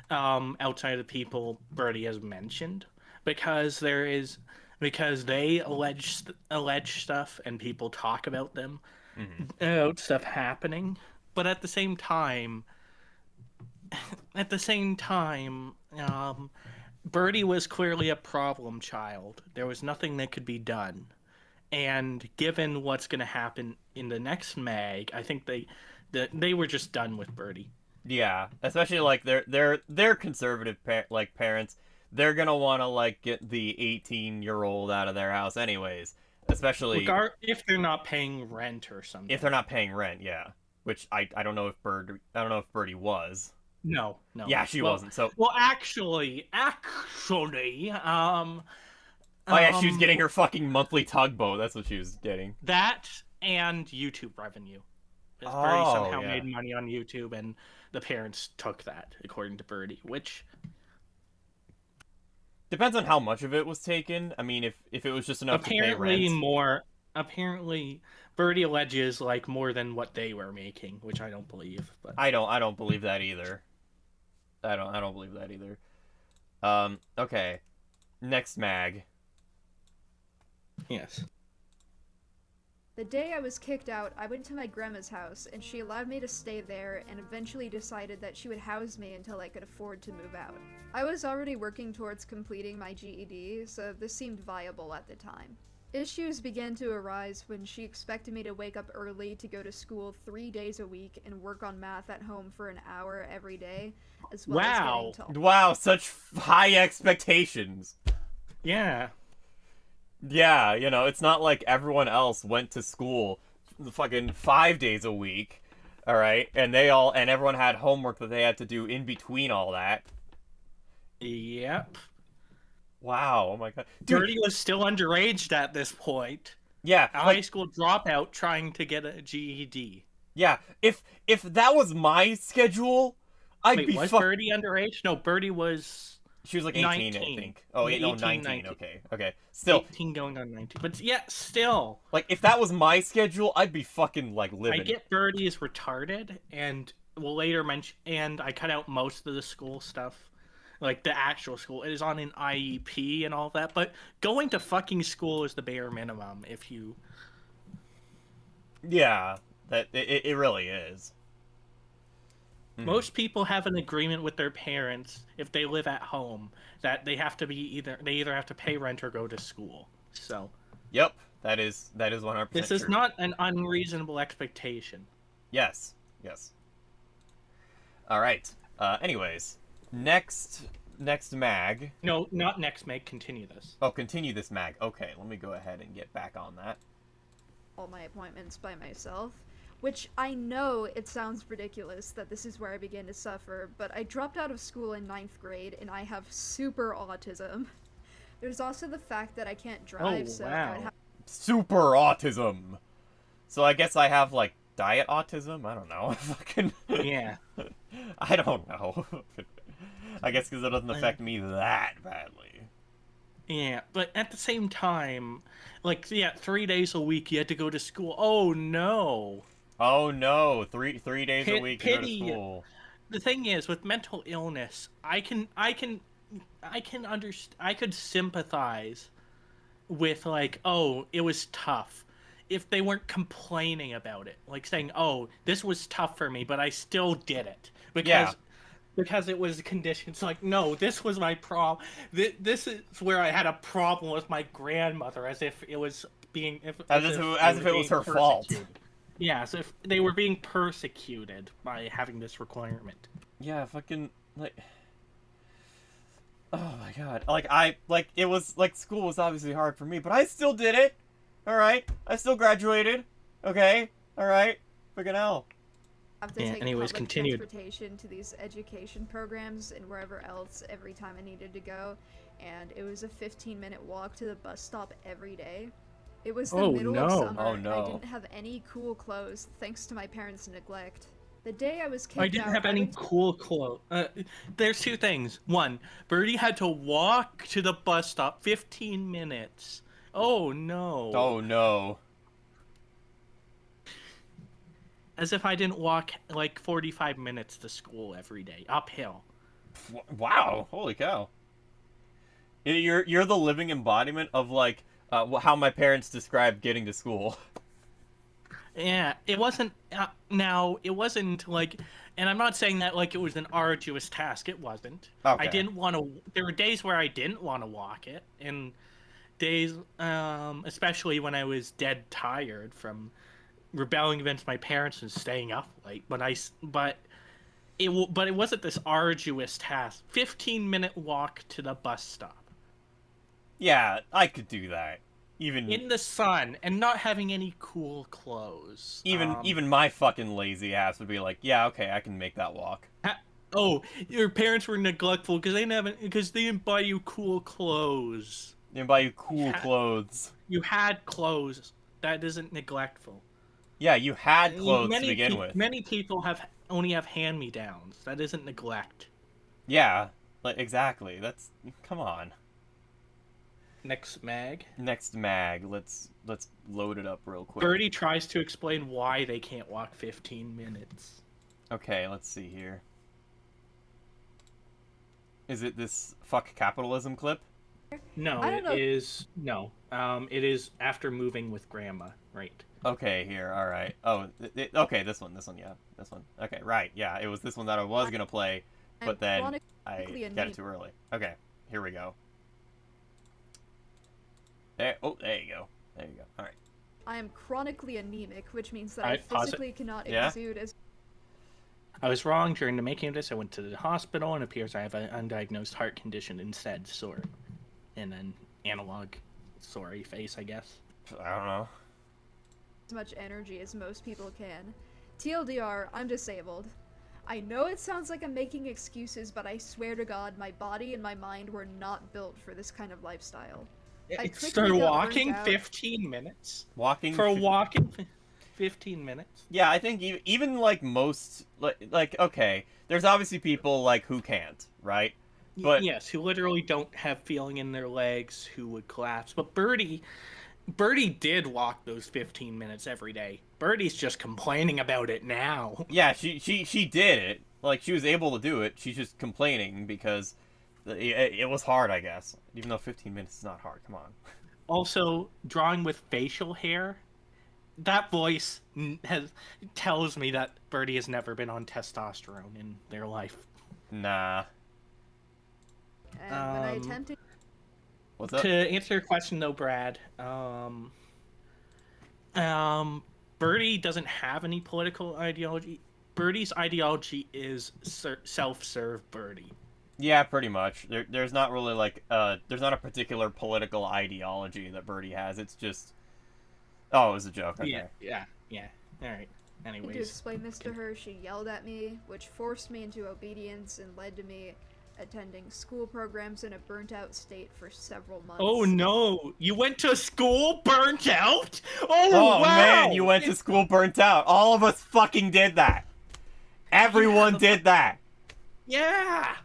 outside of the people Birdie has mentioned, because they allege stuff and people talk about them, about stuff happening. But at the same time, Birdie was clearly a problem child. There was nothing that could be done. And given what's going to happen in the next mag, I think they were just done with Birdie. Yeah, especially like they're conservative parents. They're gonna want to like get the 18-year-old out of their house anyways. Especially if they're not paying rent or something. If they're not paying rent, yeah. Which I don't know if Birdie was. No. Yeah, she wasn't. So actually, oh yeah, she was getting her fucking monthly tugboat. That's what she was getting. That and YouTube revenue. Because Birdie somehow made money on YouTube, and the parents took that, according to Birdie, which depends on how much of it was taken. I mean, if it was just enough to pay rent. Apparently, Birdie alleges like more than what they were making, which I don't believe. But I don't believe that either. I don't believe that either. Okay. Next mag. Yes. The day I was kicked out, I went to my grandma's house, and she allowed me to stay there and eventually decided that she would house me until I could afford to move out. I was already working towards completing my GED, so this seemed viable at the time. Issues began to arise when she expected me to wake up early to go to school 3 days a week and work on math at home for an hour every day, as well as getting tall. Wow, such high expectations. Yeah. Yeah, you know, it's not like everyone else went to school fucking 5 days a week, alright? And everyone had homework that they had to do in between all that. Yep. Wow, oh my god. Dude, Birdie was still underage at this point. Yeah. A high school dropout trying to get a GED. Yeah, if that was my schedule, I'd be was Birdie underage? No, Birdie was... She was like 18, 19. I think. Oh, yeah, 19. 19. Okay. Still. 18 going on 19. But yeah, still. Like, if that was my schedule, I'd be fucking, like, living. I get Birdie is retarded, and we'll later mention... And I cut out most of the school stuff. Like, the actual school. It is on an IEP and all that, but going to fucking school is the bare minimum if you... Yeah, it really is. Most people have an agreement with their parents if they live at home that they have to be they either have to pay rent or go to school. So, yep, that is 100%. This is not an unreasonable expectation. Yes. All right. Anyways, next mag. No, not next mag. Continue this. Oh, continue this mag. Okay, let me go ahead and get back on that. All my appointments by myself. Which I know it sounds ridiculous that this is where I began to suffer, but I dropped out of school in 9th grade and I have super autism. There's also the fact that I can't drive, so I'd have... Super autism! So I guess I have, like, diet autism? I don't know. Fucking... Yeah. I don't know. I guess because it doesn't affect me that badly. Yeah, but at the same time, like, yeah, 3 days a week you had to go to school. Oh, no. Oh no! Three days a week to go to school. The thing is, with mental illness, I could sympathize with, like, oh, it was tough, if they weren't complaining about it, like saying, oh, this was tough for me, but I still did it because it was conditions. Like, no, this was my problem. This is where I had a problem with my grandmother, as if it was being as if it was her fault. Yeah, so if they were being persecuted by having this requirement. Yeah, fucking, like... Oh my god. It was, like, school was obviously hard for me, but I still did it! Alright? I still graduated. Okay? Alright? Freaking hell. I have to take public transportation to these education programs and wherever else every time I needed to go, and it was a 15-minute walk to the bus stop every day. It was the middle of summer, and I didn't have any cool clothes, thanks to my parents' neglect. The day I was kicked out... I didn't have any cool clothes. There's two things. One, Birdie had to walk to the bus stop 15 minutes. Oh, no. Oh, no. as if I didn't walk like 45 minutes to school every day, uphill. Wow, holy cow. You're the living embodiment of like how my parents described getting to school. Yeah, it wasn't. Now it wasn't like, and I'm not saying that like it was an arduous task. It wasn't. Okay. I didn't want to. There were days where I didn't want to walk it, and days, especially when I was dead tired from rebelling against my parents and staying up late. But it wasn't this arduous task. 15-minute walk to the bus stop. Yeah, I could do that. Even In the sun and not having any cool clothes. even my fucking lazy ass would be like, yeah, okay, I can make that walk. Oh, your parents were neglectful because they didn't buy you cool clothes. They buy you cool clothes. You had clothes. That isn't neglectful. Yeah, you had clothes to begin with. Many people only have hand-me-downs. That isn't neglect. Yeah, like exactly. That's come on. Next mag. Next mag. Let's load it up real quick. Birdie tries to explain why they can't walk 15 minutes. Okay, let's see here. Is it this fuck capitalism clip? No, I don't know. it is no. It is after moving with grandma, right? Okay, here. All right. Oh, okay. This one. Yeah. This one. Okay. Right. Yeah. It was this one that I was gonna play, but then I got it too early. Okay. Here we go. There. Oh, there you go. There you go. All right. I am chronically anemic, which means that I Alright, pause it. physically cannot Yeah? exude as I was wrong during the making of this. I went to the hospital and it appears I have an undiagnosed heart condition instead. Sorry. And then analog sorry face, I guess. I don't know. much energy as most people can. TLDR, I'm disabled. I know it sounds like I'm making excuses, but I swear to God, my body and my mind were not built for this kind of lifestyle. I quickly Start got walking burnt out. 15 minutes? Walking For a fif- walking 15 minutes? Yeah, I think even like most like okay, there's obviously people like who can't, right? But yes, who literally don't have feeling in their legs, who would collapse. But Birdie did walk those 15 minutes every day. Birdie's just complaining about it now. yeah, she did it. Like she was able to do it. She's just complaining because it was hard, I guess. Even though 15 minutes is not hard. Come on. Also, drawing with facial hair, that voice tells me that Birdie has never been on testosterone in their life. Nah. And when I attempted What's up? To answer your question though, Brad, Birdie doesn't have any political ideology. Birdie's ideology is self-serve Birdie. Yeah, pretty much. There's not really like there's not a particular political ideology that Birdie has. It's just oh, it was a joke. Okay. Yeah. All right. to Anyways, explain this to her, she yelled at me, which forced me into obedience and led to me attending school programs in a burnt-out state for several months. oh no, you went to school burnt out? Oh, Oh wow! man, you went to school burnt out. All of us fucking did that. Everyone did that. Yeah.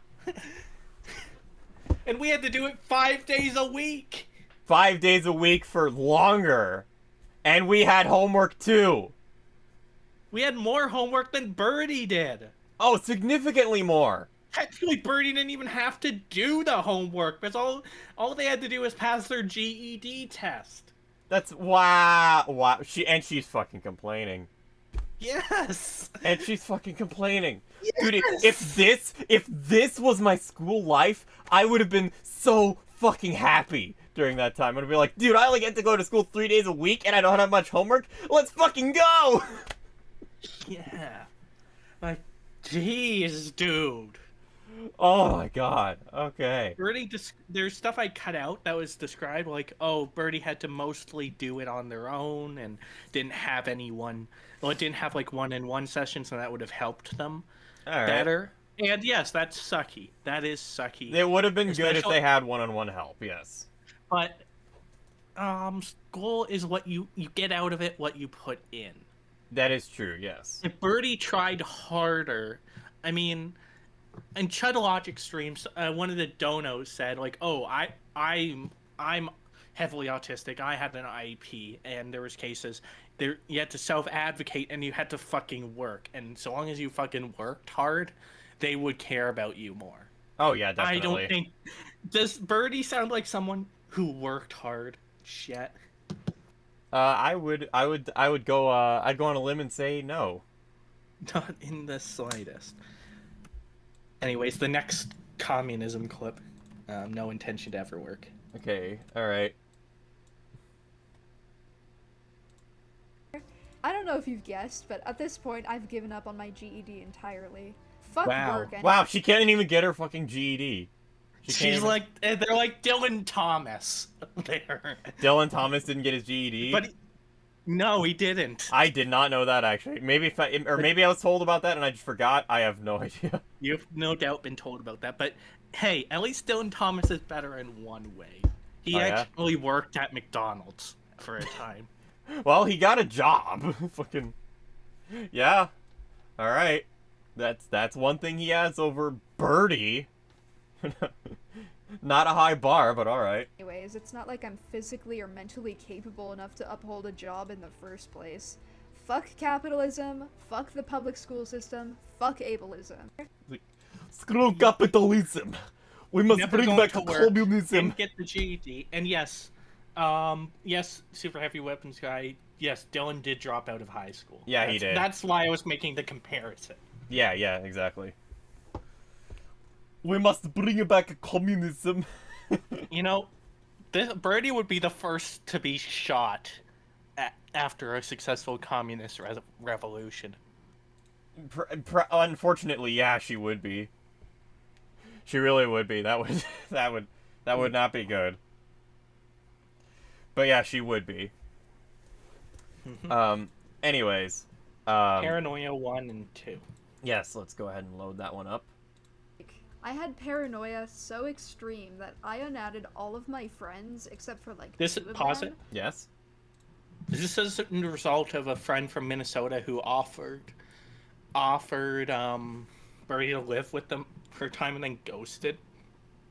And we had to do it 5 days a week. 5 days a week for longer. And we had homework too. We had more homework than Birdie did. Oh, significantly more. Actually, Birdie didn't even have to do the homework. Because all they had to do was pass their GED test. That's wow. She's fucking complaining. Yes. And she's fucking complaining. Dude, Yes! if this was my school life, I would have been so fucking happy during that time. I'd be like, dude, I only get to go to school 3 days a week and I don't have much homework. Let's fucking go. Yeah. Like, jeez, dude. Oh my god. Okay. Birdie, there's stuff I cut out that was described like, oh, Birdie had to mostly do it on their own and didn't have anyone. Well, it didn't have like one-on-one sessions, and that would have helped them All right. better. And yes, that's sucky. That is sucky. It would have been good if Especially- they had one-on-one help. Yes. But school is what you get out of it, what you put in. That is true. Yes. If Birdie tried harder, I mean, in Chudlogic streams, one of the donos said like, "Oh, I'm heavily autistic. I had an IEP, and there was cases there you had to self-advocate and you had to fucking work. And so long as you fucking worked hard, they would care about you more. Oh yeah, definitely. I don't think. Does Birdie sound like someone who worked hard? Shit. I would go. I'd go on a limb and say no. Not in the slightest. Anyways, the next communism clip. No intention to ever work. Okay, all right. I don't know if you've guessed, but at this point, I've given up on my GED entirely. Fuck Wow. work. And Wow, she can't even get her fucking GED. She can't She's even- like, they're like Dylan Thomas. There. Dylan Thomas didn't get his GED. But no, he didn't. I did not know that actually. Maybe maybe I was told about that and I just forgot. I have no idea. You've no doubt been told about that. But hey, at least Dylan Thomas is better in one way. He Oh, yeah? actually worked at McDonald's for a time. Well, he got a job. Fucking yeah. All right. That's one thing he has over Birdie. Not a high bar, but all right. anyways, it's not like I'm physically or mentally capable enough to uphold a job in the first place. Fuck capitalism, fuck the public school system, fuck ableism. Screw capitalism. We must Never bring going back to work, communism. Didn't get the GED. And yes, yes, super heavy weapons guy. Yes, Dylan did drop out of high school. Yeah, he did. That's why I was making the comparison. Yeah, exactly. We must bring back communism. You know, Birdie would be the first to be shot after a successful communist revolution. Unfortunately, yeah, she would be. She really would be. That would not be good. But yeah, she would be. Anyways, Paranoia 1 and 2. yes, let's go ahead and load that one up. I had paranoia so extreme that I unadded all of my friends except for like This 2 of pause them. it. Yes. This is a result of a friend from Minnesota who offered Birdie to live with them for a time and then ghosted.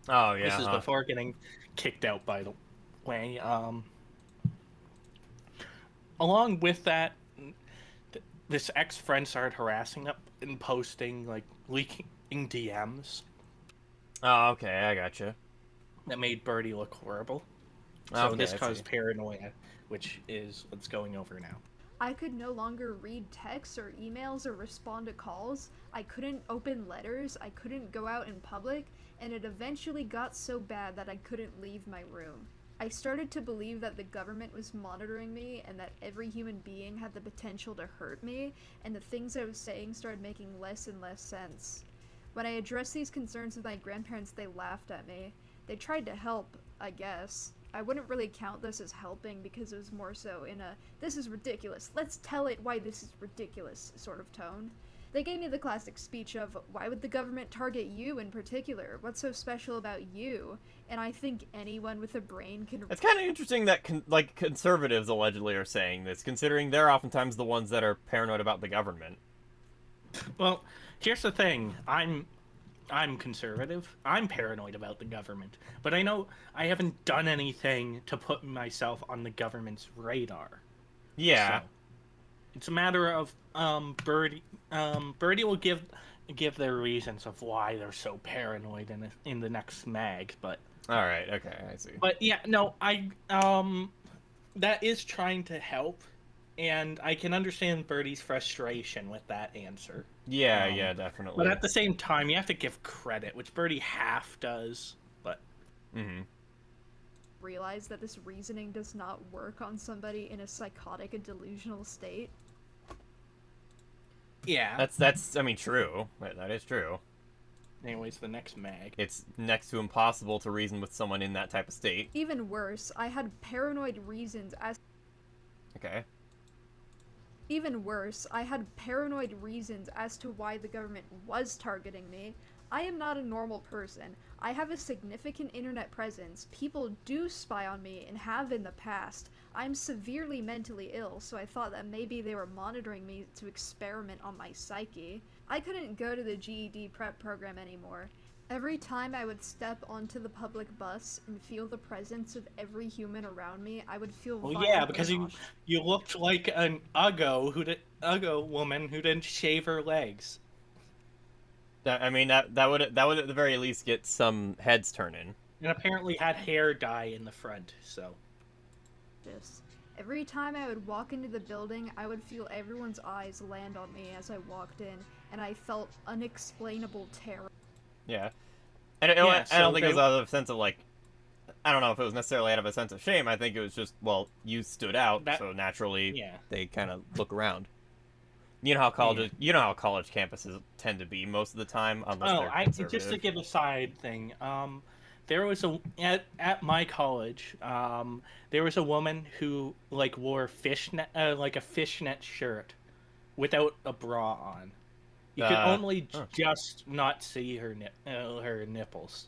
Oh yeah. This is before getting kicked out, by the way. Along with that, this ex-friend started harassing him and posting, like, leaking DMs Oh, okay, I gotcha. that made Birdie look horrible. So Okay, this I caused see. paranoia, which is what's going over now. I could no longer read texts or emails or respond to calls. I couldn't open letters. I couldn't go out in public. And it eventually got so bad that I couldn't leave my room. I started to believe that the government was monitoring me and that every human being had the potential to hurt me, and the things I was saying started making less and less sense. When I addressed these concerns with my grandparents, they laughed at me. They tried to help, I guess. I wouldn't really count this as helping because it was more so in a, this is ridiculous, let's tell it why this is ridiculous sort of tone. They gave me the classic speech of, why would the government target you in particular? What's so special about you? And I think anyone with a brain can... It's kind of interesting that conservatives allegedly are saying this, considering they're oftentimes the ones that are paranoid about the government. Well, here's the thing. I'm conservative. I'm paranoid about the government. But I know I haven't done anything to put myself on the government's radar. Yeah. So, it's a matter of Birdie will give their reasons of why they're so paranoid in the next mag, but All right. Okay, I see. but yeah, no, I that is trying to help, and I can understand Birdie's frustration with that answer. Yeah, yeah, definitely. But at the same time, you have to give credit, which Birdie half does, but Mm-hmm. realize that this reasoning does not work on somebody in a psychotic and delusional state. yeah. That's I mean, true. That is true. Anyways, the next mag. It's next to impossible to reason with someone in that type of state. Even worse, I had paranoid reasons as Okay. Even worse, I had paranoid reasons as to why the government was targeting me. I am not a normal person. I have a significant internet presence. People do spy on me and have in the past. I'm severely mentally ill, so I thought that maybe they were monitoring me to experiment on my psyche. I couldn't go to the GED prep program anymore. Every time I would step onto the public bus and feel the presence of every human around me, I would feel Well, violently yeah, because nauseous. you looked like an Uggo woman who didn't shave her legs. I mean, that would at the very least get some heads turning. And apparently had hair dye in the front, so. Every time I would walk into the building, I would feel everyone's eyes land on me as I walked in, and I felt unexplainable terror. Yeah. And Yeah, I don't so think it was out of a sense of, like, I don't know if it was necessarily out of a sense of shame. I think it was just, well, you stood out, so naturally they kind of look around. You know how college campuses tend to be most of the time, unless they're conservative. Just to give a side thing, there was at my college, there was a woman who like wore a fishnet shirt without a bra on. You could only just not see her nipples.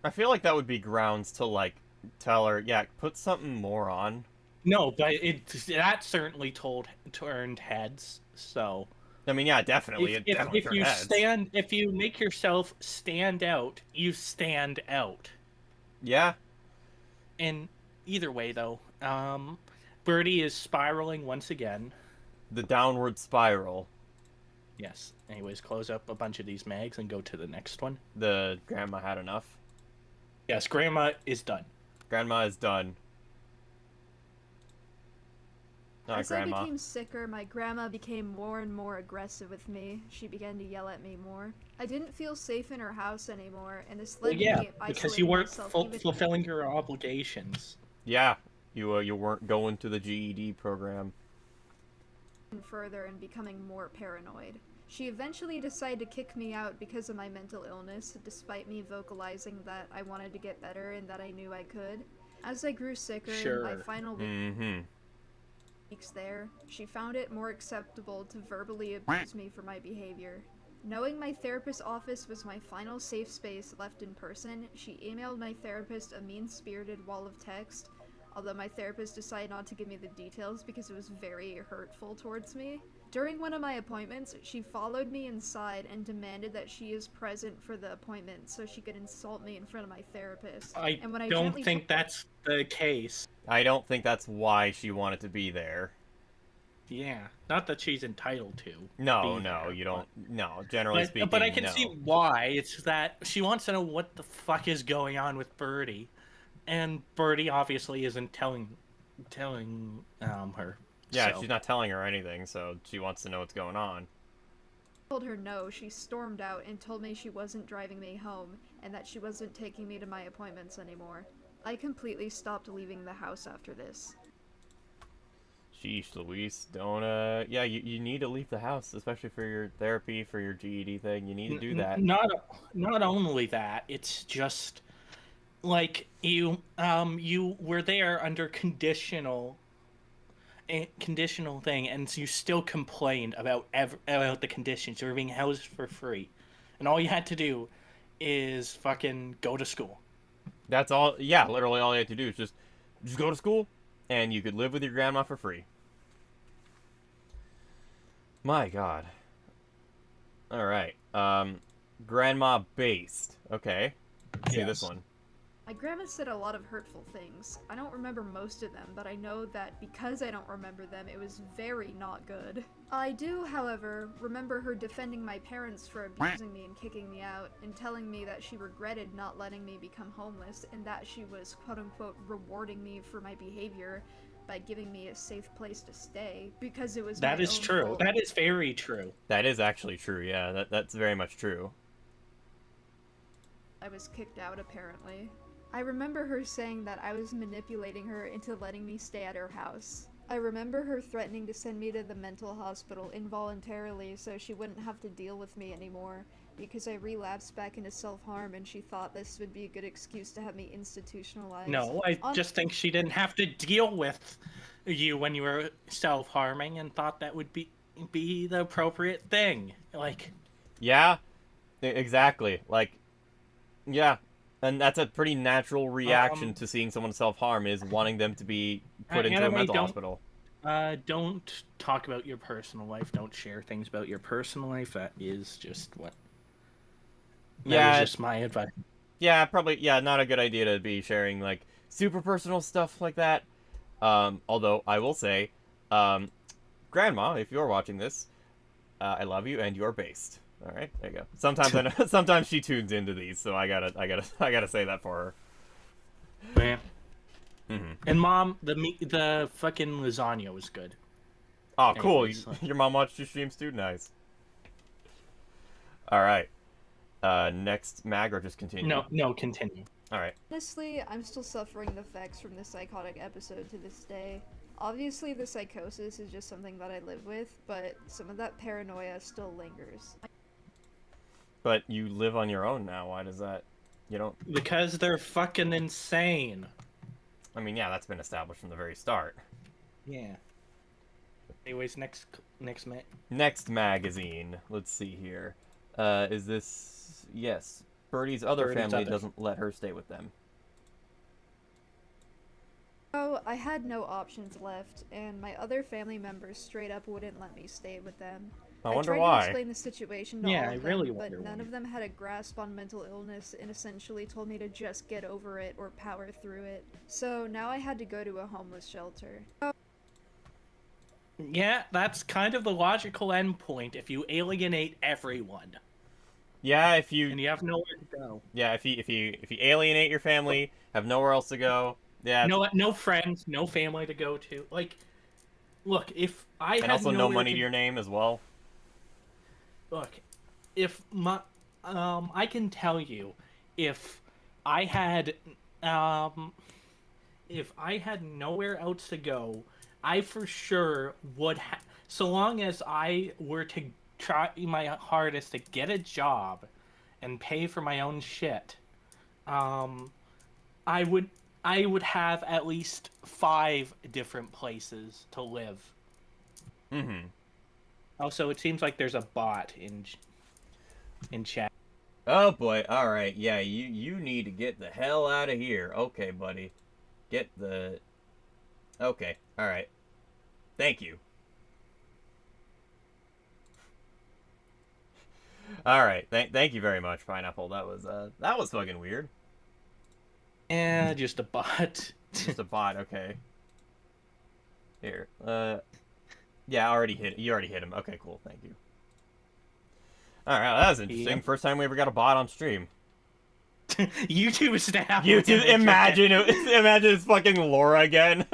I feel like that would be grounds to like tell her, yeah, put something more on. No, but that certainly turned heads. So I mean, yeah, definitely. If you make yourself stand out, you stand out. Yeah. And either way, though, Birdie is spiraling once again. The downward spiral. Yes. Anyways, close up a bunch of these mags and go to the next one. The grandma had enough. Yes, grandma is done. Grandma is done. As I became sicker, my grandma became more and more aggressive with me. She began to yell at me more. I didn't feel safe in her house anymore, and this led to me isolating because you weren't myself fulfilling your obligations. Yeah, you weren't going to the GED program. Further and becoming more paranoid. She eventually decided to kick me out because of my mental illness, despite me vocalizing that I wanted to get better and that I knew I could. As I grew sicker, in my final weeks there, she found it more acceptable to verbally abuse me for my behavior. Knowing my therapist's office was my final safe space left in person, she emailed my therapist a mean-spirited wall of text, although my therapist decided not to give me the details because it was very hurtful towards me. During one of my appointments, she followed me inside and demanded that she is present for the appointment so she could insult me in front of my therapist. I don't think that's the case. I don't think that's why she wanted to be there. Yeah, not that she's entitled to. No, you don't. No, generally speaking, but I can see why. It's that she wants to know what the fuck is going on with Birdie, and Birdie obviously isn't telling her. Yeah, she's not telling her anything, so she wants to know what's going on. I told her no, she stormed out and told me she wasn't driving me home, and that she wasn't taking me to my appointments anymore. I completely stopped leaving the house after this. Sheesh, Luis, don't, yeah, you need to leave the house, especially for your therapy, for your GED thing, you need to do that. Not only that, it's just, like, you were there under conditional thing, and you still complained about the conditions. You were being housed for free, and all you had to do is fucking go to school. That's all. Yeah, literally all you had to do is just go to school, and you could live with your grandma for free. My God. All right. Grandma based. Okay. See this one. My grandma said a lot of hurtful things. I don't remember most of them, but I know that because I don't remember them, it was very not good. I do, however, remember her defending my parents for abusing me and kicking me out, and telling me that she regretted not letting me become homeless, and that she was quote-unquote rewarding me for my behavior by giving me a safe place to stay, because it was That is true. That is very true. That is actually true, yeah. That's very much true. I was kicked out, apparently. I remember her saying that I was manipulating her into letting me stay at her house. I remember her threatening to send me to the mental hospital involuntarily so she wouldn't have to deal with me anymore, because I relapsed back into self-harm and she thought this would be a good excuse to have me institutionalized. No, I just think she didn't have to deal with you when you were self-harming and thought that would be the appropriate thing. Like... Yeah, exactly. Like, yeah. And that's a pretty natural reaction to seeing someone self-harm, is wanting them to be put into a mental hospital. Don't talk about your personal life. Don't share things about your personal life. That is just what That is just my advice. Yeah, probably. Yeah, not a good idea to be sharing like super personal stuff like that. Although I will say, Grandma, if you're watching this, I love you and you're based. All right, there you go. Sometimes I know, sometimes she tunes into these, so I gotta say that for her. Yeah. Mm-hmm. And Mom, the fucking lasagna was good. Oh, cool. Anyways, Your mom watched your streams too? Nice. All right. Next mag or just continue? No, continue. All right. Honestly, I'm still suffering the effects from this psychotic episode to this day. Obviously, the psychosis is just something that I live with, but some of that paranoia still lingers. But you live on your own now. Why does that? You don't. Because they're fucking insane. I mean, yeah, that's been established from the very start. Yeah. Anyways, next Next magazine. Let's see here. Is this? Yes. Birdie's other family doesn't let her stay with them. So, I had no options left, and my other family members straight up wouldn't let me stay with them. I wonder tried why. to explain the situation to Yeah, all I of really them, but wonder none why. of them had a grasp on mental illness and essentially told me to just get over it or power through it. So now I had to go to a homeless shelter. Yeah, that's kind of the logical endpoint if you alienate everyone. Yeah, if you. And you have nowhere to go. Yeah, if you alienate your family, have nowhere else to go. Yeah. No friends, no family to go to. Like, look, if I And had also no nowhere money to your name as well. Look, if my I can tell you, if I had nowhere else to go, I for sure would so long as I were to try my hardest to get a job and pay for my own shit, I would have at least 5 different places to live. Mm-hmm. Also, it seems like there's a bot in chat. Oh boy, alright, yeah, you need to get the hell out of here. Okay, buddy. Get the... Okay, alright. Thank you. Alright, thank you very much, Pineapple. That was fucking weird. Yeah, just a bot. Just a bot, okay. Here, yeah, you already hit him. Okay, cool, thank you. Alright, that was interesting. Yep. First time we ever got a bot on stream. YouTube staff. YouTube, imagine it's fucking Laura again.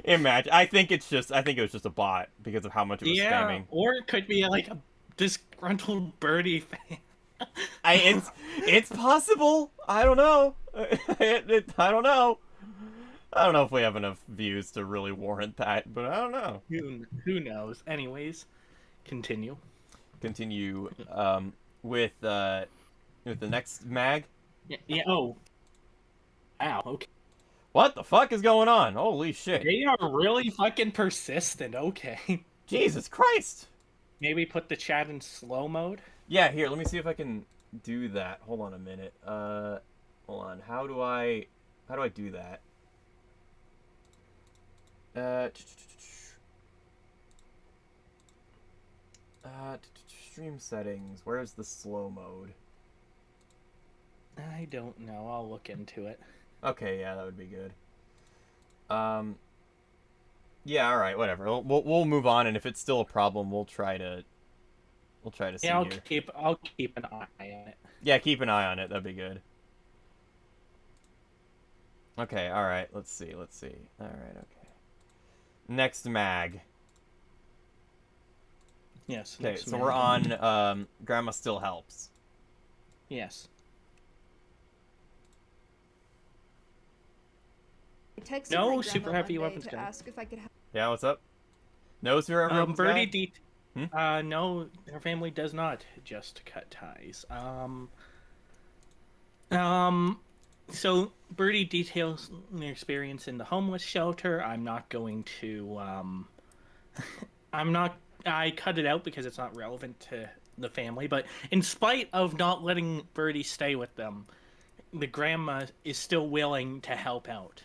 Imagine. I think it was just a bot because of how much it was spamming. Or it could be like a disgruntled Birdie fan. It's possible. I don't know. I don't know. I don't know if we have enough views to really warrant that, but I don't know. Who knows? Anyways, continue. Continue with the next mag. Yeah. Oh. Ow. Okay. What the fuck is going on? Holy shit. They are really fucking persistent. Okay. Jesus Christ. Maybe put the chat in slow mode. Yeah, here, let me see if I can do that. Hold on a minute. Hold on. How do I do that? Stream settings. Where's the slow mode? I don't know. I'll look into it. Okay, yeah, that would be good. Yeah, all right, whatever. We'll move on, and if it's still a problem, we'll try to see Yeah, here. I'll keep an eye on it. Yeah, keep an eye on it. That'd be good. Okay, all right. Let's see. All right, okay. Next mag. Yes. Okay, next so mag. we're on Grandma Still Helps. Yes. I texted No, my grandma Super Happy one day 11's to coming. ask if I could have Yeah, what's up? No, Super Happy Birdie mag? no, her family does not just cut ties. So Birdie details their experience in the homeless shelter. I'm not going to, I cut it out because it's not relevant to the family, but in spite of not letting Birdie stay with them, the grandma is still willing to help out.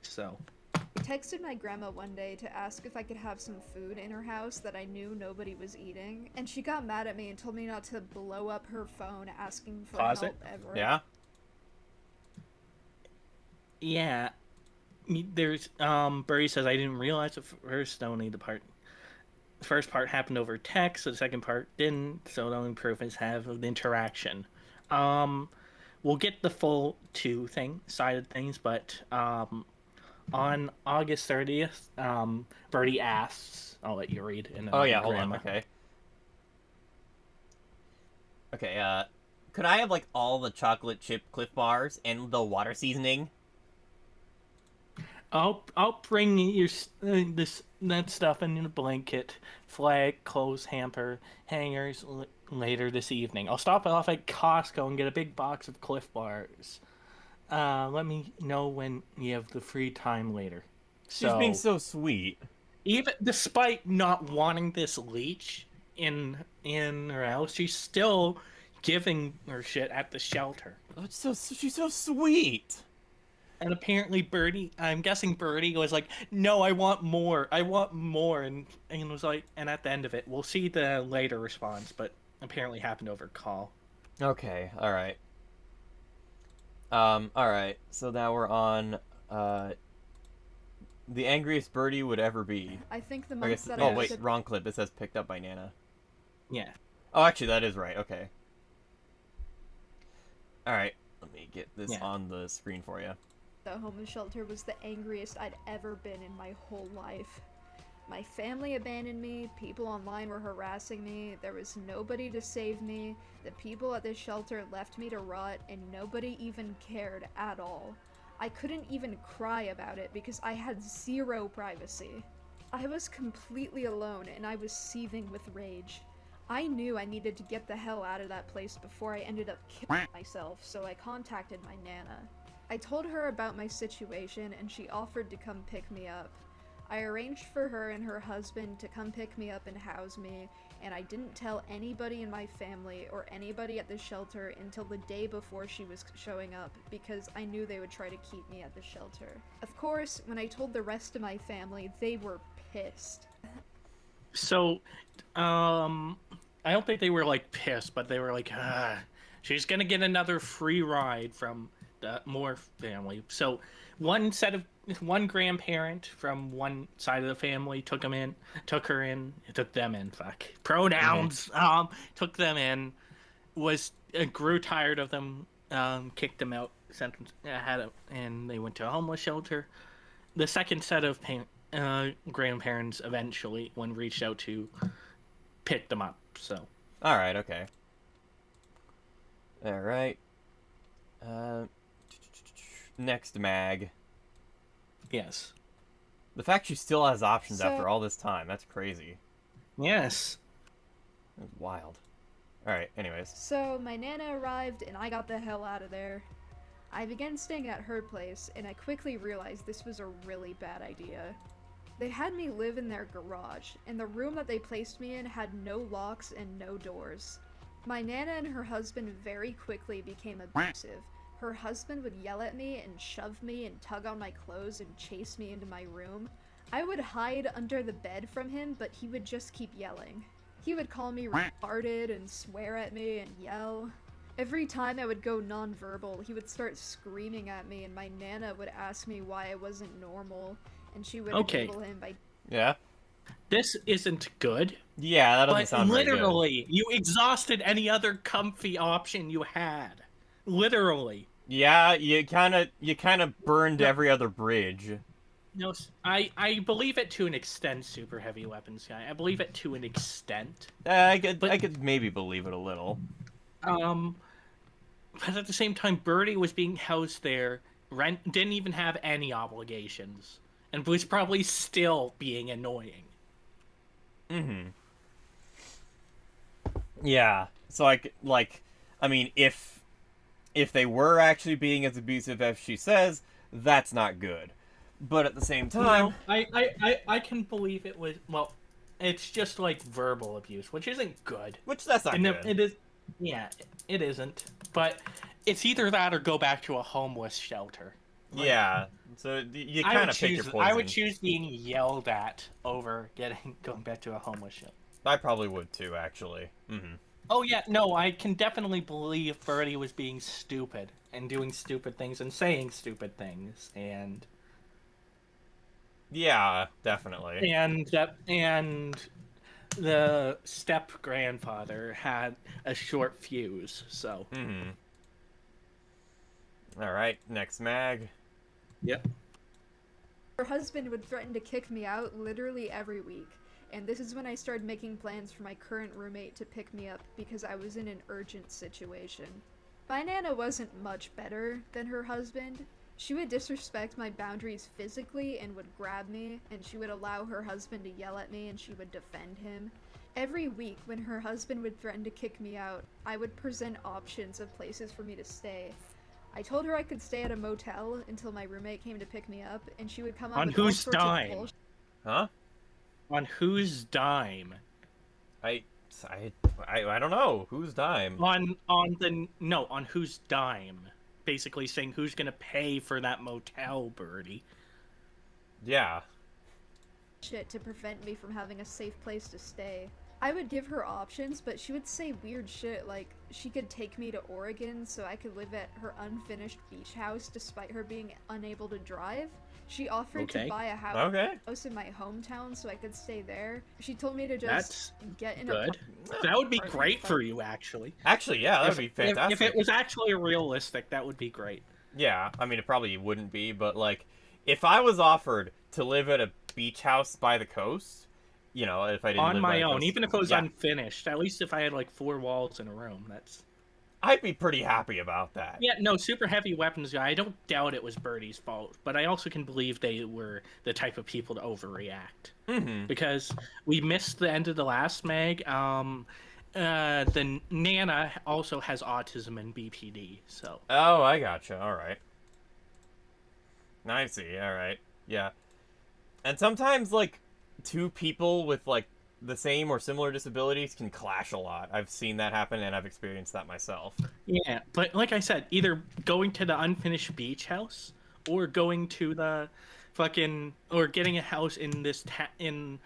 So. I texted my grandma one day to ask if I could have some food in her house that I knew nobody was eating, and she got mad at me and told me not to blow up her phone asking for Pause help it. ever. Yeah? Yeah. There's Birdie says I didn't realize the first part happened over text, so the second part didn't, so the only proof is have the interaction. We'll get the full side of things, but on August 30th, Birdie asks, I'll let you read. And then Oh, I'll yeah, do hold on, grammar. okay. Okay, could I have, like, all the chocolate chip Cliff Bars and the water seasoning? I'll bring your that stuff in a blanket, flag, clothes, hamper, hangers later this evening. I'll stop off at Costco and get a big box of Cliff Bars. Let me know when you have the free time later. She's being so sweet. Even despite not wanting this leech in her house, she's still giving her shit at the shelter. Oh, she's so sweet. And apparently Birdie, I'm guessing Birdie was like, no, I want more, and was like, and at the end of it, we'll see the later response, but apparently happened over call. Okay, alright. Alright, so now we're on, the angriest Birdie would ever be. I think the I month guess, that oh I wait, was wrong clip, it says picked up by Nana. Yeah. Oh, actually, that is right, okay. Alright, let me get this Yeah. on the screen for you. the homeless shelter was the angriest I'd ever been in my whole life. My family abandoned me, people online were harassing me, there was nobody to save me, the people at this shelter left me to rot, and nobody even cared at all. I couldn't even cry about it because I had zero privacy. I was completely alone and I was seething with rage. I knew I needed to get the hell out of that place before I ended up killing myself, so I contacted my Nana. I told her about my situation and she offered to come pick me up. I arranged for her and her husband to come pick me up and house me, and I didn't tell anybody in my family or anybody at the shelter until the day before she was showing up, because I knew they would try to keep me at the shelter. Of course, when I told the rest of my family, they were pissed. So, I don't think they were like pissed, but they were like, she's gonna get another free ride from the Moore family. So, one grandparent from one side of the family took them in, took them in, pronouns, took them in, grew tired of them, kicked them out, and they went to a homeless shelter. The second set of grandparents eventually, when reached out to, pick them up, so. Alright, okay. Alright. Next mag. Yes. The fact she still has options So- after all this time, that's crazy. Yes. That's wild. Alright, anyways. So my Nana arrived and I got the hell out of there. I began staying at her place and I quickly realized this was a really bad idea. They had me live in their garage, and the room that they placed me in had no locks and no doors. My Nana and her husband very quickly became abusive. Her husband would yell at me and shove me and tug on my clothes and chase me into my room. I would hide under the bed from him, but he would just keep yelling. He would call me retarded and swear at me and yell. Every time I would go nonverbal, he would start screaming at me, and my Nana would ask me why I wasn't normal, and she would enable him by... Yeah? This isn't good. Yeah, that doesn't But sound very good. literally, you exhausted any other comfy option you had. Literally. Yeah, you kind of burned every other bridge. No, I believe it to an extent, super heavy weapons guy. I believe it to an extent. I could maybe believe it a little. But at the same time, Birdie was being housed there, didn't even have any obligations, and was probably still being annoying. Mm-hmm. Yeah. So like, I mean, if they were actually being as abusive as she says, that's not good. But at the same time, No, I can believe it was, well, it's just like verbal abuse, which isn't good. which that's not good. It is, yeah, it isn't. But it's either that or go back to a homeless shelter. Yeah. So you I kind would of pick your choose. poison. I would choose being yelled at over going back to a homeless shelter. I probably would too, actually. Mm-hmm. Oh yeah, no, I can definitely believe Birdie was being stupid and doing stupid things and saying stupid things Yeah, definitely. and the step grandfather had a short fuse, so. Mm-hmm. All right, next mag. Yep. Her husband would threaten to kick me out literally every week, and this is when I started making plans for my current roommate to pick me up because I was in an urgent situation. My Nana wasn't much better than her husband. She would disrespect my boundaries physically and would grab me, and she would allow her husband to yell at me and she would defend him. Every week, when her husband would threaten to kick me out, I would present options of places for me to stay. I told her I could stay at a motel until my roommate came to pick me up, and she would come up On with all whose sorts dime? of bullshit. Huh? On whose dime? I don't know. Whose dime? On whose dime? Basically saying who's gonna pay for that motel, Birdie. Yeah. To prevent me from having a safe place to stay. I would give her options, but she would say weird shit like she could take me to Oregon so I could live at her unfinished beach house despite her being unable to drive. She offered to buy a house in my hometown so I could stay there. She told me to just get in good. That would be great for you, actually. Actually, yeah, that would be fantastic. If it was actually realistic, that would be great. Yeah, I mean, it probably wouldn't be, but, like, if I was offered to live at a beach house by the coast, you know, if I didn't live on my by the own, coast, even if it was unfinished, at least if I had, like, 4 walls in a room, that's... I'd be pretty happy about that. Yeah, no, super heavy weapons guy. I don't doubt it was Birdie's fault, but I also can believe they were the type of people to overreact. Mm-hmm. Because we missed the end of the last mag. The Nana also has autism and BPD, so. Oh, I gotcha. All right. I see. All right. Yeah. And sometimes, like, 2 people with, like, the same or similar disabilities can clash a lot. I've seen that happen, and I've experienced that myself. Yeah, but like I said, either going to the unfinished beach house or going to the or getting a house in in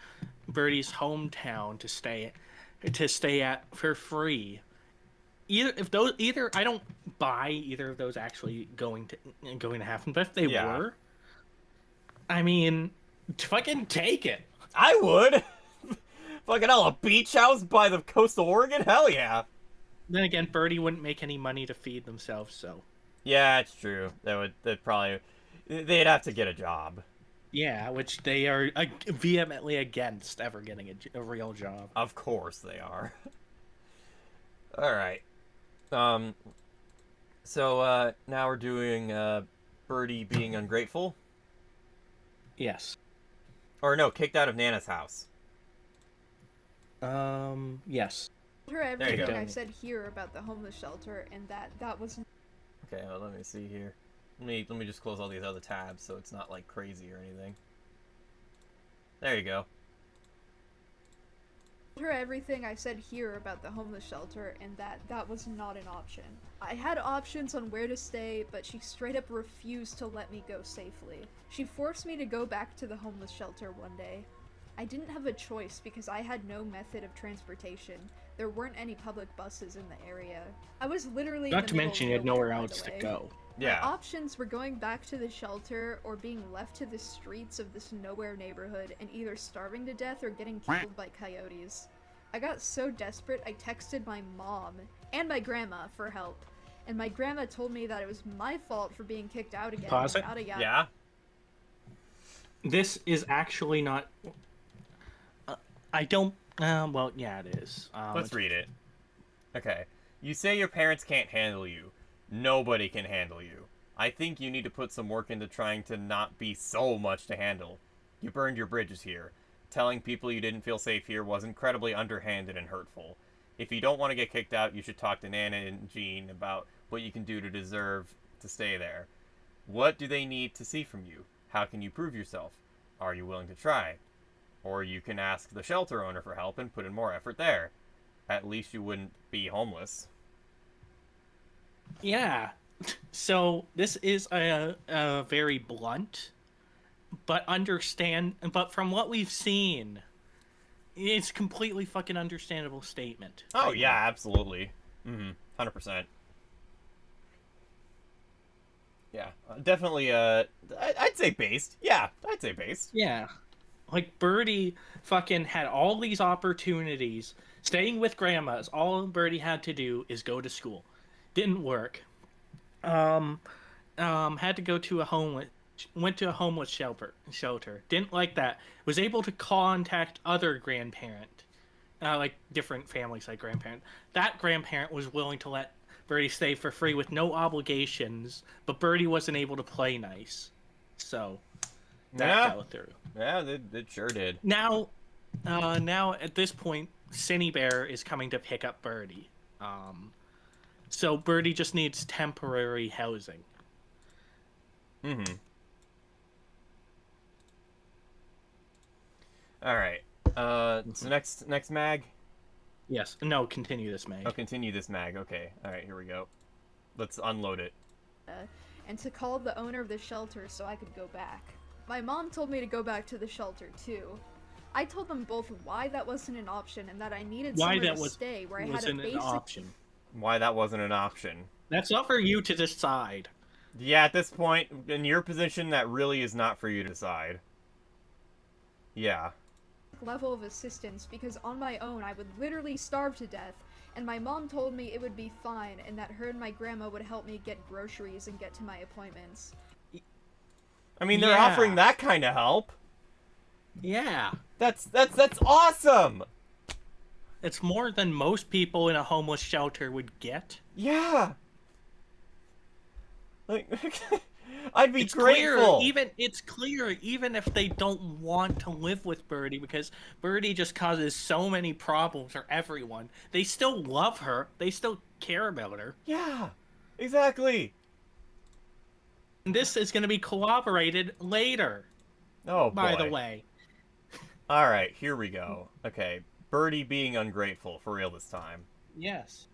Birdie's hometown to stay at for free. Either I don't buy either of those actually going to happen, but if they were, I mean, fucking take it. I would. Fucking hell, a beach house by the coast of Oregon? Hell yeah. Then again, Birdie wouldn't make any money to feed themselves, so. Yeah, it's true. They'd have to get a job. Yeah, which they are vehemently against ever getting a real job. Of course they are. All right. So now we're doing Birdie being ungrateful. Yes. Or no, kicked out of Nana's house. Yes. I told her everything I said here about the homeless shelter, and that was. Okay, well, let me see here. Let me just close all these other tabs so it's not like crazy or anything. There you go. I told her everything I said here about the homeless shelter, and that was not an option. I had options on where to stay, but she straight up refused to let me go safely. She forced me to go back to the homeless shelter one day. I didn't have a choice because I had no method of transportation. There weren't any public buses in the area. I was literally Not to mention you had nowhere else to go. Yeah. My options were going back to the shelter or being left to the streets of this nowhere neighborhood and either starving to death or getting killed by coyotes. I got so desperate I texted my mom and my grandma for help. And my grandma told me that it was my fault for being kicked out again. Pause it. Yada, yada. Yeah? This is actually not... I don't... well, yeah, it is. Let's read it. Okay. You say your parents can't handle you. Nobody can handle you. I think you need to put some work into trying to not be so much to handle. You burned your bridges here. Telling people you didn't feel safe here was incredibly underhanded and hurtful. If you don't want to get kicked out, you should talk to Nana and Jean about what you can do to deserve to stay there. What do they need to see from you? How can you prove yourself? Are you willing to try? Or you can ask the shelter owner for help and put in more effort there. At least you wouldn't be homeless. Yeah. So this is a very blunt, but from what we've seen, it's completely fucking understandable statement. Oh I yeah, think. absolutely. 100%. Yeah, definitely. I'd say based. Yeah, I'd say based. Yeah. Like Birdie fucking had all these opportunities. Staying with grandma's, all Birdie had to do is go to school. Didn't work. Um, had to go to a homeless went to a homeless shelter. Didn't like that. Was able to contact other grandparent, like different families like grandparent. That grandparent was willing to let Birdie stay for free with no obligations, but Birdie wasn't able to play nice. So that Yeah. fell through. Yeah, it sure did. Now at this point, Synnibear is coming to pick up Birdie. So Birdie just needs temporary housing. Mm-hmm. All right. So next mag. Yes. No, continue this, Meg. Oh, continue this mag. Okay. All right. Here we go. Let's unload it. And to call the owner of the shelter so I could go back. My mom told me to go back to the shelter too. I told them both why that wasn't an option and that I needed somewhere to stay where I had a wasn't basic an option. Why that wasn't an option? That's not for you to decide. Yeah, at this point, in your position, that really is not for you to decide. Yeah. level of assistance because on my own I would literally starve to death, and my mom told me it would be fine and that her and my grandma would help me get groceries and get to my appointments. I mean, they're offering that kind of help. Yeah. That's awesome. It's more than most people in a homeless shelter would get. Yeah. Like, I'd be It's grateful. It's clear, even if they don't want to live with Birdie, because Birdie just causes so many problems for everyone. They still love her. They still care about her. Yeah, exactly. And this is going to be corroborated later. Oh, boy. By the way. All right, here we go. Okay, Birdie being ungrateful for real this time. Yes.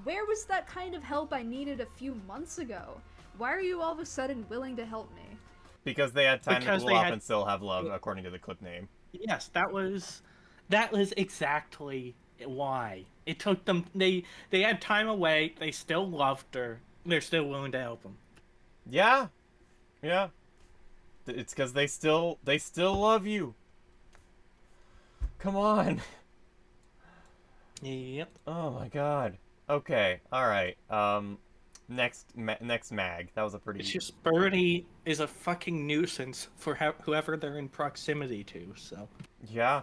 Where was that kind of help I needed a few months ago? Why are you all of a sudden willing to help me? Because they had time Because to cool off and still have love, according to the clip name. Yes, that was exactly why. It took them. They had time away. They still loved her. They're still willing to help them. Yeah, yeah. It's because they still love you. Come on. Yep. Oh my god. Okay. All right. Next mag. That was a pretty. It's just Birdie is a fucking nuisance for whoever they're in proximity to. So. Yeah.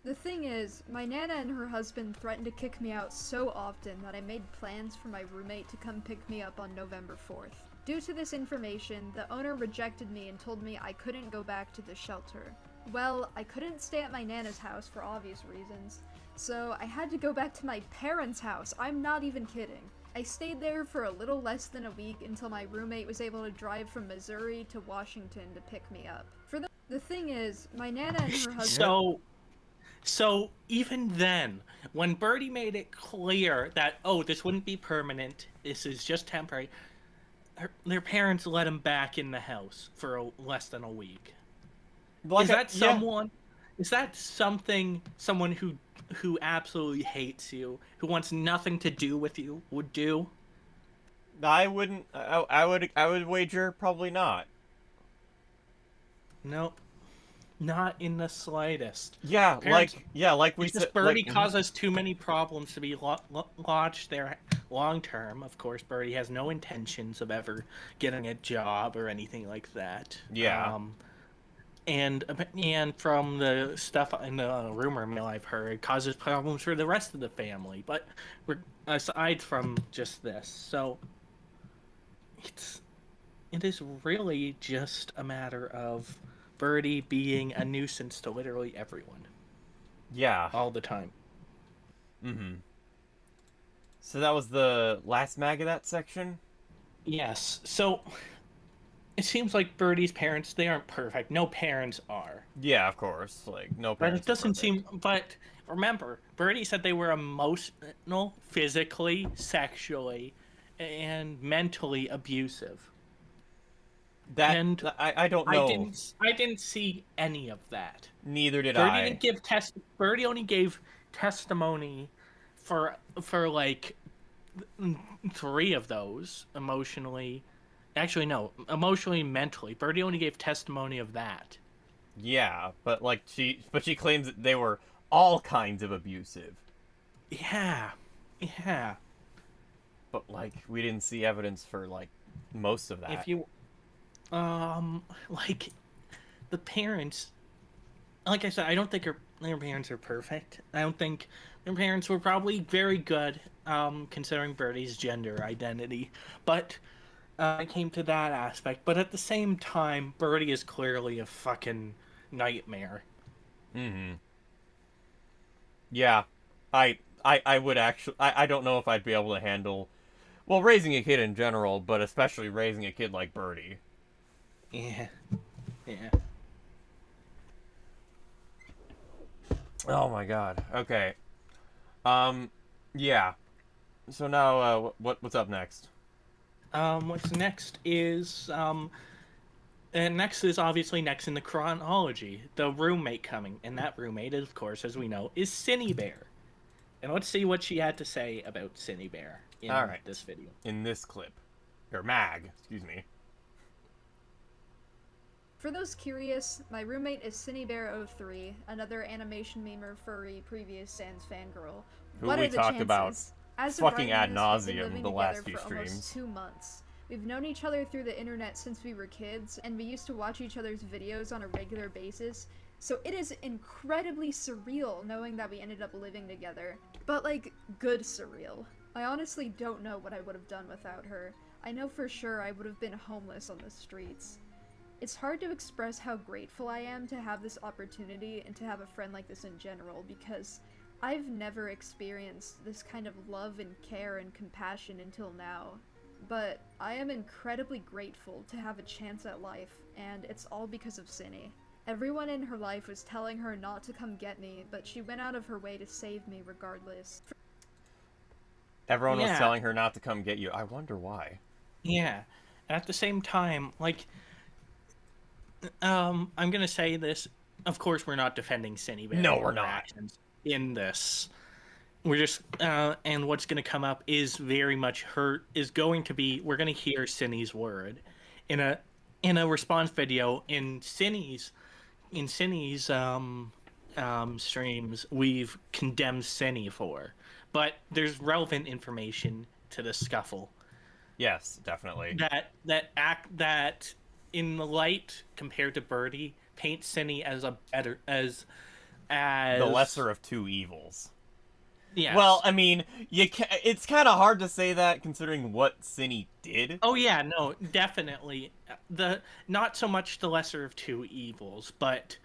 The thing is, my nana and her husband threatened to kick me out so often that I made plans for my roommate to come pick me up on November 4th. Due to this information, the owner rejected me and told me I couldn't go back to the shelter. Well, I couldn't stay at my nana's house for obvious reasons, so I had to go back to my parents' house. I'm not even kidding. I stayed there for a little less than a week until my roommate was able to drive from Missouri to Washington to pick me up. The thing is, my nana and her husband... So even then, when Birdie made it clear that, oh, this wouldn't be permanent, this is just temporary, their parents let him back in the house for less than a week. Like Is that someone who absolutely hates you, who wants nothing to do with you, would do? I wouldn't. I would wager probably not. Nope. Not in the slightest. Yeah, Parents, like we said. Birdie causes too many problems to be lodged there long term. Of course, Birdie has no intentions of ever getting a job or anything like that. Yeah. And from the stuff in the rumor mill I've heard, it causes problems for the rest of the family. But aside from just this, so it is really just a matter of Birdie being a nuisance to literally everyone. Yeah. All the time. Mm-hmm. So that was the last mag of that section? Yes. So it seems like Birdie's parents, they aren't perfect. No parents are. Yeah, of course. Like, no But parents it doesn't are perfect. seem. But remember, Birdie said they were emotional, physically, sexually, and mentally abusive. That, And I don't know. I didn't see any of that. Neither did Birdie I. didn't give test. Birdie only gave testimony for like 3 of those emotionally. Actually, no, emotionally, mentally. Birdie only gave testimony of that. Yeah, but like she claims that they were all kinds of abusive. Yeah, yeah. But like we didn't see evidence for like most of that. If you, like, the parents, like I said, I don't think their parents are perfect. I don't think their parents were probably very good, considering Birdie's gender identity. But I came to that aspect. But at the same time, Birdie is clearly a fucking nightmare. Mm-hmm. Yeah. I would actually I don't know if I'd be able to handle well raising a kid in general, but especially raising a kid like Birdie. Yeah, yeah. Oh my god. Okay. Yeah. So now what's up next? What's next is and next is obviously next in the chronology, the roommate coming, and that roommate, of course, as we know, is Synnibear. And let's see what she had to say about Synnibear in All right. this video. In this clip. Or mag, excuse me. For those curious, my roommate is Synnibear03, another animation memer, furry, previous Sans fangirl. Who What we are the talked chances? about As of fucking writing ad this, we've been nauseum living the last together few for almost streams. 2 months. We've known each other through the internet since we were kids, and we used to watch each other's videos on a regular basis, so it is incredibly surreal knowing that we ended up living together. But like, good surreal. I honestly don't know what I would have done without her. I know for sure I would have been homeless on the streets. It's hard to express how grateful I am to have this opportunity and to have a friend like this in general, because I've never experienced this kind of love and care and compassion until now. But I am incredibly grateful to have a chance at life, and it's all because of Synny. Everyone in her life was telling her not to come get me, but she went out of her way to save me regardless. Everyone was Yeah. telling her not to come get you. I wonder why. Yeah. At the same time, like, I'm gonna say this. Of course, we're not defending Synnibear. No, or we're her not. actions in this. We're just, and what's gonna come up is very much is going to be, we're gonna hear Synny's word. In a response video, in Synny's streams, we've condemned Synny for. But there's relevant information to the scuffle. Yes, definitely. That in the light compared to Birdie paints Synny as as the lesser of two evils. Yes. Well, I mean, it's kind of hard to say that considering what Synny did. Oh yeah, no, definitely. Not so much the lesser of two evils, but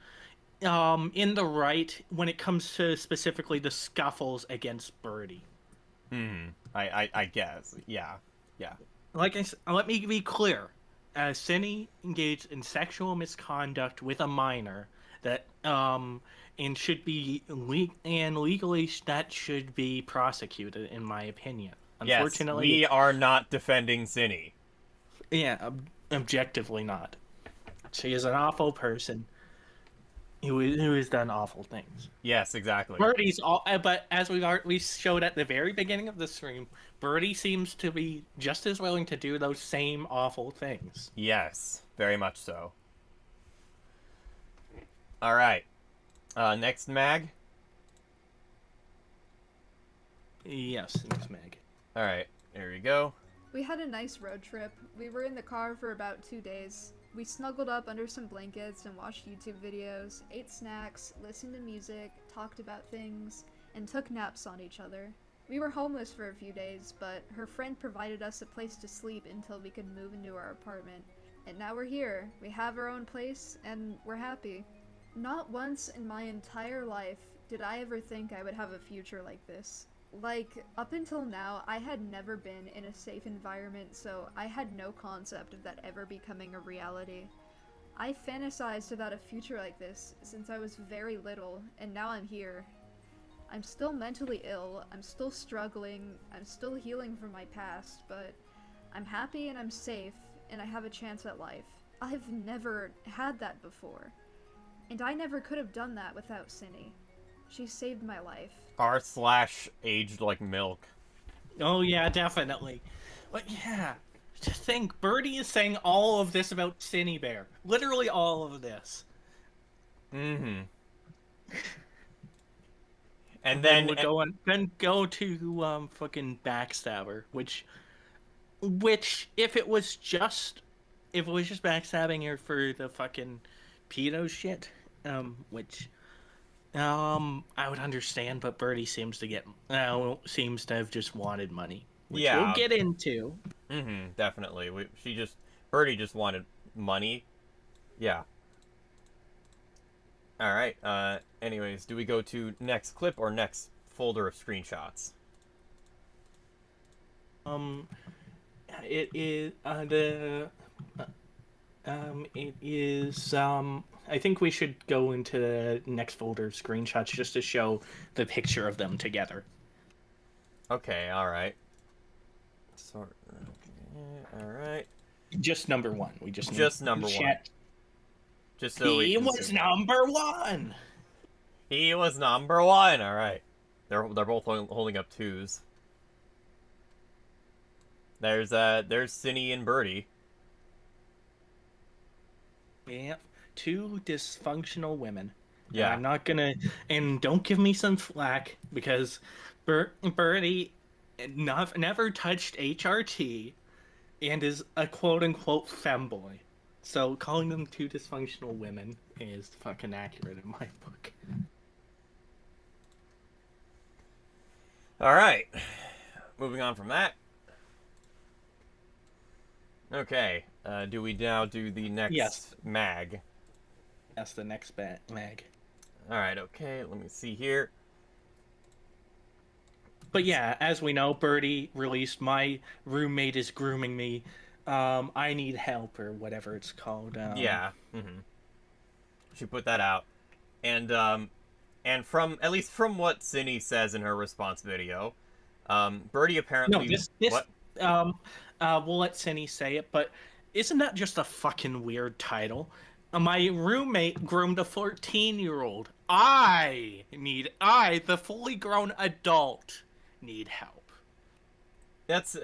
in the right when it comes to specifically the scuffles against Birdie. I guess. Yeah. Like let me be clear. Synny engaged in sexual misconduct with a minor that and should be legally that should be prosecuted in my opinion. Unfortunately, yes, we are not defending Synny. Yeah, objectively not. She is an awful person who has done awful things. Yes, exactly. Birdie's but as we showed at the very beginning of the stream, Birdie seems to be just as willing to do those same awful things. Yes, very much so. All right. Next mag. Yes, it's Meg. All right, there we go. We had a nice road trip. We were in the car for about 2 days. We snuggled up under some blankets and watched YouTube videos, ate snacks, listened to music, talked about things, and took naps on each other. We were homeless for a few days, but her friend provided us a place to sleep until we could move into our apartment. And now we're here. We have our own place, and we're happy. Not once in my entire life did I ever think I would have a future like this. Like, up until now, I had never been in a safe environment, so I had no concept of that ever becoming a reality. I fantasized about a future like this since I was very little, and now I'm here. I'm still mentally ill, I'm still struggling, I'm still healing from my past, but I'm happy and I'm safe, and I have a chance at life. I've never had that before. And I never could have done that without Cinny. She saved my life. R/aged like milk. Oh yeah, definitely. But yeah, to think Birdie is saying all of this about Synnibear. Literally all of this. Mm-hmm. And then would go to fucking Backstabber, which if it was just backstabbing her for the fucking pedo shit, which I would understand, but Birdie seems to have just wanted money, which Yeah. we'll get into. Mm-hmm, definitely. Birdie just wanted money. Yeah. Alright, anyways, do we go to next clip or next folder of screenshots? It is, I think we should go into the next folder of screenshots just to show the picture of them together. Okay, alright. Okay, alright. Just number one. We just number one. Just so he was number one. He was number one. All right, they're both holding up twos. There's Cinny and Birdie. Yeah, two dysfunctional women. Yeah, and I'm not gonna, and don't give me some flack because Birdie never touched HRT and is a quote unquote femboy. So calling them two dysfunctional women is fucking accurate in my book. Alright. Moving on from that. Okay. Do we now do the next mag? That's the next mag. Alright, okay. Let me see here. But yeah, as we know, Birdie released My Roommate is Grooming Me. I Need Help, or whatever it's called. Yeah. Mm-hmm. She put that out. And from, at least from what Cinny says in her response video, Birdie apparently... No, what? We'll let Cinny say it, but isn't that just a fucking weird title? My roommate groomed a 14-year-old. I, the fully grown adult, need help. That's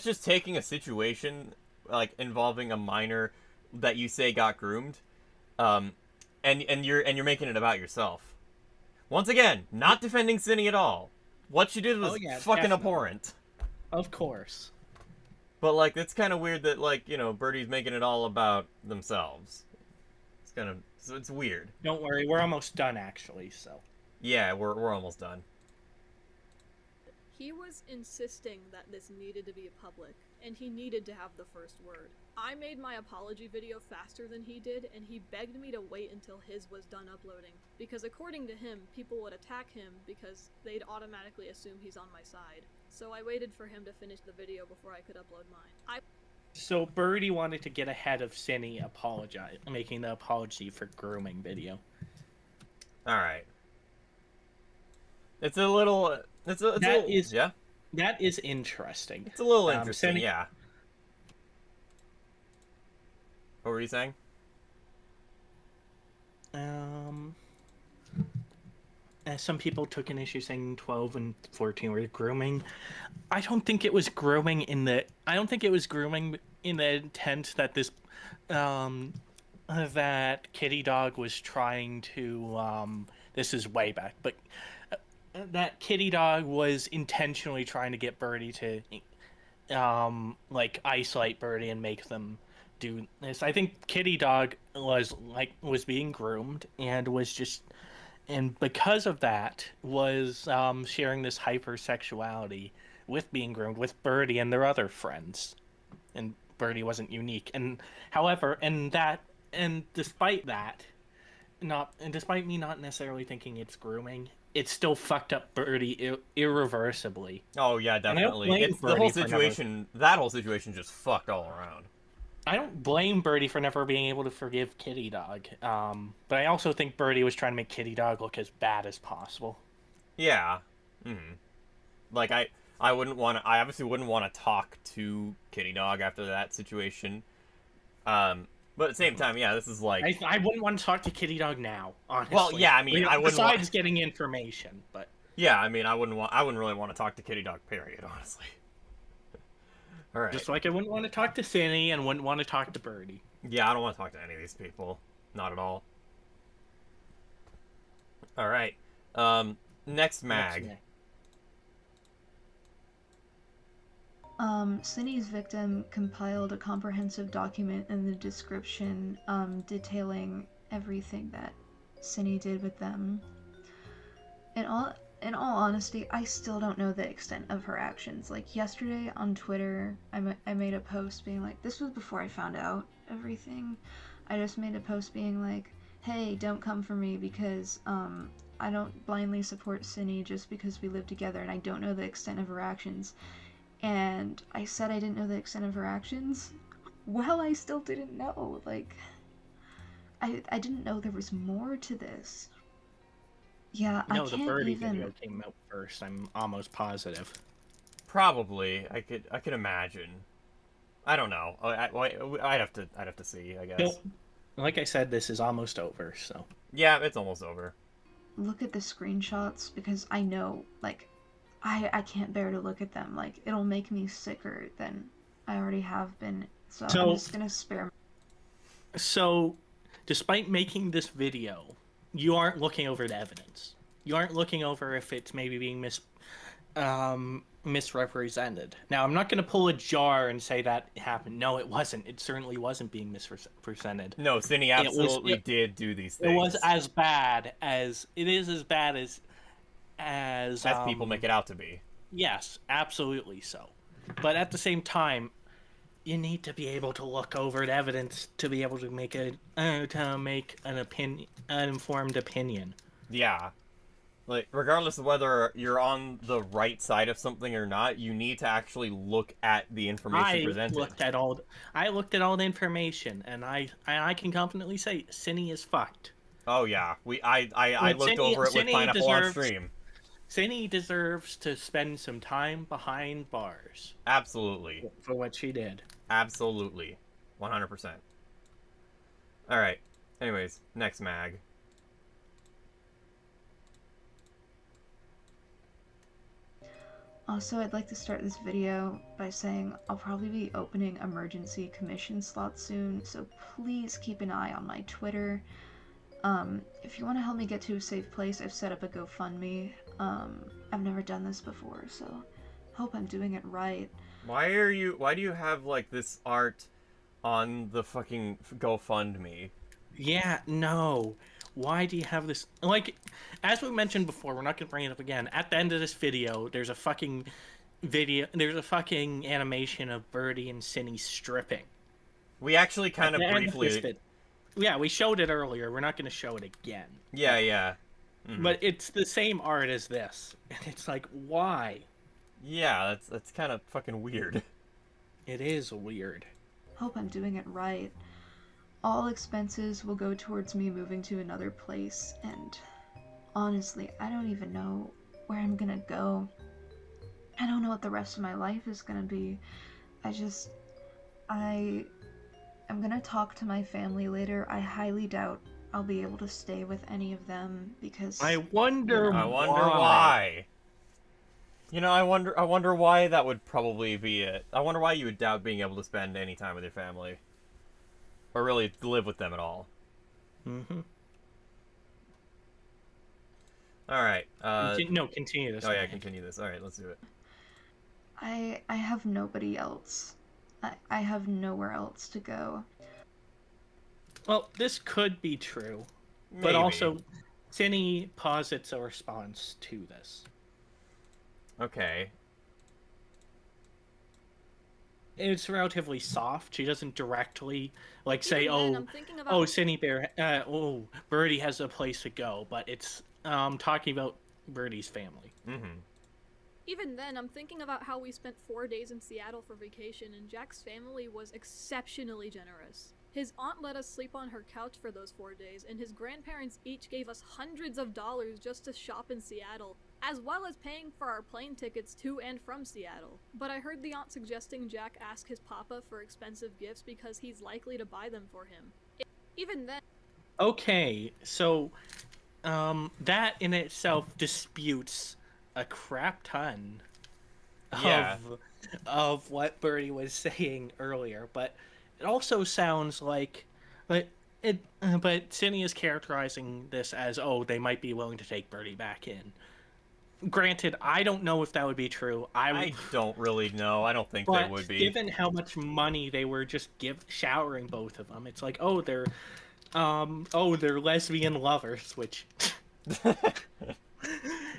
just taking a situation like involving a minor that you say got groomed, and you're making it about yourself. Once again, not defending Cinny at all. What she did was fucking abhorrent. Of course. But like, it's kind of weird that like, you know, Birdie's making it all about themselves. It's kind of, so it's weird. Don't worry, we're almost done actually. So. Yeah, we're almost done. He was insisting that this needed to be public, and he needed to have the first word. I made my apology video faster than he did, and he begged me to wait until his was done uploading, because according to him, people would attack him because they'd automatically assume he's on my side. So I waited for him to finish the video before I could upload mine. So Birdie wanted to get ahead of Cinny making the apology for grooming video. Alright. It's a little... That is interesting. It's a little interesting, Cinny, yeah. What were you saying? Some people took an issue saying 12 and 14 were grooming. I don't think it was grooming in the intent that this that Kitty Dog was trying to this is way back, but that Kitty Dog was intentionally trying to get Birdie to like isolate Birdie and make them do this. I think Kitty Dog was being groomed and because of that was sharing this hypersexuality with being groomed with Birdie and their other friends. And Birdie wasn't unique. And however, and despite that, despite me not necessarily thinking it's grooming, it's still fucked up Birdie irreversibly. Oh yeah, I don't definitely. blame It's the whole Birdie for never- situation. That whole situation just fucked all around. I don't blame Birdie for never being able to forgive Kitty Dog, but I also think Birdie was trying to make Kitty Dog look as bad as possible. Yeah. Like I wouldn't want to. I obviously wouldn't want to talk to Kitty Dog after that situation. But at the same time, yeah, this is like. I wouldn't want to talk to Kitty Dog now, honestly. Well, yeah, I mean, I wouldn't. Besides getting information, but. Yeah, I mean, I wouldn't really want to talk to Kitty Dog. Period. Honestly. All right. Just like I wouldn't want to talk to Cinny and wouldn't want to talk to Birdie. Yeah, I don't want to talk to any of these people. Not at all. All right. Next mag. Cindy's victim compiled a comprehensive document in the description, detailing everything that Cindy did with them. In all honesty, I still don't know the extent of her actions. Like, yesterday on Twitter, I made a post being like, this was before I found out everything. I just made a post being like, hey, don't come for me because, I don't blindly support Cindy just because we live together and I don't know the extent of her actions. And I said I didn't know the extent of her actions. Well, I still didn't know. Like, I didn't know there was more to this. Yeah, No, I the can't Birdie even... video came out first. I'm almost positive. Probably. I could imagine. I don't know. I'd have to see, I guess. No, like I said, this is almost over, so. Yeah, it's almost over. Look at the screenshots because I know, like, I can't bear to look at them. Like, it'll make me sicker than I already have been. So I'm just gonna spare. So, despite making this video, you aren't looking over the evidence. You aren't looking over if it's maybe being misrepresented. Now, I'm not going to pull a jar and say that happened. No, it wasn't. It certainly wasn't being misrepresented. No, Cindy absolutely did do these things. It was as bad as as people make it out to be. Yes, absolutely so. But at the same time, you need to be able to look over the evidence to be able to make an informed opinion. Yeah. Like, regardless of whether you're on the right side of something or not, you need to actually look at the information presented. I looked at all the information, and I can confidently say Cinny is fucked. Oh yeah, I looked over it with Pineapple on stream. Cinny deserves to spend some time behind bars. Absolutely. For what she did. Absolutely. 100%. Alright. Anyways, next mag. Also, I'd like to start this video by saying I'll probably be opening emergency commission slots soon, so please keep an eye on my Twitter. If you want to help me get to a safe place, I've set up a GoFundMe. I've never done this before, so hope I'm doing it right. Why do you have, like, this art on the fucking GoFundMe? Yeah, no. Why do you have this? Like, as we mentioned before, we're not going to bring it up again. At the end of this video, there's a fucking animation of Birdie and Cinny stripping. We actually kind of briefly... Yeah, we showed it earlier. We're not going to show it again. Yeah, yeah. Mm-hmm. But it's the same art as this. And it's like, why? Yeah, that's kind of fucking weird. It is weird. Hope I'm doing it right. All expenses will go towards me moving to another place, and honestly, I don't even know where I'm gonna go. I don't know what the rest of my life is gonna be. I'm gonna talk to my family later. I highly doubt I'll be able to stay with any of them because I wonder why. You know, I wonder why that would probably be it. I wonder why you would doubt being able to spend any time with your family. Or really live with them at all. Mm-hmm. Alright, continue this. Oh yeah, continue this. Alright, let's do it. I have nobody else. I have nowhere else to go. Well, this could be true. Maybe. But also, Cinny posits a response to this. Okay. it's relatively soft. She doesn't directly like say, Even then, "Oh, I'm thinking about oh, Synnibear, oh, Birdie has a place to go," but it's talking about Birdie's family. Mm-hmm. Even then, I'm thinking about how we spent 4 days in Seattle for vacation, and Jack's family was exceptionally generous. His aunt let us sleep on her couch for those 4 days, and his grandparents each gave us hundreds of dollars just to shop in Seattle, as well as paying for our plane tickets to and from Seattle. But I heard the aunt suggesting Jack ask his papa for expensive gifts because he's likely to buy them for him. Even then, Okay, so that in itself disputes a crap ton Yeah. of what Birdie was saying earlier, but it also sounds like but Cindy is characterizing this as, oh, they might be willing to take Birdie back in. Granted, I don't know if that would be true. I don't really know. I don't think but they would be. given how much money they were just showering both of them, it's like, oh, they're lesbian lovers, which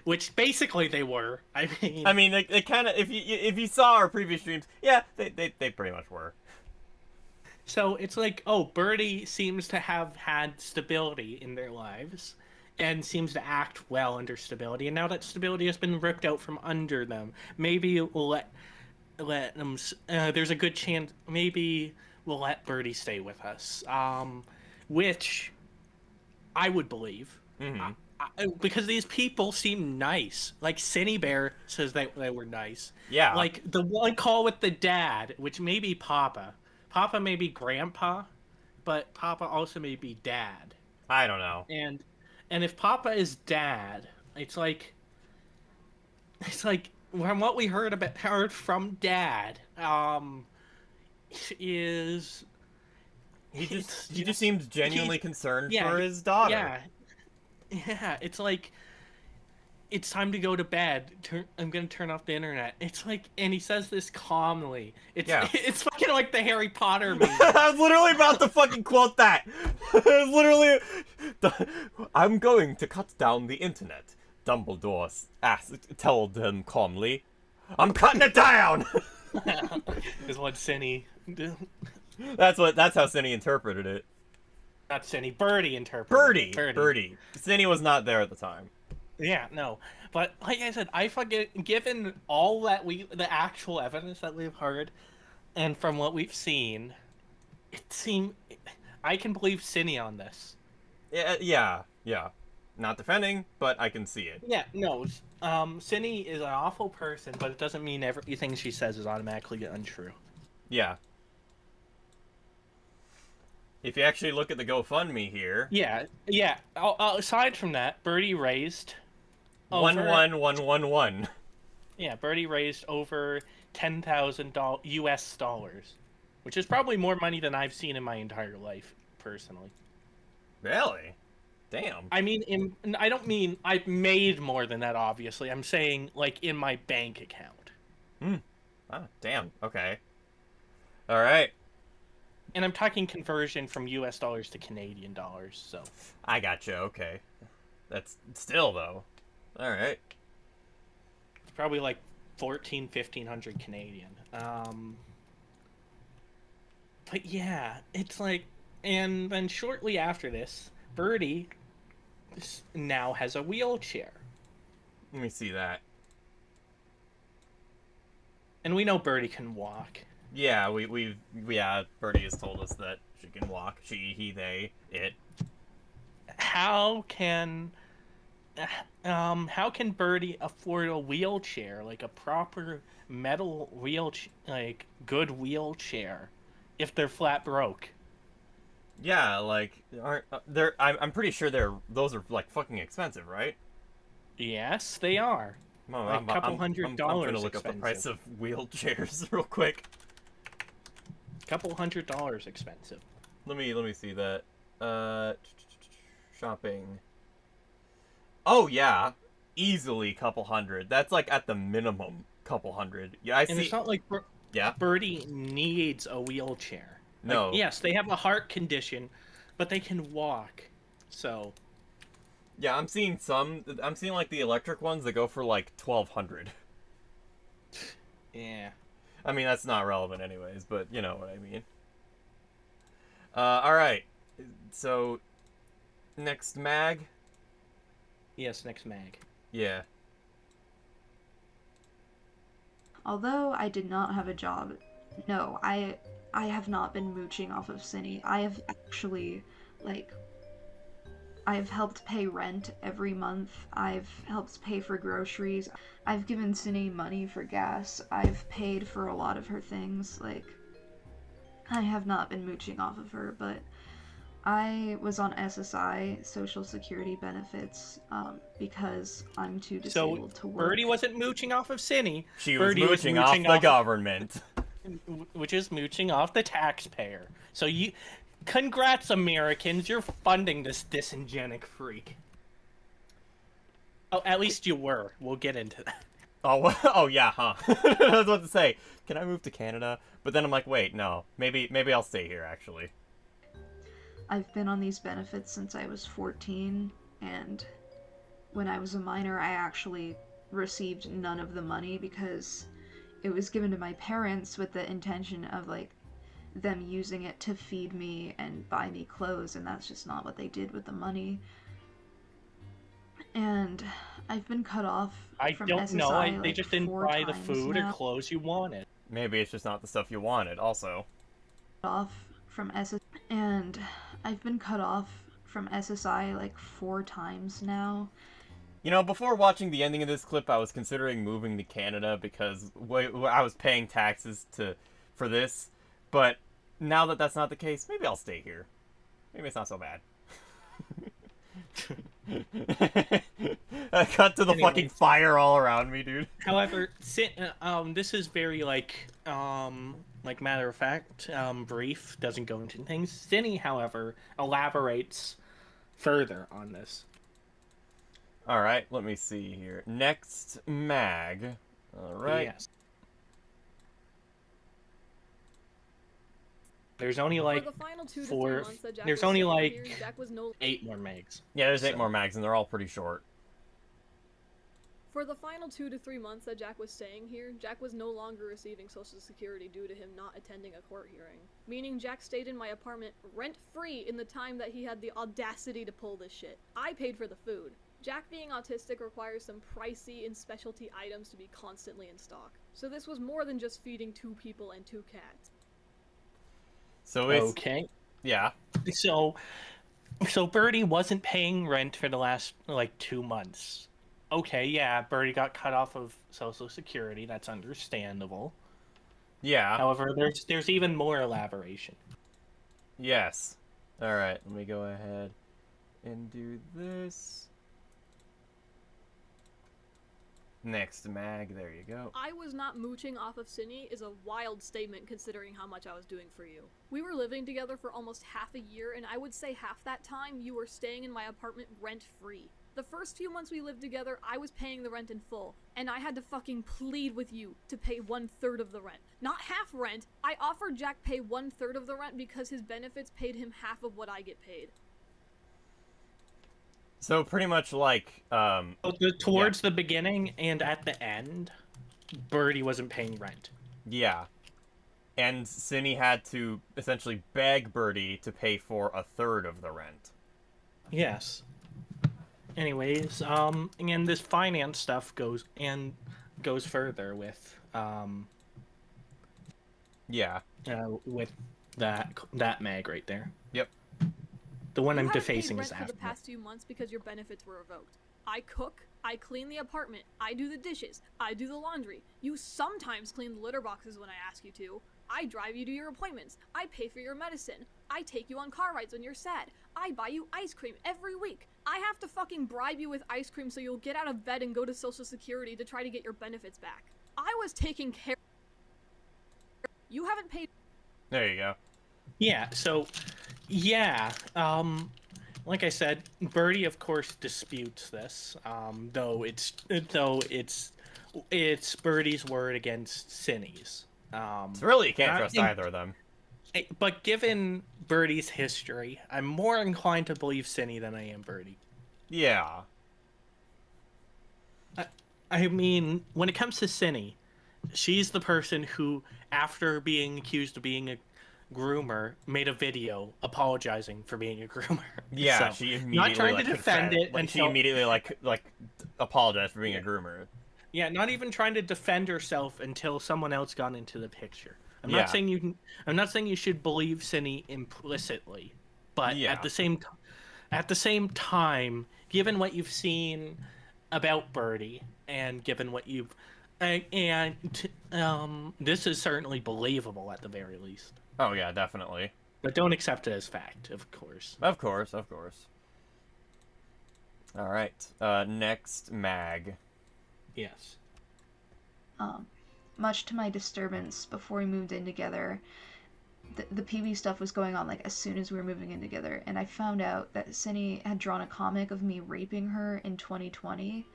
which basically they were. I mean, they kind of, if you saw our previous streams, yeah, they pretty much were. so it's like, oh, Birdie seems to have had stability in their lives and seems to act well under stability, and now that stability has been ripped out from under them, maybe we'll let them there's a good chance maybe we'll let Birdie stay with us, which I would believe. Mm-hmm. Because these people seem nice. Like Synnibear says they were nice. Yeah. Like the one call with the dad, which may be Papa. Papa may be Grandpa, but Papa also may be Dad. I don't know. And if Papa is Dad, it's like from what we heard from Dad, is He just seems genuinely concerned yeah, for his daughter. Yeah, it's like, it's time to go to bed. I'm gonna turn off the internet. It's like, and he says this calmly. It's fucking like the Harry Potter movie. I was literally about to fucking quote that. I'm going to cut down the internet. Dumbledore told him calmly. I'm cutting it down. Is what Cinny. That's how Cinny interpreted it. Not Cinny. Birdie interpreted. Birdie. Cinny was not there at the time. Yeah, no. But like I said, I fucking, given all that the actual evidence that we've heard, and from what we've seen, I can believe Cinny on this. Yeah. Not defending, but I can see it. Yeah, no. Cinny is an awful person, but it doesn't mean everything she says is automatically untrue. Yeah. If you actually look at the GoFundMe here... Yeah. Aside from that, Birdie raised... 11111. Yeah, Birdie raised over $10,000 US dollars, which is probably more money than I've seen in my entire life, personally. Really? Damn. I mean, I don't mean I've made more than that, obviously. I'm saying, like, in my bank account. Oh, damn. Okay. Alright. And I'm talking conversion from US dollars to Canadian dollars, so... I gotcha, okay. That's still, though. Alright. It's probably like 1,500 Canadian. But yeah, it's like... And then shortly after this, Birdie now has a wheelchair. Let me see that. And we know Birdie can walk. Yeah, Birdie has told us that she can walk. She, he, they, it. How can Birdie afford a wheelchair, like a proper metal wheelchair, like good wheelchair, if they're flat broke? Yeah, like I'm pretty sure those are like fucking expensive, right? Yes, they are. Well, Like $200 I'm gonna look up the price of wheelchairs real quick. $200 expensive. Let me see that. Shopping. Oh yeah, easily couple hundred. That's like at the minimum couple hundred. Yeah, I see. And it's not like yeah, Birdie needs a wheelchair. no. Like, yes, they have a heart condition, but they can walk. So. Yeah, I'm seeing like the electric ones that go for like 1,200. Yeah. I mean, that's not relevant anyways, but you know what I mean. Alright. So, next mag? Yes, next mag. Yeah. Although I did not have a job, no, I have not been mooching off of Cinny. I have actually, like, I have helped pay rent every month. I've helped pay for groceries. I've given Cinny money for gas. I've paid for a lot of her things. Like, I have not been mooching off of her, but I was on SSI, Social Security benefits, because I'm too disabled to work. Birdie wasn't mooching off of Cinny. She was Birdie mooching off the government. Which is mooching off the taxpayer. So congrats, Americans, you're funding this disingenuous freak. Oh, at least you were. We'll get into that. Oh yeah, huh? I was about to say, can I move to Canada? But then I'm like, wait, no. Maybe I'll stay here, actually. I've been on these benefits since I was 14, and when I was a minor, I actually received none of the money because it was given to my parents with the intention of, like, them using it to feed me and buy me clothes, and that's just not what they did with the money. And I've been cut off from SSI, they just didn't buy the food or clothes you wanted. Maybe it's just not the stuff you wanted, also. And I've been cut off from SSI like 4 times now. You know, before watching the ending of this clip, I was considering moving to Canada because I was paying taxes for this. But now that that's not the case, maybe I'll stay here. Maybe it's not so bad. I cut to the fucking fire all around me, dude. However, this is very like matter of fact, brief, doesn't go into things. Cinny, however, elaborates further on this. Alright, let me see here. Next mag. Alright. Yes. There's only like there's only like 8 more mags. Yeah, there's 8 more mags, and they're all pretty short. For the final 2 to 3 months that Jack was staying here, Jack was no longer receiving Social Security due to him not attending a court hearing. Meaning Jack stayed in my apartment rent-free in the time that he had the audacity to pull this shit. I paid for the food. Jack being autistic requires some pricey and specialty items to be constantly in stock. So this was more than just feeding 2 people and 2 cats. So it's... Okay. Yeah. So Birdie wasn't paying rent for the last, like, 2 months. Okay, yeah, Birdie got cut off of Social Security. That's understandable. Yeah. However, there's even more elaboration. Yes. Alright, let me go ahead and do this. Next mag, there you go. I was not mooching off of Cinny is a wild statement considering how much I was doing for you. We were living together for almost half a year, and I would say half that time you were staying in my apartment rent-free. The first few months we lived together, I was paying the rent in full, and I had to fucking plead with you to pay 1/3 of the rent. Not half rent, I offered Jack pay 1/3 of the rent because his benefits paid him half of what I get paid. So pretty much like, towards the beginning and at the end, Birdie wasn't paying rent. Yeah. And Cinny had to essentially beg Birdie to pay for 1/3 of the rent. Yes. Anyways, and this finance stuff goes further with, yeah. With that mag right there. Yep. The one I'm haven't defacing paid is rent for after. the past few months because your benefits were revoked. I cook, I clean the apartment, I do the dishes, I do the laundry. You sometimes clean the litter boxes when I ask you to. I drive you to your appointments. I pay for your medicine. I take you on car rides when you're sad. I buy you ice cream every week. I have to fucking bribe you with ice cream so you'll get out of bed and go to Social Security to try to get your benefits back. I was taking care. You haven't paid. There you go. Yeah, so, yeah, like I said, Birdie, of course, disputes this, though it's Birdie's word against Cinny's. So really, you can't trust either of them. But given Birdie's history, I'm more inclined to believe Cinny than I am Birdie. Yeah. I mean, when it comes to Cinny, she's the person who, after being accused of being a groomer, made a video apologizing for being a groomer. Yeah, So, she immediately not trying like, to defend it like, she until immediately like apologized for being a groomer. yeah, not even trying to defend herself until someone else got into the picture. I'm Yeah. not saying you should believe Synnie implicitly, but Yeah. at the same time, given what you've seen about Birdie and given what you've this is certainly believable at the very least. Oh yeah, definitely. But don't accept it as fact, of course. Of course. All right. Next, Mag. Yes. Much to my disturbance, before we moved in together, the PB stuff was going on like as soon as we were moving in together, and I found out that Synnie had drawn a comic of me raping her in 2020,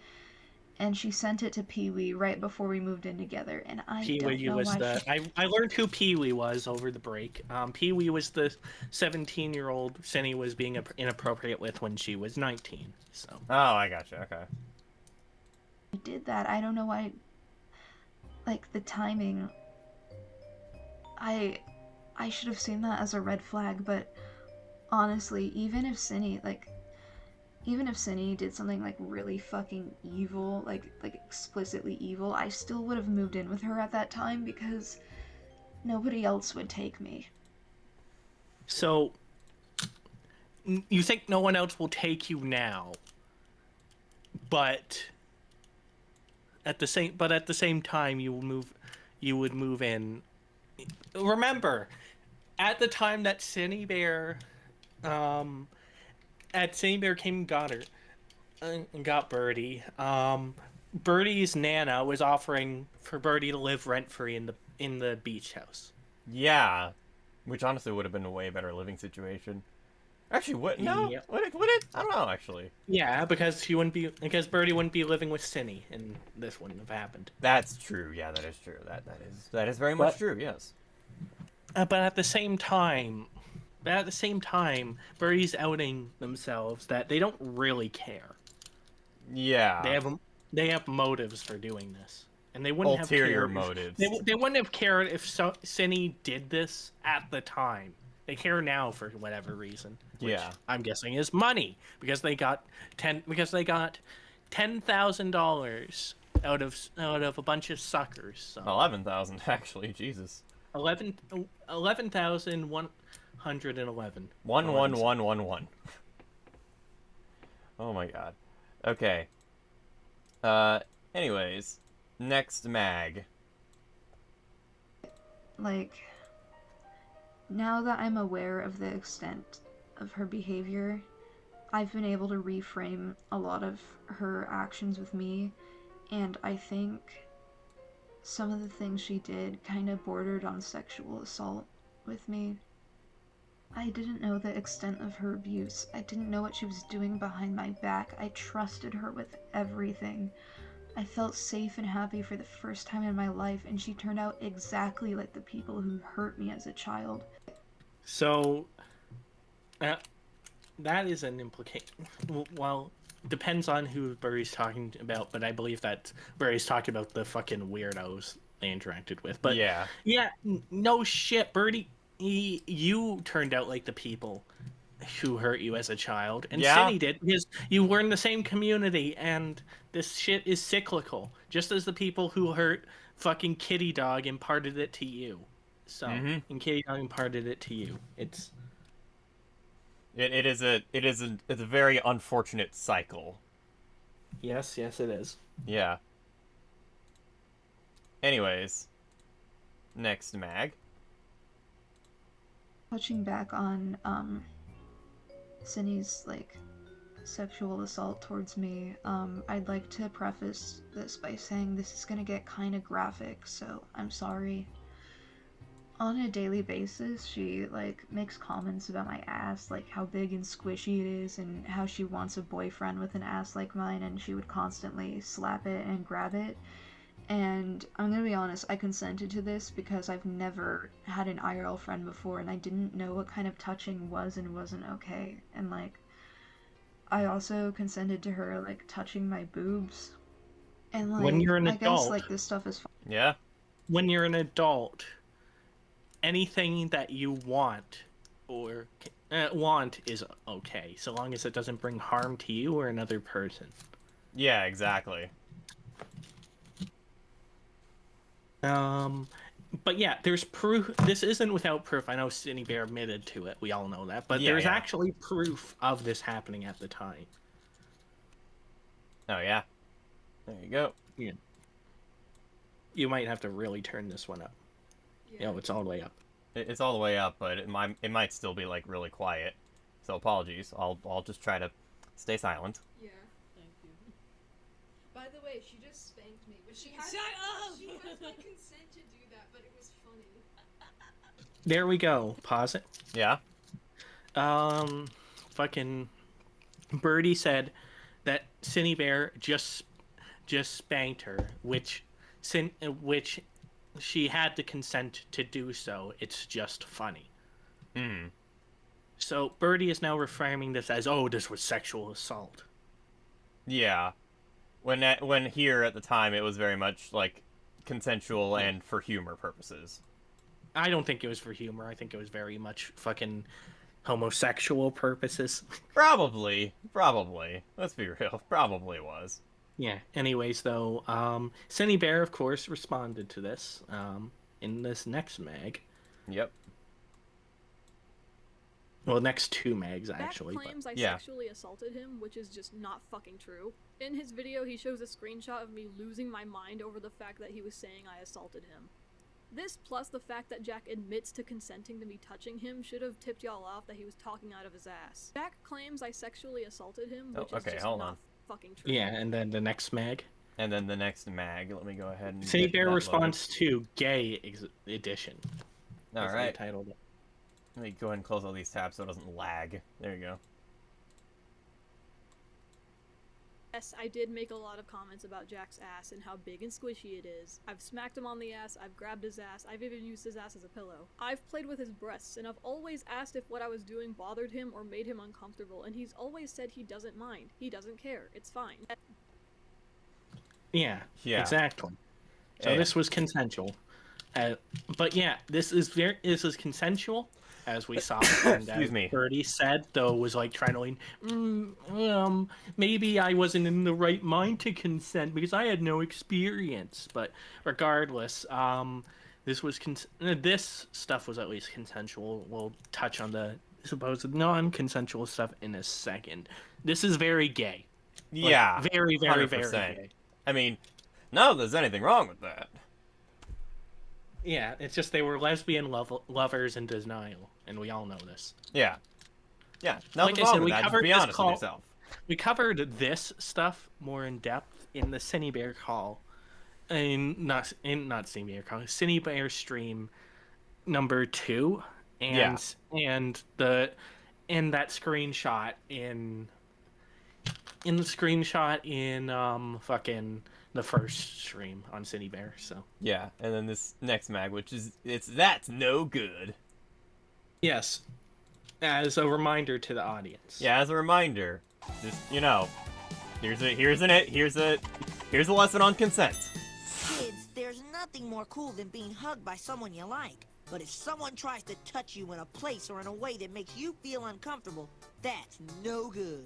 and she sent it to Pee-wee right before we moved in together, and I don't know why I learned who Pee-wee was over the break. Pee-wee was the 17-year-old Synnie was being inappropriate with when she was 19. So. Oh, I gotcha. Okay. I did that. I don't know why. Like, the timing. I should have seen that as a red flag, but honestly, even if Synnie did something like really fucking evil, like explicitly evil, I still would have moved in with her at that time because nobody else would take me. So, you think no one else will take you now, but at the same time you would move in. Remember, at the time that Synnibear came and got her and got Birdie, Birdie's Nana was offering for Birdie to live rent-free in the beach house. Yeah, which honestly would have been a way better living situation. Actually, what? No, Yeah. would it? I don't know. Actually, Yeah, because Birdie wouldn't be living with Synnie, and this wouldn't have happened. that's true. Yeah, that is true. That is very much true. Yes. But at the same time, Birdie's outing themselves that they don't really care. Yeah. They have motives for doing this, and they wouldn't Ulterior have cared motives. They wouldn't have cared if Synnie did this at the time. They care now for whatever reason. Which Yeah. I'm guessing is money because they got $10,000 out of a bunch of suckers. So 11,000 actually. Jesus. 11,111. 11111. Oh my god. Okay. Anyways, next Mag. Like, now that I'm aware of the extent of her behavior, I've been able to reframe a lot of her actions with me, and I think some of the things she did kind of bordered on sexual assault with me. I didn't know the extent of her abuse. I didn't know what she was doing behind my back. I trusted her with everything. I felt safe and happy for the first time in my life, and she turned out exactly like the people who hurt me as a child. So, that is an implication. Well, depends on who Birdie's talking about, but I believe that Birdie's talking about the fucking weirdos they interacted with. But Yeah. No shit, Birdie, you turned out like the people who hurt you as a child, and Yeah. Synnie did because you were in the same community, and this shit is cyclical. Just as the people who hurt fucking Kitty Dog imparted it to you. So, and Kitty Dog imparted it to you. It's It is a very unfortunate cycle. yes, it is. Yeah. Anyways, next Mag. Touching back on Synnie's like sexual assault towards me, I'd like to preface this by saying this is gonna get kind of graphic, so I'm sorry. On a daily basis, she like makes comments about my ass, like how big and squishy it is, and how she wants a boyfriend with an ass like mine, and she would constantly slap it and grab it. And I'm gonna be honest, I consented to this because I've never had an IRL friend before, and I didn't know what kind of touching was and wasn't okay. And like, I also consented to her like touching my boobs. And like, When you're an I guess adult. like this stuff is Yeah. when you're an adult, anything that you want or want is okay, so long as it doesn't bring harm to you or another person. Yeah, exactly. But yeah, there's proof. This isn't without proof. I know Synnibear admitted to it. We all know that. But Yeah, there's yeah. actually proof of this happening at the time. Oh, yeah. There you go. Yeah. You might have to really turn this one up. Yeah. It's all the way up. It's all the way up, but it might still be, like, really quiet. So apologies. I'll just try to stay silent. Yeah. Thank you. By the way, she just spanked me, but she has Shut up! She has my consent to do that, but it was funny. There we go. Pause it. Yeah? Fucking Birdie said that Synnibear just spanked her, which she had the consent to do so. It's just funny. Hmm. So Birdie is now reframing this as, oh, this was sexual assault. Yeah. When here at the time, it was very much, like, consensual and for humor purposes. I don't think it was for humor. I think it was very much fucking homosexual purposes. Probably. Let's be real. Probably was. Yeah. Anyways, though, Synnibear, of course, responded to this in this next mag. Yep. Well, next two mags, actually. Beck claims I yeah. sexually assaulted him, which is just not fucking true. In his video, he shows a screenshot of me losing my mind over the fact that he was saying I assaulted him. This, plus the fact that Jack admits to consenting to me touching him, should have tipped y'all off that he was talking out of his ass. Jack claims I sexually assaulted him, which is just hold not on. fucking true. Yeah, and then the next mag. And then the next mag. Let me go ahead and. Synnibear responds to gay edition. All That's what right. they titled it. Let me go ahead and close all these tabs so it doesn't lag. There you go. Yes, I did make a lot of comments about Jack's ass and how big and squishy it is. I've smacked him on the ass, I've grabbed his ass, I've even used his ass as a pillow. I've played with his breasts, and I've always asked if what I was doing bothered him or made him uncomfortable, and he's always said he doesn't mind. He doesn't care. It's fine. Yeah, Yeah. exactly. So Yeah. this was consensual. But yeah, this is consensual, as we saw. And Excuse me. Birdie said, though, was like trying to lean, maybe I wasn't in the right mind to consent because I had no experience. But regardless, this stuff was at least consensual. We'll touch on the supposed non-consensual stuff in a second. This is very gay. Like, Yeah. very, very, very 100%. gay. I mean, not that there's anything wrong with that. Yeah, it's just they were lesbian lovers in denial, and we all know this. Yeah. Yeah. Nothing Like I wrong said, with we that. Just covered be this honest call- with yourself. We covered this stuff more in depth in the Synnibear call, not Synnibear call, Synnibear stream number 2, and that screenshot in the screenshot in fucking the first stream on Synnibear. So Yeah, and then this next mag, which is that's no good. yes, as a reminder to the audience. Yeah, as a reminder, just here's a lesson on consent. Kids, there's nothing more cool than being hugged by someone you like. But if someone tries to touch you in a place or in a way that makes you feel uncomfortable, that's no good.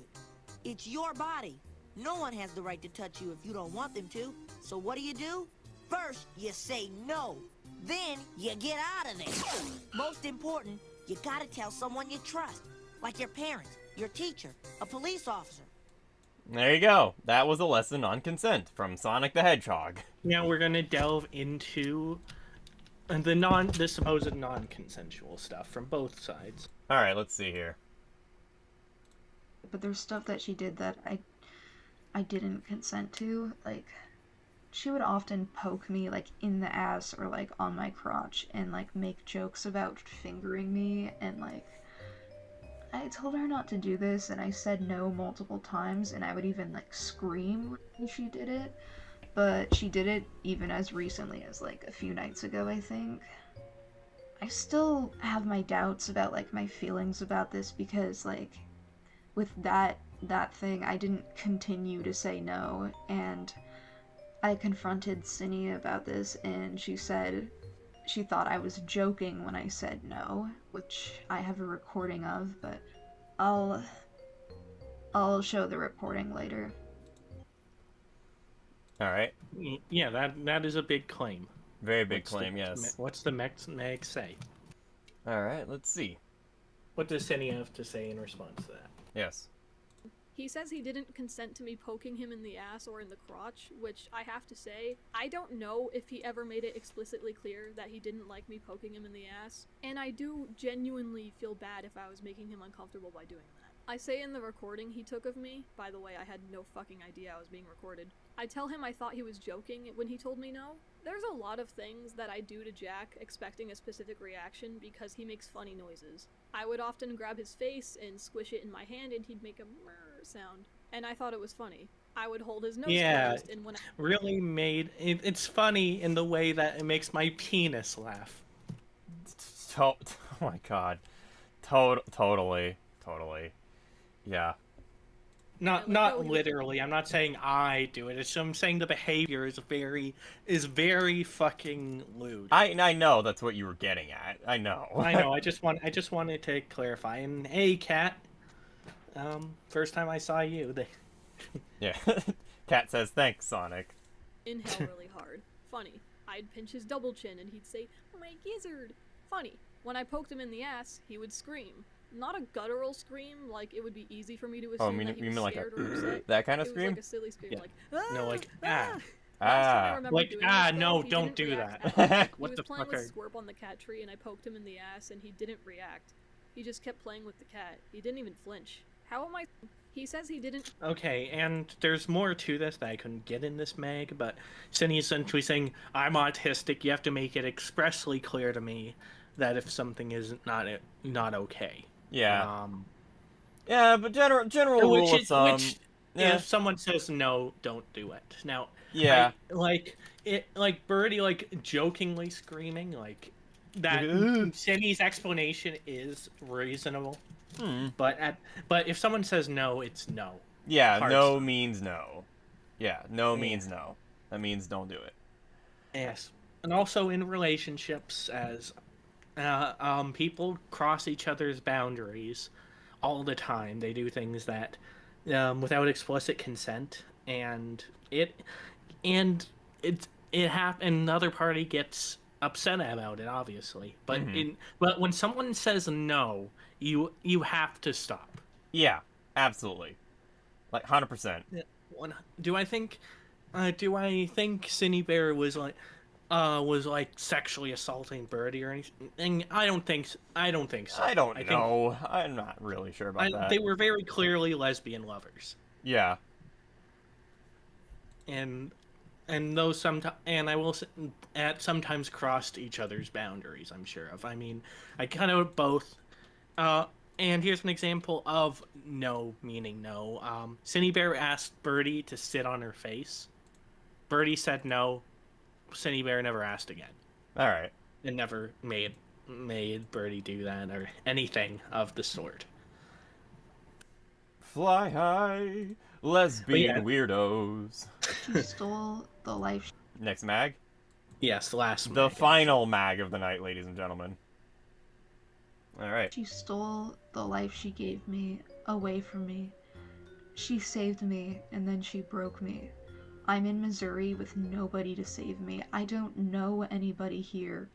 It's your body. No one has the right to touch you if you don't want them to. So what do? First, you say no. Then, you get out of there. Most important, you gotta tell someone you trust. Like your parents, your teacher, a police officer. There you go. That was a lesson on consent from Sonic the Hedgehog. Now we're gonna delve into the supposed non-consensual stuff from both sides. All right, let's see here. But there's stuff that she did that I didn't consent to. Like, she would often poke me, like, in the ass or, like, on my crotch and, like, make jokes about fingering me, and, like, I told her not to do this, and I said no multiple times, and I would even, like, scream when she did it. But she did it even as recently as, like, a few nights ago, I think. I still have my doubts about, like, my feelings about this because, like, with that thing, I didn't continue to say no, and I confronted Cinny about this, and she said she thought I was joking when I said no, which I have a recording of, but I'll show the recording later. All right. Yeah, that is a big claim. Very big claim, yes. What's the Meg say? All right, let's see. What does Cinny have to say in response to that? Yes. He says he didn't consent to me poking him in the ass or in the crotch, which I have to say, I don't know if he ever made it explicitly clear that he didn't like me poking him in the ass, and I do genuinely feel bad if I was making him uncomfortable by doing that. I say in the recording he took of me, by the way, I had no fucking idea I was being recorded. I tell him I thought he was joking when he told me no. There's a lot of things that I do to Jack expecting a specific reaction because he makes funny noises. I would often grab his face and squish it in my hand and he'd make a murr sound, and I thought it was funny. I would hold his nose closed, and when really made it's funny in the way that it makes my penis laugh. Oh my god. Totally. Yeah. Not literally. I'm not saying I do it. I'm saying the behavior is very fucking lewd. I know that's what you were getting at. I know. I know. I just wanted to clarify. And hey, Kat. First time I saw you. Yeah. Kat says thanks, Sonic. inhale really hard. Funny. I'd pinch his double chin and he'd say, "My gizzard." Funny. When I poked him in the ass, he would scream. Not a guttural scream, like it would be easy for me to assume that he was like scared or upset. that kind of It scream? was like a silly scream, Yeah. like, ah, No, like, ah. ah. Last time I remember Like, doing ah, this, no, he don't didn't do react that. at all. What He the was playing fuck with are- Squirp on the cat tree and I poked him in the ass and he didn't react. He just kept playing with the cat. He didn't even flinch. How am I... He says he didn't... Okay, and there's more to this that I couldn't get in this mag, but Cindy's essentially saying, I'm autistic, you have to make it expressly clear to me that if something is not okay. Yeah. Yeah, but general rule of thumb... yeah. If someone says no, don't do it. Now, yeah. like Birdie, like, jokingly screaming, like, that Cindy's explanation is reasonable. But if someone says no, it's no. Yeah, Hard no stop. means no. Yeah, no means no. That means don't do it. Yes. And also in relationships, as people cross each other's boundaries all the time. They do things that without explicit consent, and the other party gets upset about it, obviously. But but when someone says no, you have to stop. Yeah, absolutely. Like 100%. Do I think Synnibear was like sexually assaulting Birdie or anything? I don't think so. I don't know. I'm not really sure about that. They were very clearly lesbian lovers. Yeah. And those sometimes crossed each other's boundaries, I'm sure of. I mean, I kind of both. And here's an example of no meaning no. Synnibear asked Birdie to sit on her face. Birdie said no. Synnibear never asked again. All right. And never made Birdie do that or anything of the sort. Fly high, lesbian weirdos. She stole the life. Next mag? Yes, the last The mag. final mag of the night, ladies and gentlemen. All right. She stole the life she gave me away from me. She saved me, and then she broke me. I'm in Missouri with nobody to save me. I don't know anybody here.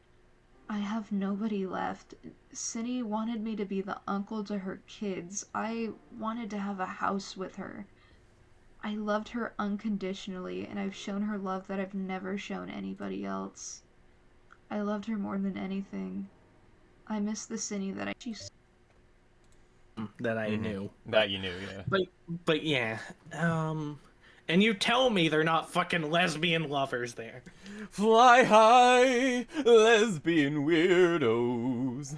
I have nobody left. Cinny wanted me to be the uncle to her kids. I wanted to have a house with her. I loved her unconditionally, and I've shown her love that I've never shown anybody else. I loved her more than anything. I miss the Cinny that I knew. That you knew, yeah. But yeah. And you tell me they're not fucking lesbian lovers there. Fly high, lesbian weirdos.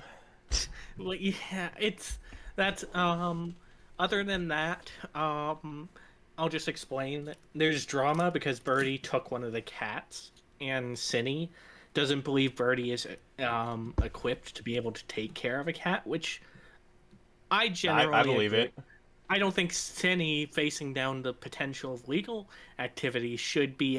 Well, yeah, that's other than that, I'll just explain that there's drama because Birdie took one of the cats, and Cinny doesn't believe Birdie is equipped to be able to take care of a cat, which I generally I believe agree. it. I don't think Cinny facing down the potential of legal activity should be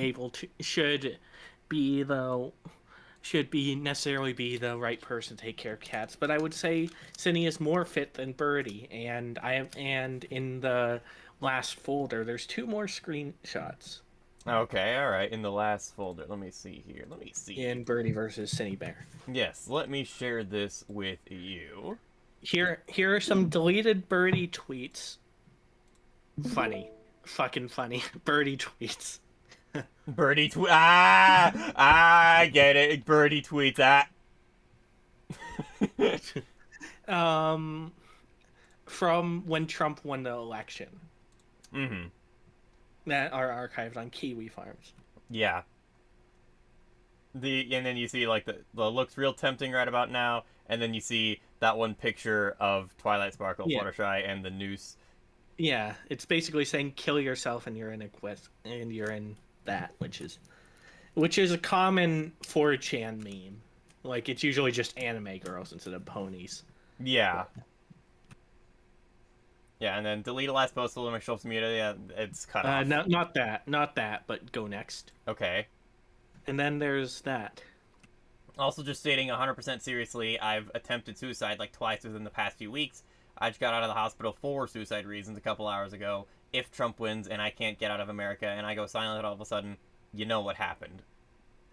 necessarily be the right person to take care of cats. But I would say Cinny is more fit than Birdie, and in the last folder there's 2 more screenshots. Okay, alright, in the last folder. Let me see here. In Birdie versus Synnibear. Yes, let me share this with you. Here are some deleted Birdie tweets. Funny. Fucking funny. Birdie tweets. I get it. Birdie tweets From when Trump won the election. Mm-hmm. That are archived on Kiwi Farms. Yeah. And then you see like the looks real tempting right about now, and then you see that one picture of Twilight Sparkle, Fluttershy, and the noose. Yeah, it's basically saying kill yourself and you're in a quest, and you're in that, which is a common 4chan meme. Like, it's usually just anime girls instead of ponies. Yeah. Yeah, and then delete a last post to limit shows media. Yeah, it's cut off. Not that, but go next. Okay. And then there's that. Also, just stating 100% seriously, I've attempted suicide like twice within the past few weeks. I just got out of the hospital for suicide reasons a couple hours ago. If Trump wins and I can't get out of America and I go silent all of a sudden, you know what happened.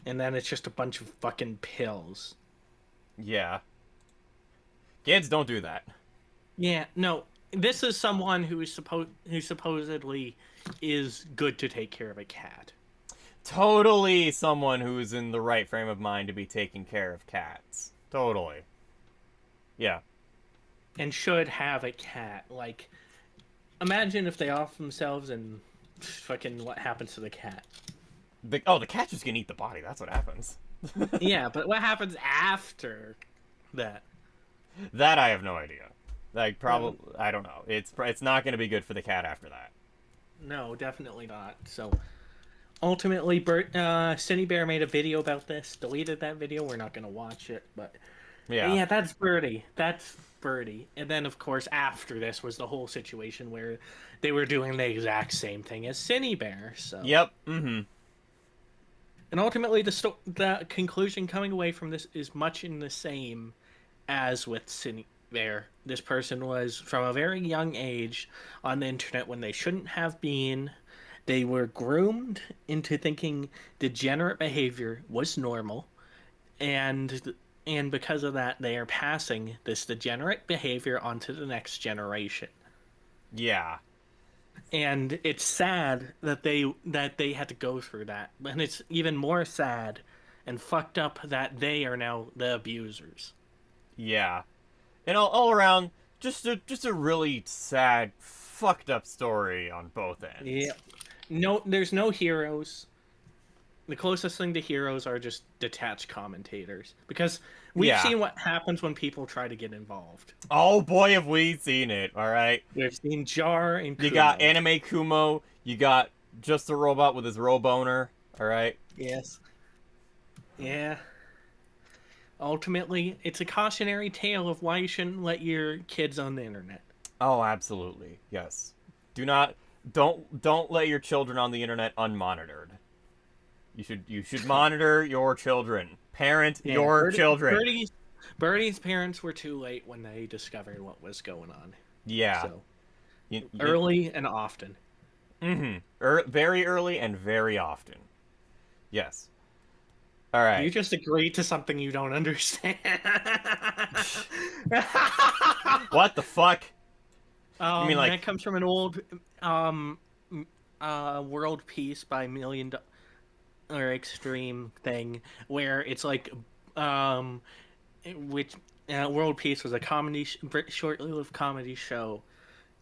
And then it's just a bunch of fucking pills. Yeah. Kids, don't do that. Yeah, no. This is someone who supposedly is good to take care of a cat. Totally someone who's in the right frame of mind to be taking care of cats. Totally. Yeah. And should have a cat. Like, imagine if they off themselves and fucking what happens to the cat. The cat's just gonna eat the body. That's what happens. Yeah, but what happens after that? That I have no idea. Like, probably, I don't know. It's not gonna be good for the cat after that. No, definitely not. So, ultimately, Synnibear made a video about this. Deleted that video. We're not gonna watch it, but yeah, that's Birdie. And then, of course, after this was the whole situation where they were doing the exact same thing as Synnibear. So. Yep. Mm-hmm. And ultimately, the conclusion coming away from this is much in the same as with Synnibear. This person was, from a very young age, on the internet when they shouldn't have been. They were groomed into thinking degenerate behavior was normal, and because of that, they are passing this degenerate behavior onto the next generation. Yeah. And it's sad that they had to go through that. And it's even more sad and fucked up that they are now the abusers. Yeah. And all around, just a really sad, fucked up story on both ends. Yeah. No, there's no heroes. The closest thing to heroes are just detached commentators. Because we've seen what happens when people try to get involved. Oh boy, have we seen it, alright? We've seen Jar and Kumo. You got Anime Kumo, you got Just a Robot with his Roboner, alright? Yes. Yeah. Ultimately, it's a cautionary tale of why you shouldn't let your kids on the internet. Oh, absolutely. Yes. Don't let your children on the internet unmonitored. You should monitor your children. Parent your children. Birdie's parents were too late when they discovered what was going on. Yeah. So, early and often. Mm-hmm. Very early and very often. Yes. All right. You just agreed to something you don't understand. What the fuck? You mean like that comes from an old world piece by Million or Extreme thing where it's like World Peace was a comedy short-lived comedy show,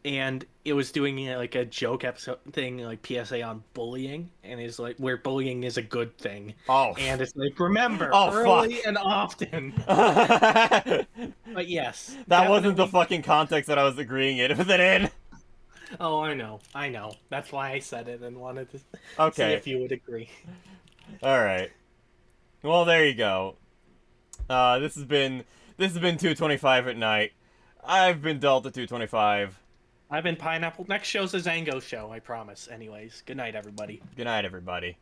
and it was doing like a joke episode thing, like PSA on bullying, and it's like where bullying is a good thing. Oh, and it's like remember early and often. But yes, that wasn't the fucking context that I was agreeing with it in. Oh, I know. That's why I said it and wanted to see if you would agree. All right. Well, there you go. This has been 225 at night. I've been Delta 225. I've been Pineapple. Next show's a Zango show, I promise. Anyways, good night, everybody. Good night, everybody.